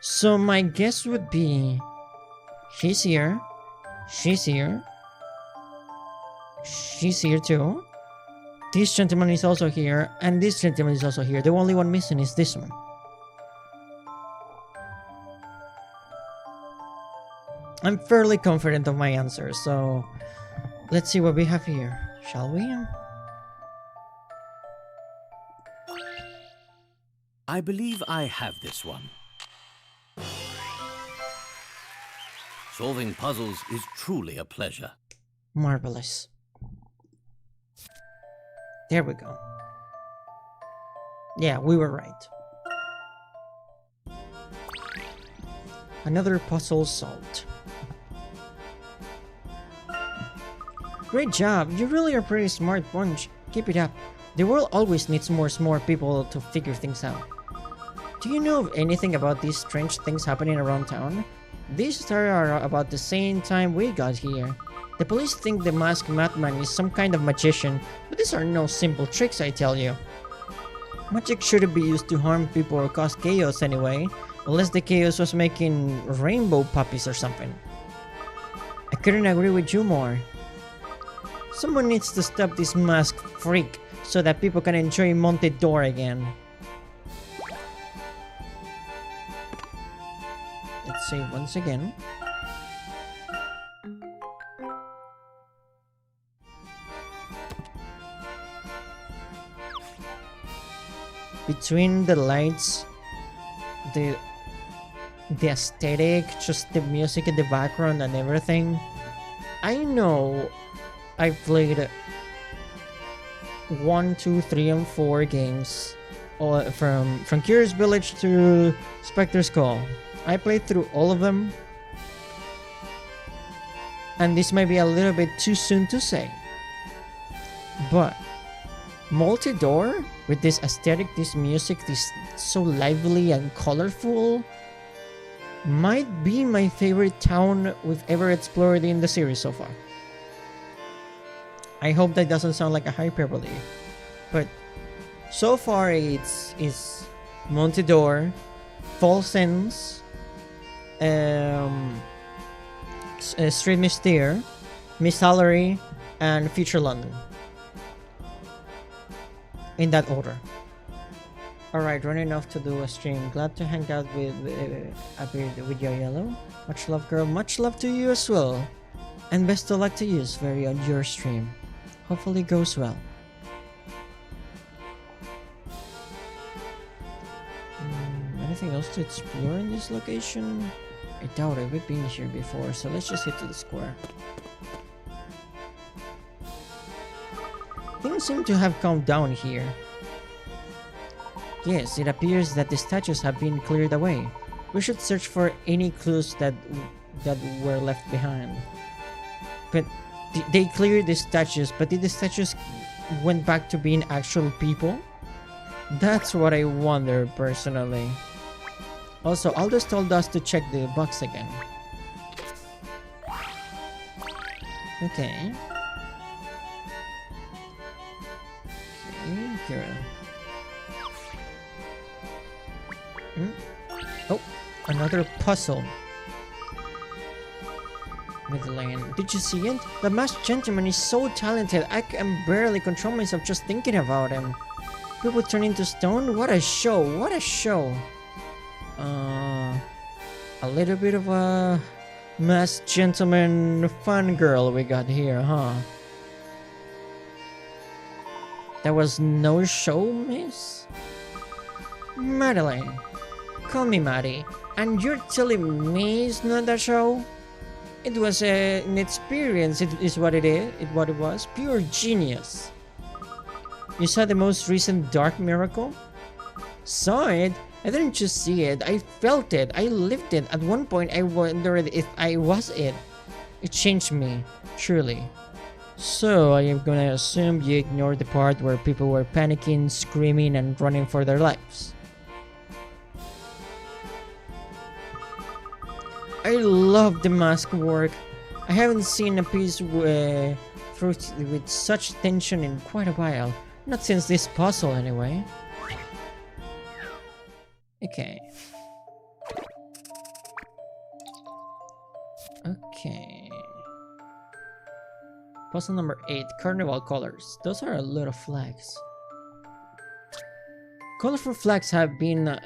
So my guess would be he's here, she's here, she's here too. This gentleman is also here, and this gentleman is also here. The only one missing is this one. I'm fairly confident of my answer, so let's see what we have here, shall we? I believe I have this one. Solving puzzles is truly a pleasure. Marvelous. There we go. Yeah, we were right. Another puzzle solved. Great job! You really are a pretty smart bunch. Keep it up. The world always needs more smart people to figure things out. Do you know of anything about these strange things happening around town? These started about the same time we got here. The police think the masked madman is some kind of magician, but these are no simple tricks, I tell you. Magic shouldn't be used to harm people or cause chaos anyway, unless the chaos was making rainbow puppies or something. I couldn't agree with you more. Someone needs to stop this masked freak so that people can enjoy Monte d'Or again. Let's save once again. Between the lights, the aesthetic, just the music in the background and everything, I know I played 1, 2, 3, and 4 games, all from Curious Village to Spectre's Call. I played through all of them, and this might be a little bit too soon to say, but Monte d'Or, with this aesthetic, this music, this so lively and colorful, might be my favorite town we've ever explored in the series so far. I hope that doesn't sound like a hyperbole, but so far it's Monte d'Or, Falls Ends, Street Mystere, Miss Salary, and Future London. In that order. Alright, running off to do a stream. Glad to hang out with your yellow. Much love, girl. Much love to you as well. And best of luck to you, Sverry, on your stream. Hopefully it goes well. Anything else to explore in this location? I doubt it. We've been here before, so let's just hit to the square. Things seem to have calmed down here. Yes, it appears that the statues have been cleared away. We should search for any clues that were left behind. But they cleared the statues, but did the statues went back to being actual people? That's what I wonder, personally. Also, Aldous told us to check the box again. Okay. Okay, girl. Oh, another puzzle. Midland. Did you see it? The masked gentleman is so talented, I can barely control myself just thinking about him. People turn into stone? What a show! What a show! A little bit of a masked gentleman fangirl we got here, huh? There was no show, miss? Madeline. Call me Maddie. And you're telling me it's not a show? It was an experience, it is what it is, what it was. Pure genius. You saw the most recent Dark Miracle? Saw it? I didn't just see it, I felt it, I lived it. At one point I wondered if I was it. It changed me, truly. So I am gonna assume you ignored the part where people were panicking, screaming, and running for their lives. I love the mask work. I haven't seen a piece with such tension in quite a while. Not since this puzzle, anyway. Okay. Okay. Puzzle number 8. Carnival colors. Those are a lot of flags. Colorful flags have been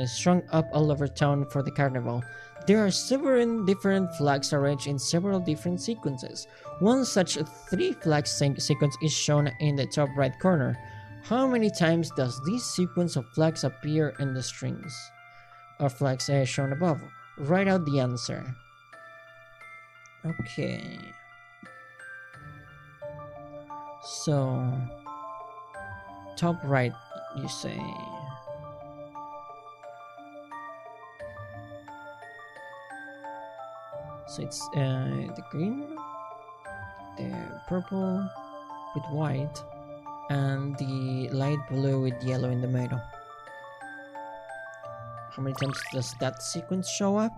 strung up all over town for the carnival. There are several different flags arranged in several different sequences. One such 3 flag sequence is shown in the top right corner. How many times does this sequence of flags appear in the strings of flags shown above? Write out the answer. Okay. So, top right, you say. So it's the green, the purple with white, and the light blue with yellow in the middle. How many times does that sequence show up?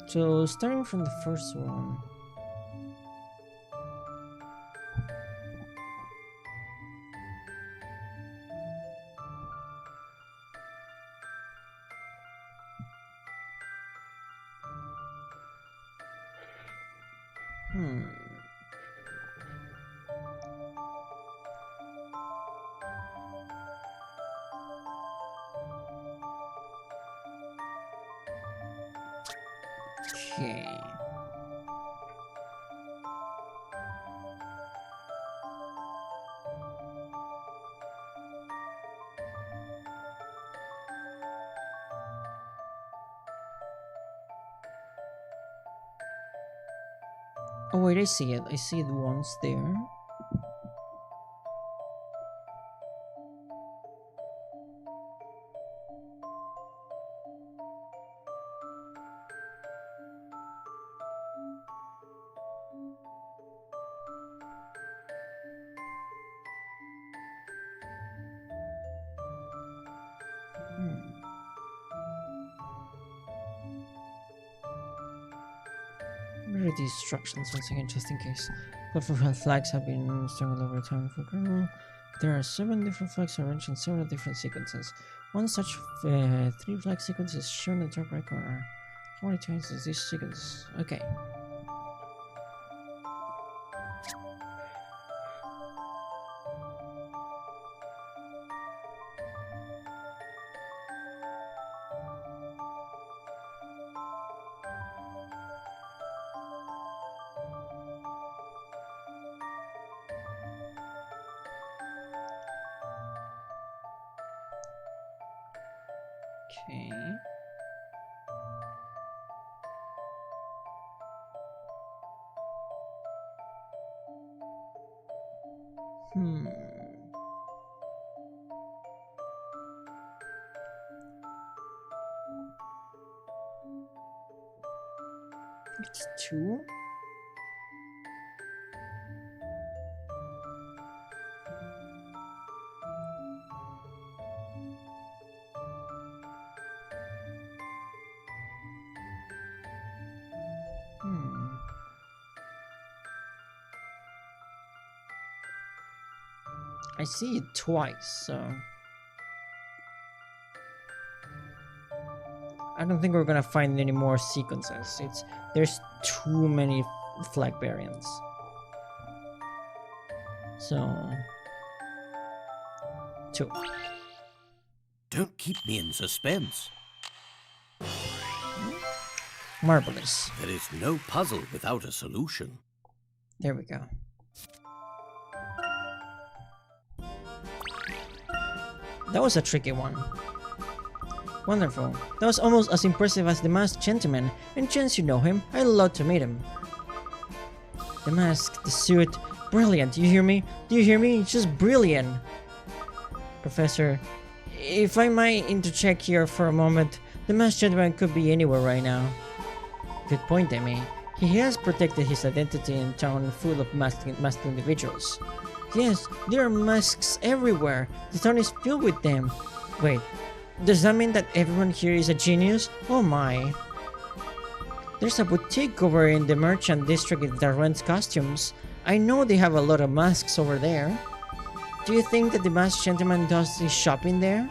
So starting from the first one. Okay. Oh wait, I see it. I see it once there. What are these instructions once again, just in case? Colorful flags have been strung all over town for Carnival. There are 7 different flags arranged in several different sequences. One such 3-flag sequence is shown in the top right corner. How many times is this sequence? Okay. Okay. It's 2. I see it twice, so I don't think we're gonna find any more sequences. There's too many flag variants. So 2. Don't keep me in suspense. Marvelous. There is no puzzle without a solution. There we go. That was a tricky one. Wonderful. That was almost as impressive as the masked gentleman. And chance you know him, I'd love to meet him. The mask, the suit, brilliant. You hear me? Do you hear me? It's just brilliant. Professor, if I might interject here for a moment, the masked gentleman could be anywhere right now. Good point, Amy. He has protected his identity in a town full of masked individuals. Yes, there are masks everywhere. The town is filled with them. Wait, does that mean that everyone here is a genius? Oh my. There's a boutique over in the merchant district that rents costumes. I know they have a lot of masks over there. Do you think that the masked gentleman does his shopping there?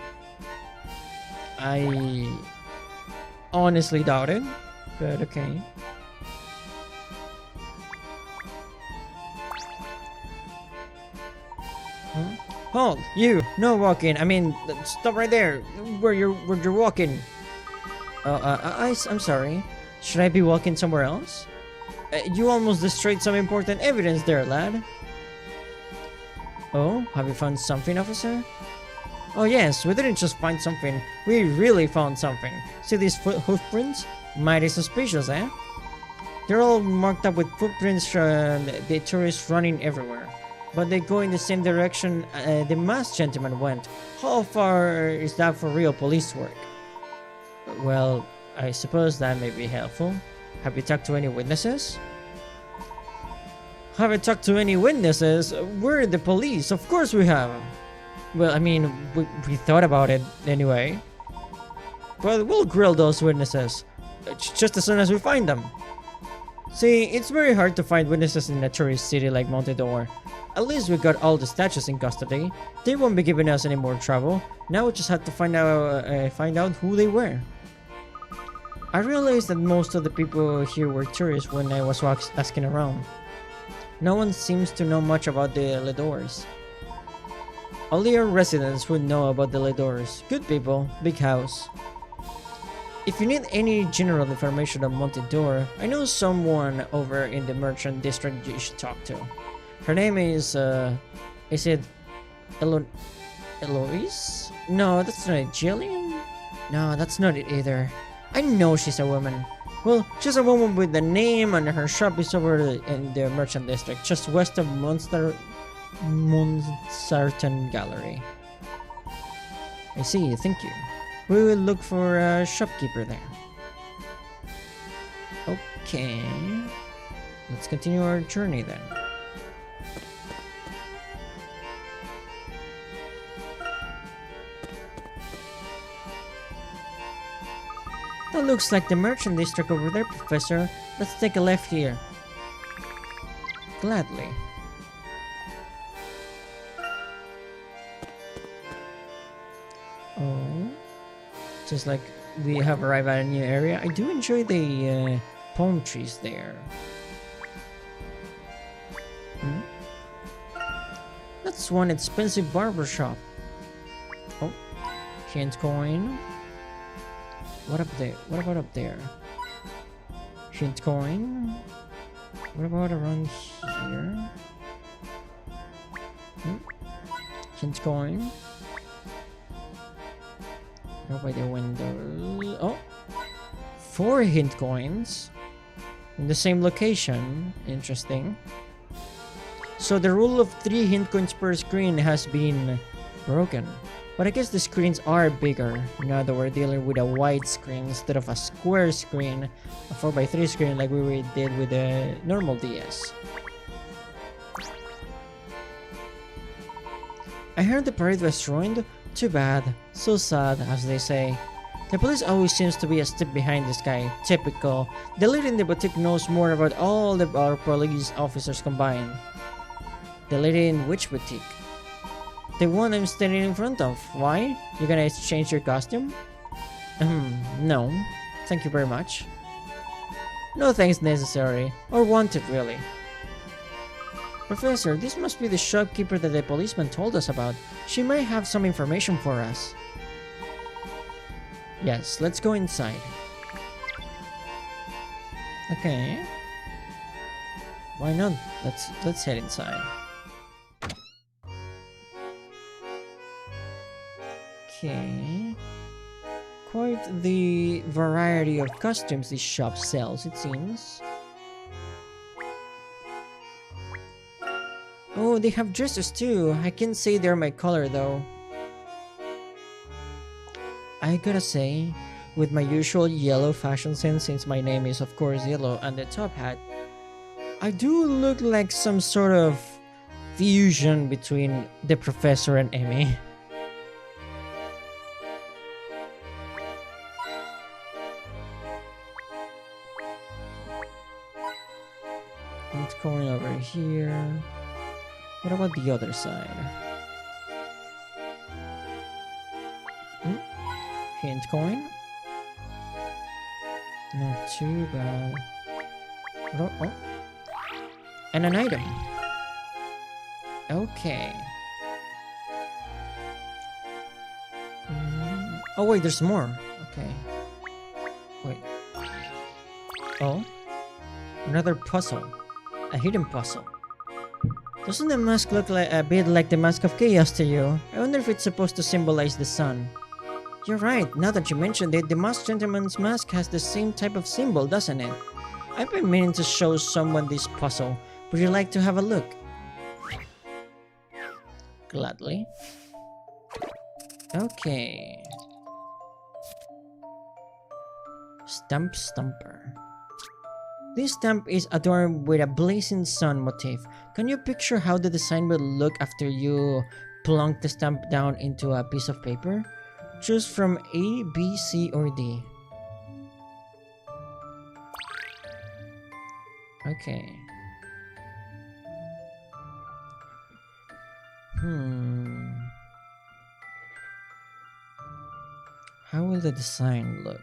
I honestly doubt it, but okay. Huh? Hold, you! No walking. I mean, stop right there. Where you're walking. I'm sorry. Should I be walking somewhere else? You almost destroyed some important evidence there, lad. Oh, have you found something, officer? Oh yes, we didn't just find something. We really found something. See these hoofprints? Mighty suspicious, eh? They're all marked up with footprints from the tourists running everywhere. But they go in the same direction the masked gentleman went. How far is that for real police work? Well, I suppose that may be helpful. Have you talked to any witnesses? Haven't talked to any witnesses? We're the police, of course we have. Well, I mean, we thought about it anyway. But we'll grill those witnesses, just as soon as we find them. See, it's very hard to find witnesses in a tourist city like Montedor. At least we got all the statues in custody. They won't be giving us any more trouble. Now we just have to find out who they were. I realized that most of the people here were tourists when I was asking around. No one seems to know much about the Ledors. Only our residents would know about the Ledors. Good people, big house. If you need any general information on Montedor, I know someone over in the merchant district you should talk to. Her name is it Eloise? No, that's not it. Jillian? No, that's not it either. I know she's a woman. Well, she's a woman with the name, and her shop is over in the merchant district, just west of Monsartan Gallery. I see, thank you. We will look for a shopkeeper there. Okay. Let's continue our journey then. That looks like the merchant district over there, Professor. Let's take a left here. Gladly. Oh. Just like we have arrived at a new area. I do enjoy the palm trees there. Hmm? That's one expensive barber shop. Oh. Hint coin. What up there? What about up there? Hint coin. What about around here? Hmm? Hint coin. Go by the window. Oh! 4 hint coins. In the same location. Interesting. So the rule of 3 hint coins per screen has been broken. But I guess the screens are bigger. Now that we're dealing with a wide screen instead of a square screen. A 4x3 screen like we did with the normal DS. I heard the parade was ruined. Too bad. So sad, as they say. The police always seems to be a step behind this guy. Typical. The lady in the boutique knows more about all the our police officers combined. The lady in which boutique? The one I'm standing in front of. Why? You gonna exchange your costume? No. Thank you very much. No thanks necessary. Or wanted, really. Professor, this must be the shopkeeper that the policeman told us about. She might have some information for us. Yes, let's go inside. Okay. Why not? Let's head inside. Okay. Quite the variety of costumes this shop sells, it seems. Oh, they have dresses too. I can't say they're my color though. I gotta say, with my usual yellow fashion sense, since my name is of course yellow and the top hat, I do look like some sort of fusion between the professor and Emmy. Hint coin over here. What about the other side? Hint coin? Not too bad. Oh. And an item. Okay. Oh wait, there's more. Okay. Wait. Oh? Another puzzle. A hidden puzzle. Doesn't the mask look like a bit like the Mask of Chaos to you? I wonder if it's supposed to symbolize the sun. You're right, now that you mentioned it, the Masked Gentleman's mask has the same type of symbol, doesn't it? I've been meaning to show someone this puzzle. Would you like to have a look? Gladly. Okay. Stamp Stumper. This stamp is adorned with a blazing sun motif. Can you picture how the design will look after you plunk the stamp down into a piece of paper? Choose from A, B, C, or D. Okay. How will the design look?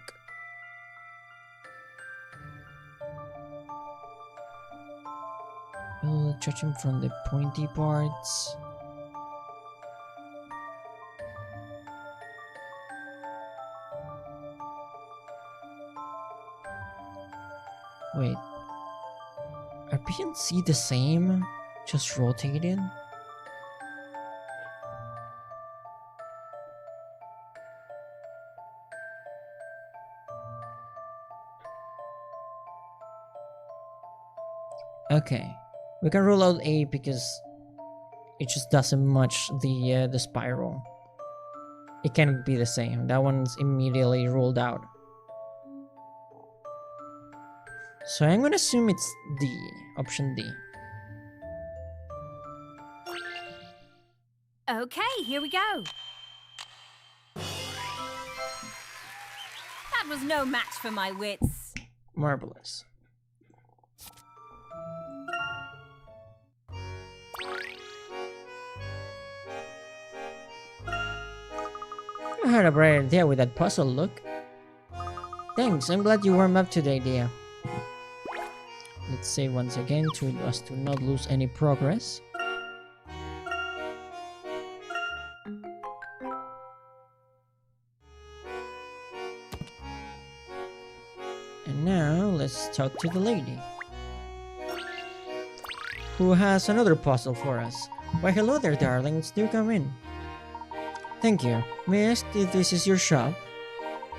Judging from the pointy parts. Wait. Are B and C the same? Just rotated? Okay. We can rule out A because it just doesn't match the spiral. It cannot be the same. That one's immediately ruled out. So I'm gonna assume it's D. Option D. Okay, here we go. That was no match for my wits. Marvelous. I had a bright idea with that puzzle look. Thanks, I'm glad you warmed up to the idea. Let's save once again to us to not lose any progress. And now let's talk to the lady, who has another puzzle for us. Why hello there, darlings, do come in. Thank you. May I ask if this is your shop?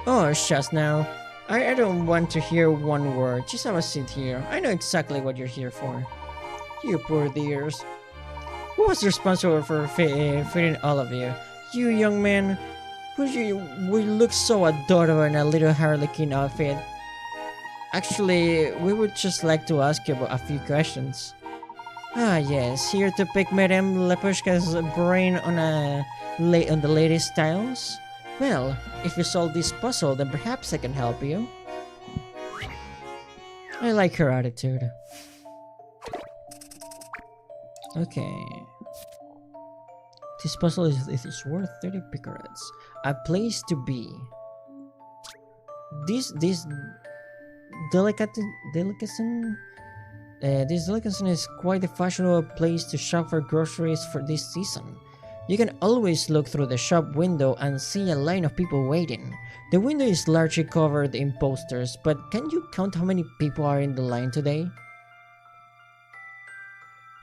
Oh, just now. I don't want to hear one word. Just have a seat here. I know exactly what you're here for. You poor dears. Who was responsible for feeding all of you? You young man. We look so adorable in a little harlequin outfit. Actually, we would just like to ask you about a few questions. Ah yes, here to pick Madame Lepushka's brain on the latest styles? Well, if you solve this puzzle, then perhaps I can help you. I like her attitude. Okay. This puzzle is worth 30 picarets. A place to be. This delicatessen is quite a fashionable place to shop for groceries for this season. You can always look through the shop window and see a line of people waiting. The window is largely covered in posters, but can you count how many people are in the line today?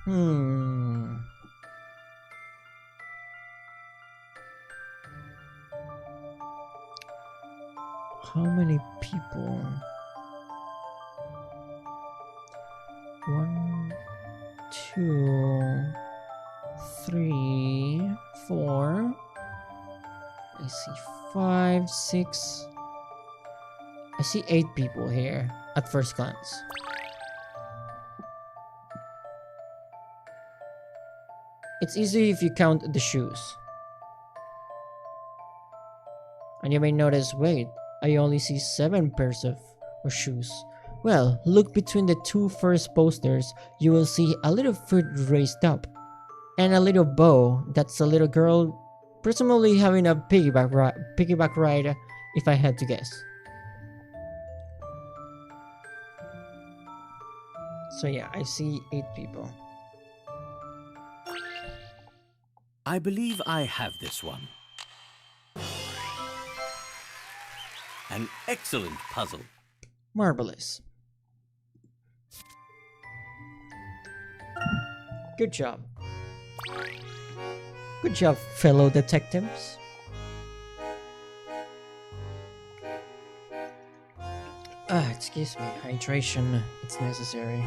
How many people? 1, 2, 3, 4. I see 5, 6. I see 8 people here at first glance. It's easy if you count the shoes. And you may notice, wait, I only see 7 pairs of shoes. Well, look between the two first posters, you will see a little foot raised up, and a little bow. That's a little girl, presumably having a piggyback ride, if I had to guess. So yeah, I see 8 people. I believe I have this one. An excellent puzzle. Marvelous. Good job. Good job, fellow detectives. Excuse me. Hydration. It's necessary.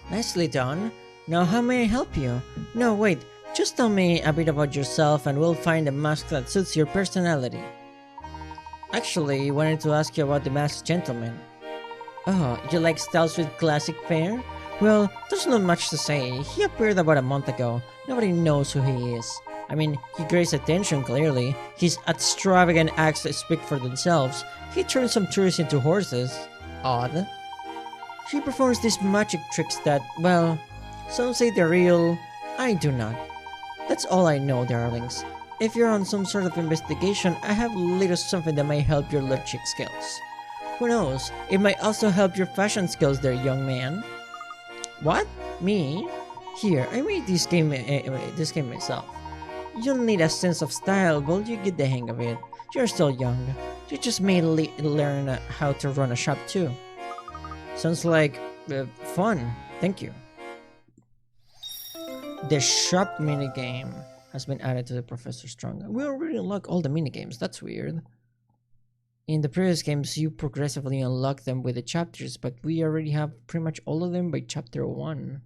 Nicely done. Now how may I help you? No, wait. Just tell me a bit about yourself and we'll find a mask that suits your personality. Actually, I wanted to ask you about the masked gentleman. Oh, you like styles with classic fare? Well, there's not much to say. He appeared about a month ago. Nobody knows who he is. I mean, he grabs attention clearly. His extravagant acts speak for themselves. He turns some tourists into horses. Odd. He performs these magic tricks that, well, some say they're real. I do not. That's all I know, darlings. If you're on some sort of investigation, I have a little something that might help your logic skills. Who knows, it might also help your fashion skills there, young man. What? Me? Here, I made this game myself. You'll need a sense of style, but you get the hang of it. You're still young. You just may learn how to run a shop too. Sounds like fun. Thank you. The shop minigame has been added to the Professor Strong. We already unlocked all the minigames. That's weird. In the previous games, you progressively unlock them with the chapters, but we already have pretty much all of them by chapter 1.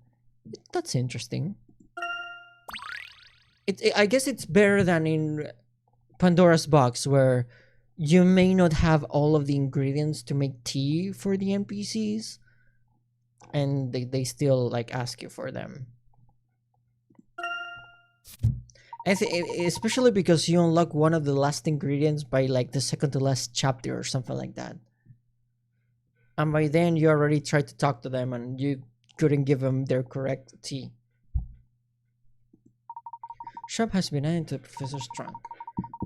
That's interesting. I guess it's better than in Pandora's Box, where you may not have all of the ingredients to make tea for the NPCs, and they still like ask you for them. Especially because you unlock one of the last ingredients by like the second to last chapter or something like that. And by then you already tried to talk to them and you couldn't give them their correct tea. Shop has been added to Professor's trunk.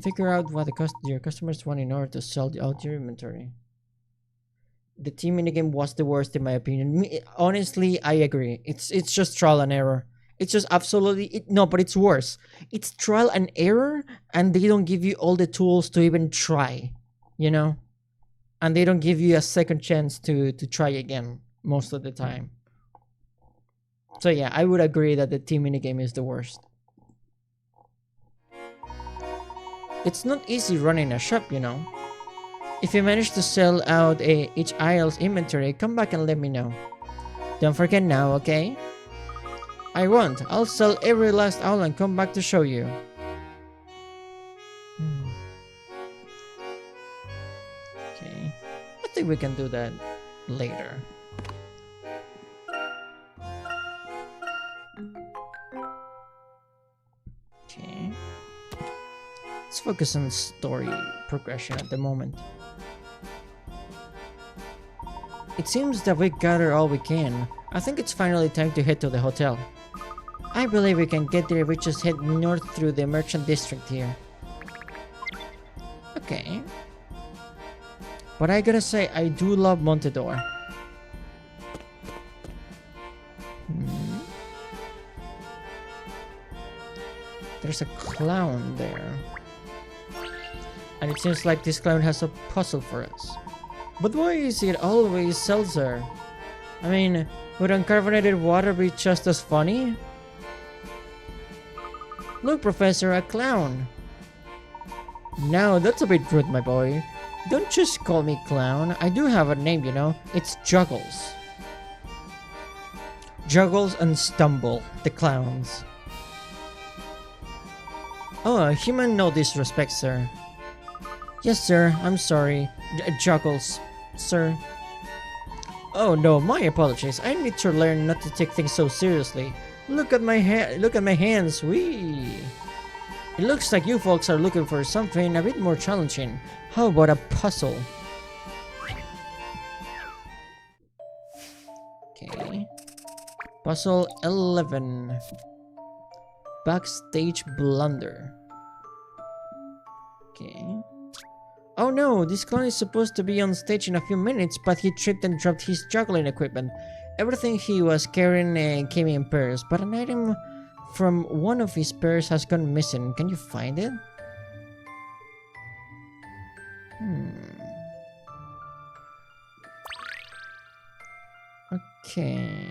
Figure out what your customers want in order to sell out your inventory. The tea minigame was the worst in my opinion. Honestly, I agree. It's just trial and error. It's just absolutely no, but it's worse. It's trial and error, and they don't give you all the tools to even try, you know, and they don't give you a second chance to try again most of the time. So yeah, I would agree that the team minigame is the worst. It's not easy running a shop, you know. If you manage to sell out each aisle's inventory, come back and let me know. Don't forget now, okay? I won't. I'll sell every last owl and come back to show you. Okay. I think we can do that later. Okay. Let's focus on story progression at the moment. It seems that we gathered all we can. I think it's finally time to head to the hotel. I believe we can get there if we just head north through the merchant district here. Okay. But I gotta say, I do love Montedor. There's a clown there. And it seems like this clown has a puzzle for us. But why is it always seltzer? I mean, would uncarbonated water be just as funny? Look, Professor, a clown. Now, that's a bit rude, my boy. Don't just call me clown. I do have a name, you know. It's Juggles. Juggles and Stumble, the clowns. Oh, human no disrespect, sir. Yes, sir. I'm sorry. Juggles, sir. Oh no, my apologies. I need to learn not to take things so seriously. Look at my hands. Wee. It looks like you folks are looking for something a bit more challenging. How about a puzzle? Okay. Puzzle 11. Backstage blunder. Okay. Oh no, this clown is supposed to be on stage in a few minutes, but he tripped and dropped his juggling equipment. Everything he was carrying came in pairs, but an item from one of his pairs has gone missing. Can you find it? Okay.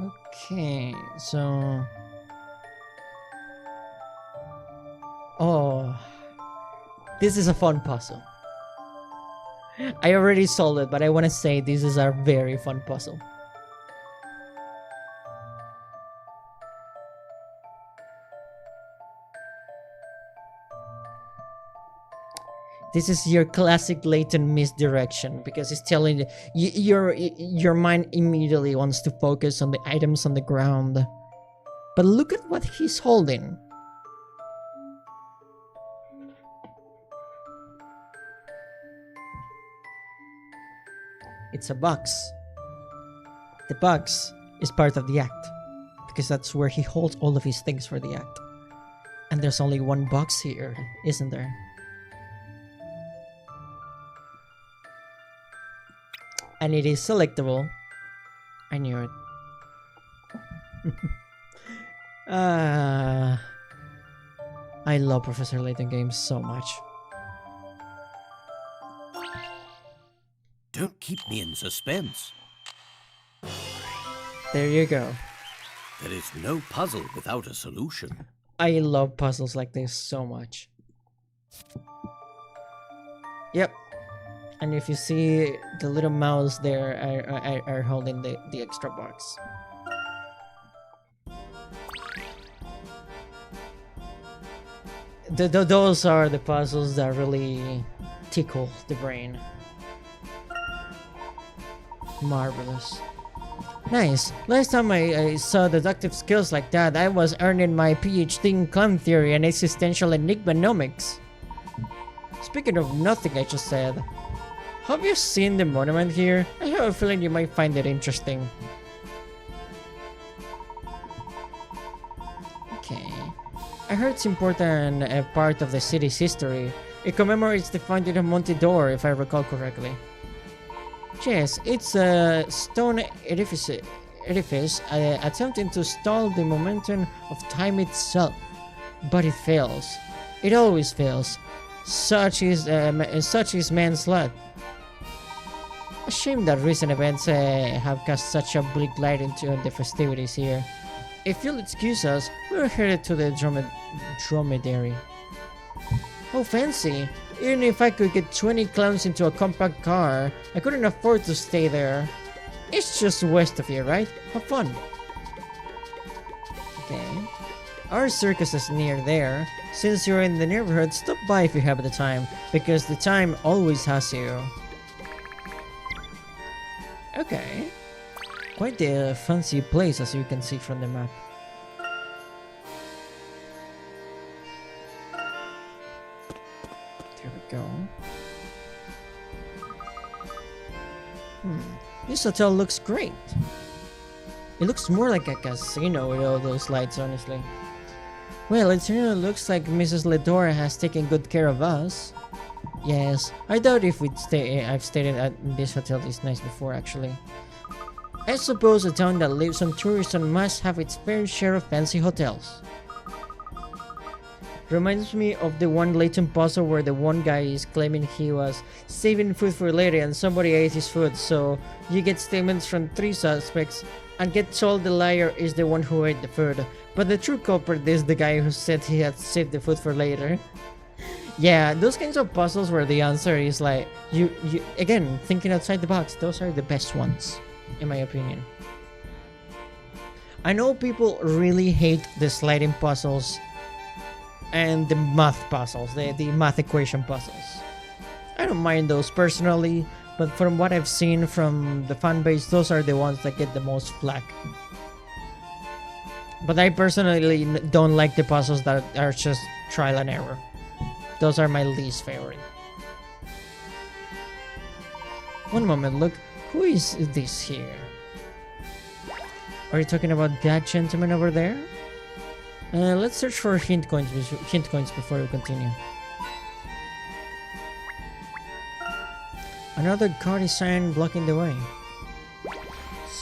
Okay, so... Oh, this is a fun puzzle. I already solved it, but I want to say this is a very fun puzzle. This is your classic Layton misdirection, because it's telling you, your mind immediately wants to focus on the items on the ground. But look at what he's holding. It's a box. The box is part of the act, because that's where he holds all of his things for the act. And there's only one box here, isn't there? And it is selectable. I knew it. I love Professor Layton games so much. Don't keep me in suspense. There you go. There is no puzzle without a solution. I love puzzles like this so much. Yep. And if you see the little mouse there are holding the extra box. Those are the puzzles that really tickle the brain. Marvelous. Nice. Last time I saw deductive skills like that, I was earning my PhD in clown theory and existential enigmanomics. Speaking of nothing I just said, have you seen the monument here? I have a feeling you might find it interesting. Okay. I heard it's important part of the city's history. It commemorates the founding of Monte d'Or, if I recall correctly. Yes, it's a stone edifice attempting to stall the momentum of time itself. But it fails. It always fails. Such is man's lot. A shame that recent events have cast such a bleak light into the festivities here. If you'll excuse us, we're headed to the dromedary. Oh, fancy! Even if I could get 20 clowns into a compact car, I couldn't afford to stay there. It's just west of here, right? Have fun. Okay. Our circus is near there. Since you're in the neighborhood, stop by if you have the time, because the time always has you. Okay. Quite the fancy place, as you can see from the map. There we go. This hotel looks great. It looks more like a casino with all those lights, honestly. Well, it certainly looks like Mrs. Ledora has taken good care of us. Yes, I doubt if I've stayed at this hotel this night before, actually. I suppose a town that lives on tourism must have its fair share of fancy hotels. Reminds me of the one Layton puzzle where the one guy is claiming he was saving food for later and somebody ate his food, so you get statements from 3 suspects and get told the liar is the one who ate the food, but the true culprit is the guy who said he had saved the food for later. Yeah, those kinds of puzzles where the answer is like, you again, thinking outside the box, those are the best ones, in my opinion. I know people really hate the sliding puzzles and the math puzzles, the math equation puzzles. I don't mind those personally, but from what I've seen from the fan base, those are the ones that get the most flack. But I personally don't like the puzzles that are just trial and error. Those are my least favorite. One moment, look. Who is this here? Are you talking about that gentleman over there? Let's search for hint coins before we continue. Another card is sign blocking the way.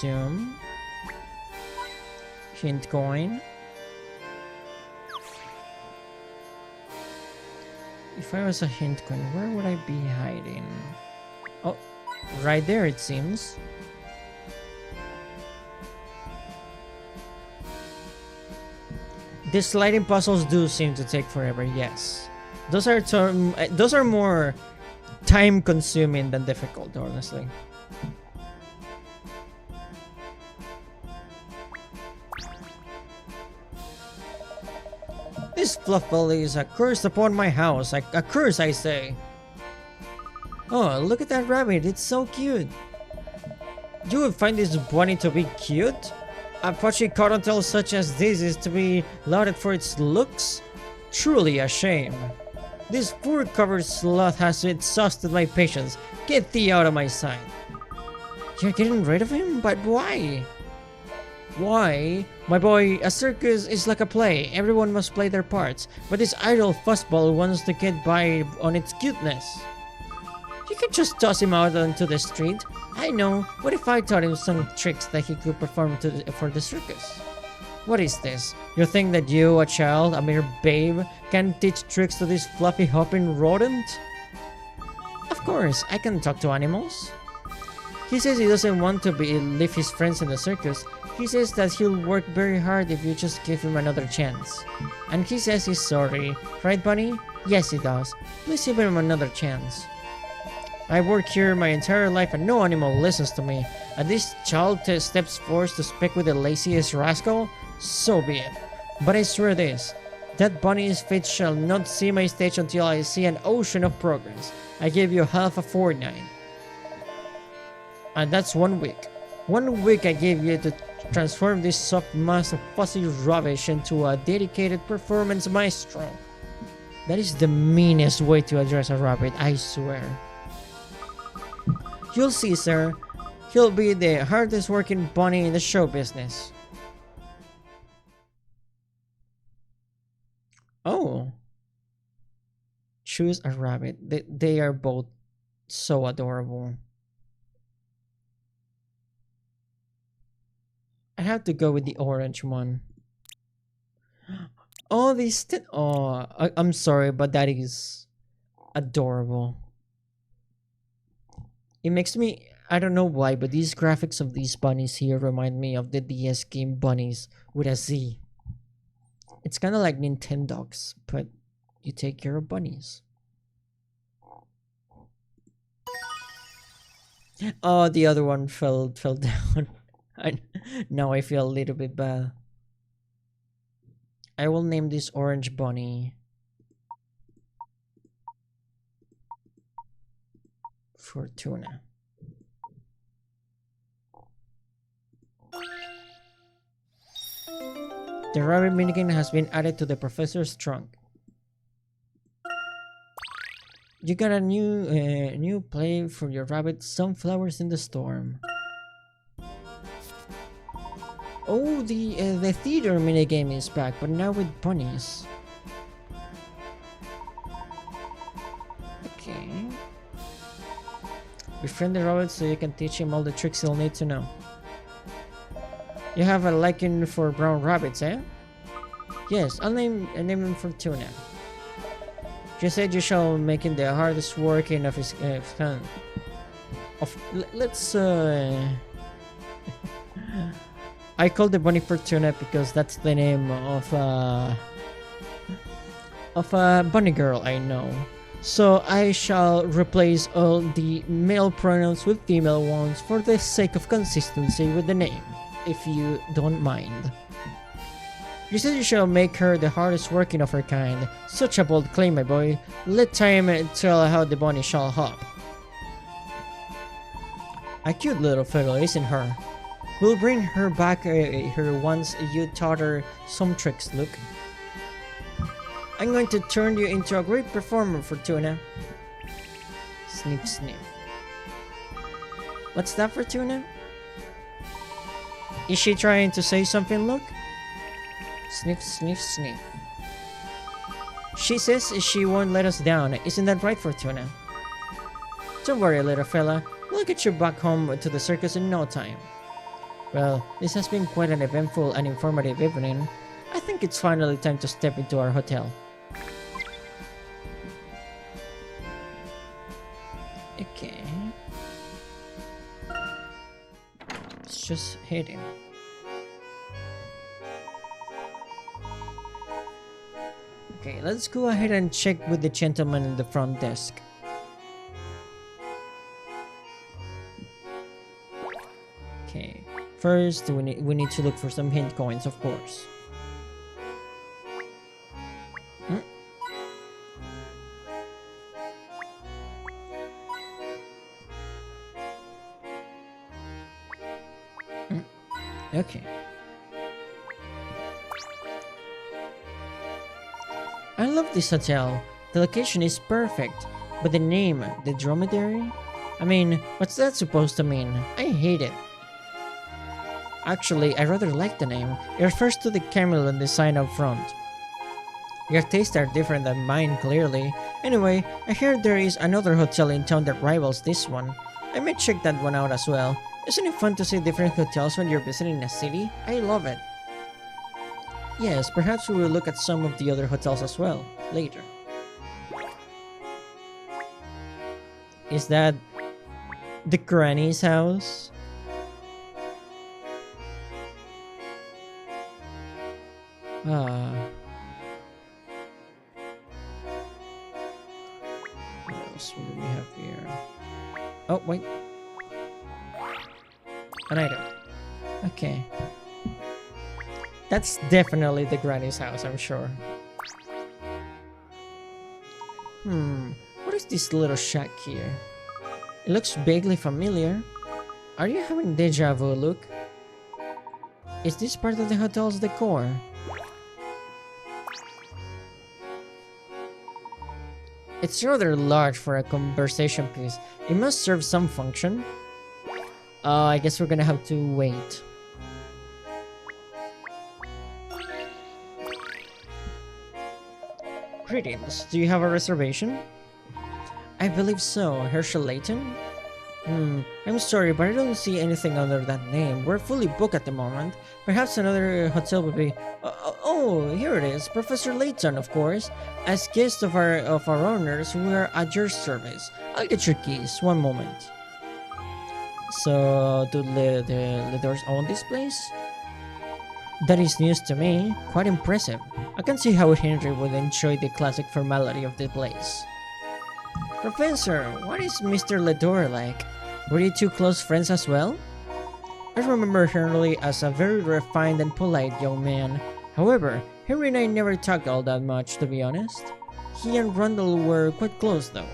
Zoom. Hint coin. If I was a hint coin, where would I be hiding? Oh, right there it seems. These sliding puzzles do seem to take forever, yes. Those are more time consuming than difficult, honestly. This fluff belly is a curse upon my house. A curse, I say. Oh, look at that rabbit. It's so cute. You would find this bunny to be cute? A pudgy cottontail such as this is to be lauded for its looks? Truly a shame. This fur-covered sloth has exhausted my patience. Get thee out of my sight. You're getting rid of him? But why? Why? My boy, a circus is like a play. Everyone must play their parts. But this idle fuzzball wants to get by on its cuteness. You could just toss him out onto the street. I know. What if I taught him some tricks that he could perform for the circus? What is this? You think that you, a child, a mere babe, can teach tricks to this fluffy hopping rodent? Of course, I can talk to animals. He says he doesn't want to leave his friends in the circus. He says that he'll work very hard if you just give him another chance. And he says he's sorry. Right, Bunny? Yes, he does. Please give him another chance. I work here my entire life and no animal listens to me. And this child steps forth to speak with the laziest rascal? So be it. But I swear this. That bunny's fate shall not see my stage until I see an ocean of progress. I give you half a fortnight. And that's 1 week. 1 week I gave you to transform this soft mass of fuzzy rubbish into a dedicated performance maestro. That is the meanest way to address a rabbit, I swear. You'll see, sir. He'll be the hardest working bunny in the show business. Oh. Choose a rabbit. They are both so adorable. I have to go with the orange one. Oh, I'm sorry, but that is adorable. It makes me, I don't know why, but these graphics of these bunnies here remind me of the DS game bunnies with a Z. It's kind of like Nintendogs, but you take care of bunnies. Oh, the other one fell down. Now I feel a little bit bad. I will name this orange bunny Fortuna. The rabbit minigame has been added to the professor's trunk. You got a new play for your rabbit, Sunflowers in the Storm. Oh, the theater minigame is back, but now with bunnies. Okay. Befriend the rabbit so you can teach him all the tricks he'll need to know. You have a liking for brown rabbits, eh? Yes, I'll name him Fortuna. You said you shall make him the hardest working of his kind. Let's I call the bunny Fortuna because that's the name of a bunny girl I know. So I shall replace all the male pronouns with female ones for the sake of consistency with the name, if you don't mind. You said you shall make her the hardest working of her kind. Such a bold claim, my boy. Let time tell how the bunny shall hop. A cute little fellow, isn't her? We'll bring her back her once you taught her some tricks, Luke. I'm going to turn you into a great performer, Fortuna. Sniff, sniff. What's that, Fortuna? Is she trying to say something, Luke? Sniff, sniff, sniff. She says she won't let us down. Isn't that right, Fortuna? Don't worry, little fella. We'll get you back home to the circus in no time. Well, this has been quite an eventful and informative evening. I think it's finally time to step into our hotel. Okay. Let's just head in. Okay, let's go ahead and check with the gentleman in the front desk. Okay, first we need to look for some hint coins, of course. Okay. I love this hotel. The location is perfect, but the name, the dromedary? I mean, what's that supposed to mean? I hate it. Actually, I rather like the name. It refers to the camel on the sign up front. Your tastes are different than mine, clearly. Anyway, I hear there is another hotel in town that rivals this one. I may check that one out as well. Isn't it fun to see different hotels when you're visiting a city? I love it. Yes, perhaps we will look at some of the other hotels as well, later. Is that the granny's house? Ah. What else do we have here? Oh, wait. An item. Okay. That's definitely the granny's house, I'm sure. What is this little shack here? It looks vaguely familiar. Are you having deja vu, Luke? Is this part of the hotel's decor? It's rather large for a conversation piece. It must serve some function. I guess we're gonna have to wait. Greetings, do you have a reservation? I believe so. Herschel Layton? I'm sorry, but I don't see anything under that name. We're fully booked at the moment. Perhaps another hotel would be... oh, here it is. Professor Layton, of course. As guest of our owners, we are at your service. I'll get your keys. One moment. So, do the Ledors own this place? That is news to me. Quite impressive. I can see how Henry would enjoy the classic formality of the place. Professor, what is Mr. Ledor like? Were you two close friends as well? I remember Henry as a very refined and polite young man. However, Henry and I never talked all that much, to be honest. He and Randall were quite close, though.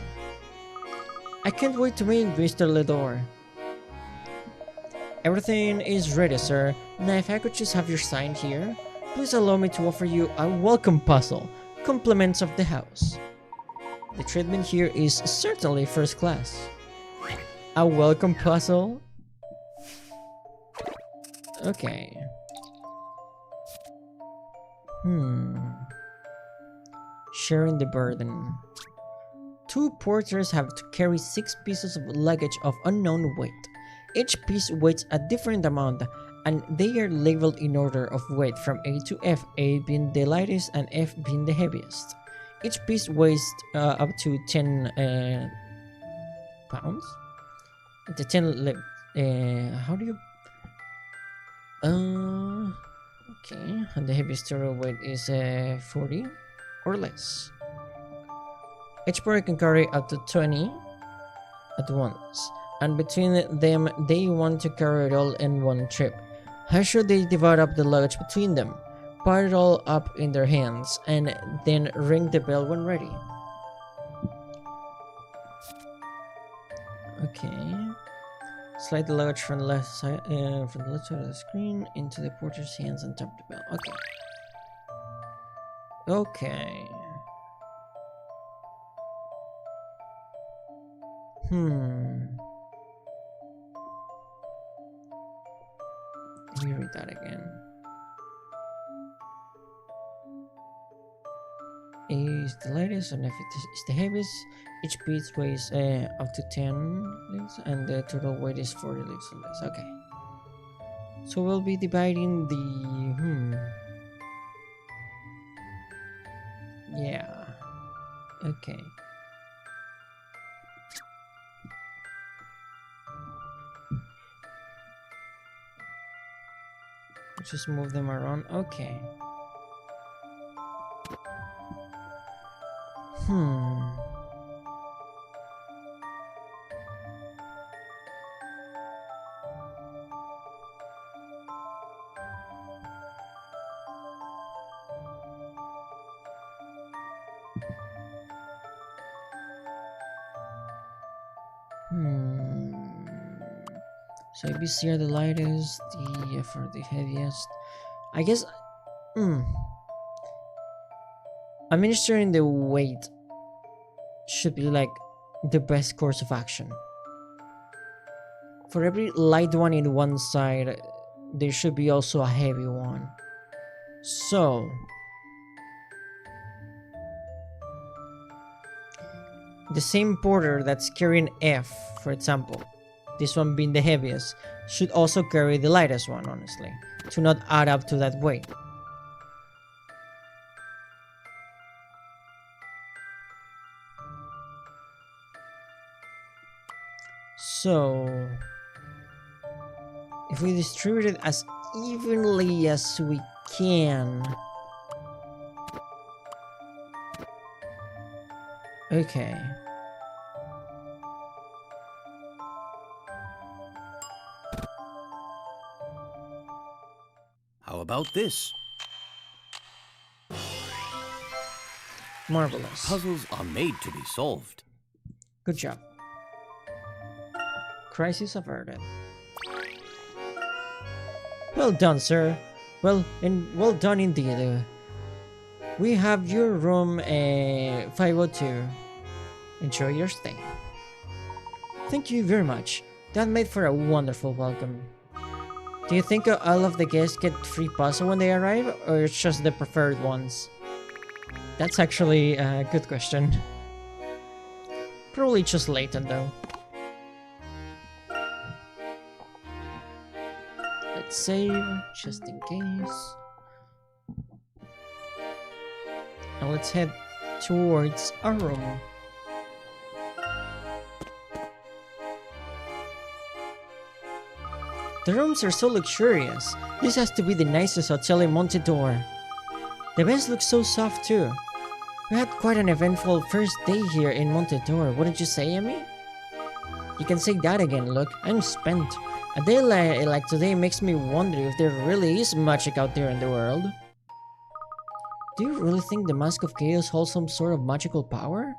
I can't wait to meet Mr. Ledor. Everything is ready, sir. Now, if I could just have your sign here, please allow me to offer you a welcome puzzle. Compliments of the house. The treatment here is certainly first class. A welcome puzzle? Okay. Sharing the burden. Two porters have to carry 6 pieces of luggage of unknown weight. Each piece weighs a different amount, and they are labeled in order of weight from A to F, A being the lightest and F being the heaviest. Each piece weighs up to 10 pounds. The 10 how do you okay, and the heaviest total weight is 40 or less. Each porter can carry up to 20 at once, and between them they want to carry it all in one trip. How should they divide up the luggage between them? bottle up in their hands and then ring the bell when ready. Okay. Slide the luggage from the left side, from the left side of the screen into the porter's hands and tap the bell. Okay. Okay. Let me read that again. Is the lightest and if it is the heaviest, each piece weighs up to 10 leaves and the total weight is 40 leaves or less. Okay. So we'll be dividing the yeah. Okay. Just move them around. Okay. So ABC are the lightest, the F are the heaviest. I guess administering the weight should be like the best course of action. For every light one in one side, there should be also a heavy one. So the same porter that's carrying F, for example, this one being the heaviest, should also carry the lightest one, honestly, to not add up to that weight. So if we distribute it as evenly as we can. Okay. How about this? Marvelous. Puzzles are made to be solved. Good job. Crisis averted. Well done, sir. Well done indeed. We have your room 502. Enjoy your stay. Thank you very much. That made for a wonderful welcome. Do you think all of the guests get free puzzle when they arrive, or it's just the preferred ones? That's actually a good question. Probably just Layton though. Let's save, just in case. And let's head towards our room. The rooms are so luxurious. This has to be the nicest hotel in Montedor. The beds look so soft too. We had quite an eventful first day here in Montedor, wouldn't you say, Emmy? You can say that again, look. I'm spent. A day like today makes me wonder if there really is magic out there in the world. Do you really think the Mask of Chaos holds some sort of magical power?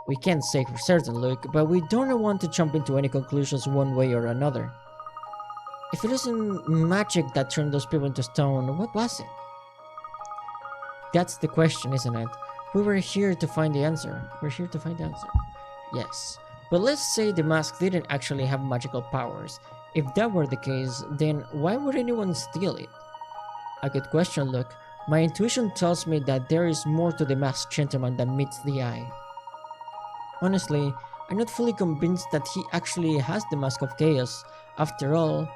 We can't say for certain, Luke, but we don't want to jump into any conclusions one way or another. If it isn't magic that turned those people into stone, what was it? That's the question, isn't it? We were here to find the answer. We're here to find the answer. Yes. But let's say the mask didn't actually have magical powers. If that were the case, then why would anyone steal it? A good question, Luke. My intuition tells me that there is more to the masked gentleman than meets the eye. Honestly, I'm not fully convinced that he actually has the Mask of Chaos. After all,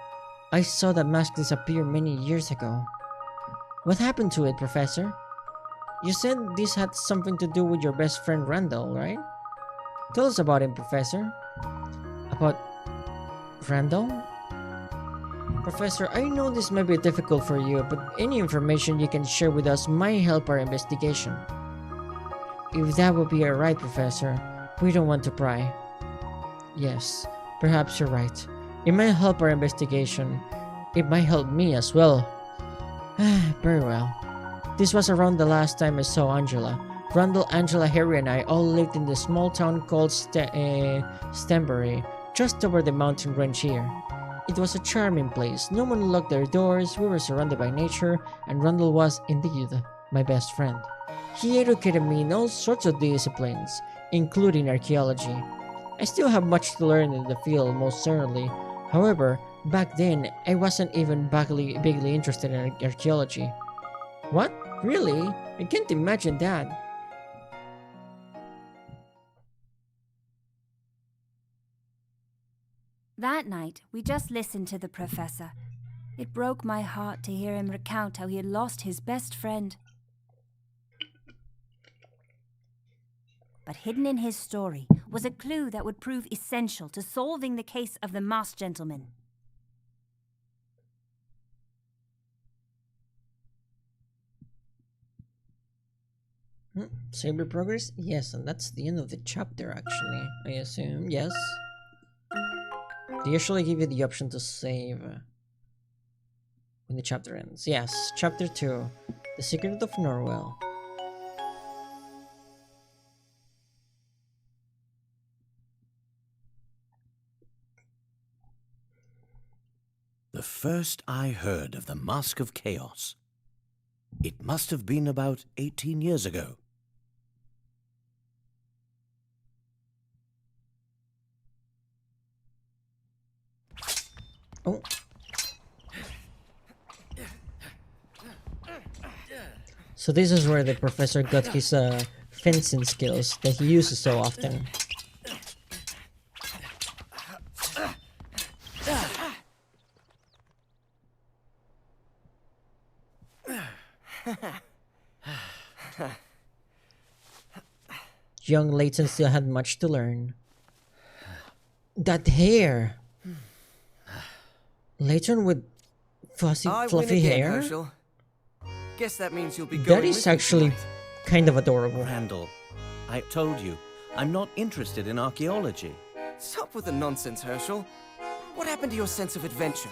I saw that mask disappear many years ago. What happened to it, Professor? You said this had something to do with your best friend Randall, right? Tell us about him, Professor. About Randall? Professor, I know this may be difficult for you, but any information you can share with us might help our investigation. If that would be alright, Professor, we don't want to pry. Yes, perhaps you're right. It might help our investigation. It might help me as well. Very well. This was around the last time I saw Angela. Randall, Angela, Harry, and I all lived in the small town called Stanbury, just over the mountain range here. It was a charming place. No one locked their doors, we were surrounded by nature, and Randall was, indeed, my best friend. He educated me in all sorts of disciplines, including archaeology. I still have much to learn in the field, most certainly. However, back then, I wasn't even bigly interested in archaeology. What? Really? I can't imagine that. That night, we just listened to the professor. It broke my heart to hear him recount how he had lost his best friend. But hidden in his story was a clue that would prove essential to solving the case of the masked gentleman. Save your progress? Yes, and that's the end of the chapter actually, I assume. Yes. They usually give you the option to save when the chapter ends. Yes, chapter 2, The Secret of Norwell. The first I heard of the Mask of Chaos. It must have been about 18 years ago. Oh. So this is where the professor got his fencing skills that he uses so often. Young Layton still had much to learn. That hair! Layton with fluffy hair? Herschel. Guess that means you'll be going That with is me actually tonight. kind of adorable. Randall, I told you, I'm not interested in archaeology. Stop with the nonsense, Herschel. What happened to your sense of adventure?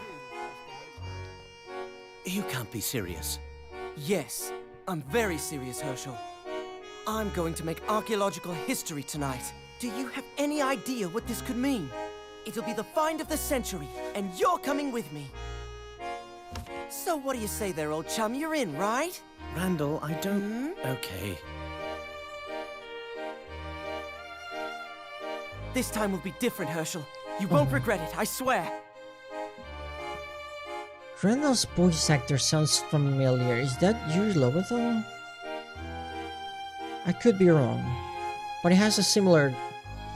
You can't be serious. Yes, I'm very serious, Herschel. I'm going to make archaeological history tonight. Do you have any idea what this could mean? It'll be the find of the century, and you're coming with me. So what do you say there, old chum? You're in, right? Randall, I don't... Okay. This time will be different, Herschel. You won't regret it, I swear. Randall's voice actor sounds familiar. Is that Yuri Lowenthal? I could be wrong, but it has a similar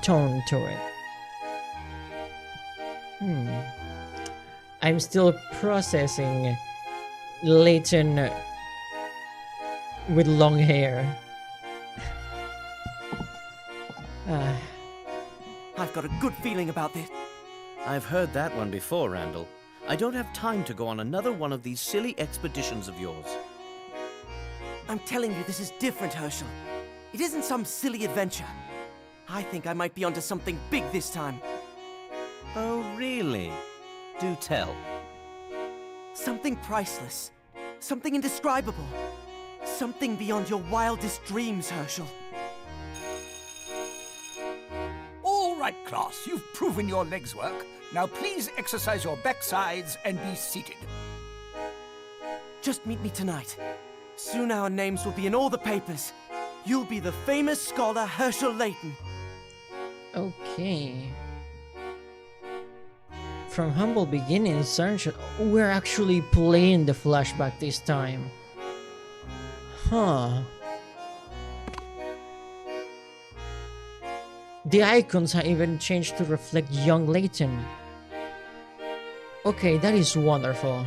tone to it. I'm still processing Layton with long hair. I've got a good feeling about this. I've heard that one before, Randall. I don't have time to go on another one of these silly expeditions of yours. I'm telling you, this is different, Herschel. It isn't some silly adventure. I think I might be onto something big this time. Oh, really? Do tell. Something priceless. Something indescribable. Something beyond your wildest dreams, Herschel. All right, class, you've proven your legs work. Now please exercise your backsides and be seated. Just meet me tonight. Soon our names will be in all the papers. You'll be the famous scholar Herschel Layton. Okay. From humble beginnings, we're actually playing the flashback this time. Huh. The icons have even changed to reflect young Layton. Okay, that is wonderful.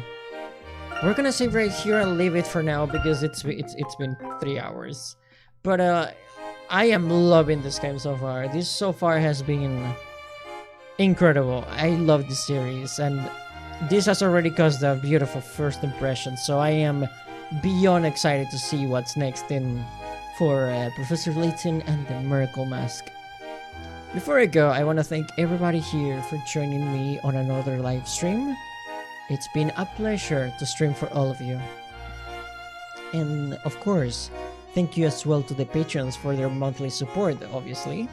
We're gonna save right here and leave it for now because it's been 3 hours. But I am loving this game so far. This so far has been incredible. I love this series, and this has already caused a beautiful first impression. So I am beyond excited to see what's next for Professor Layton and the Miracle Mask. Before I go, I want to thank everybody here for joining me on another live stream. It's been a pleasure to stream for all of you. And of course, thank you as well to the patrons for their monthly support, obviously.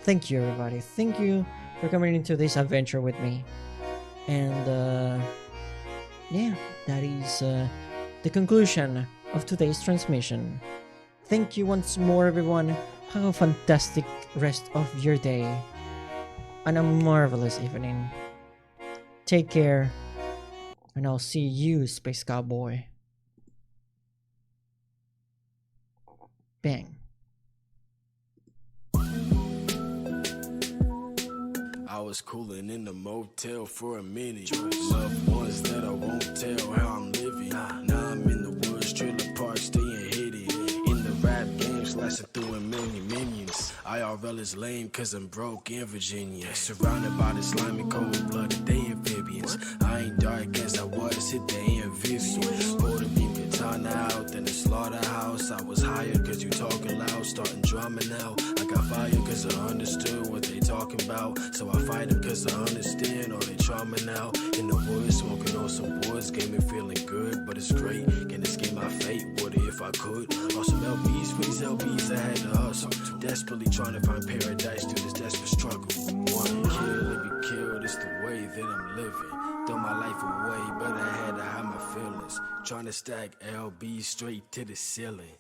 Thank you, everybody. Thank you for coming into this adventure with me. And yeah, that is the conclusion of today's transmission. Thank you once more, everyone. Have a fantastic rest of your day and a marvelous evening. Take care, and I'll see you, Space Cowboy. Bang. I was cooling in the motel for a minute. Loved ones that I won't tell how I'm living. Now I'm in the woods, trailer park, staying hidden. In the rap game, slashing through a million minions. IRL is lame cause I'm broke in Virginia. Surrounded by the slimy cold-blooded, they amphibians. I ain't dark as I was, hit the amphibian. Pulled a beam katana out in the slaughterhouse. I was hired cause you talking loud, starting drumming out. I got fired cause I understood what they talking about. So I fight them cause I understand all they trauma now. In the woods, smoking on some woods, game me feeling good, but it's great. Can't escape my fate, would it if I could? On some LBs, for these LBs I had to hustle. Desperately trying to find paradise through this desperate struggle. Wanna kill and be killed, it's the way that I'm living. Throw my life away, but I had to hide my feelings. Trying to stack LBs straight to the ceiling.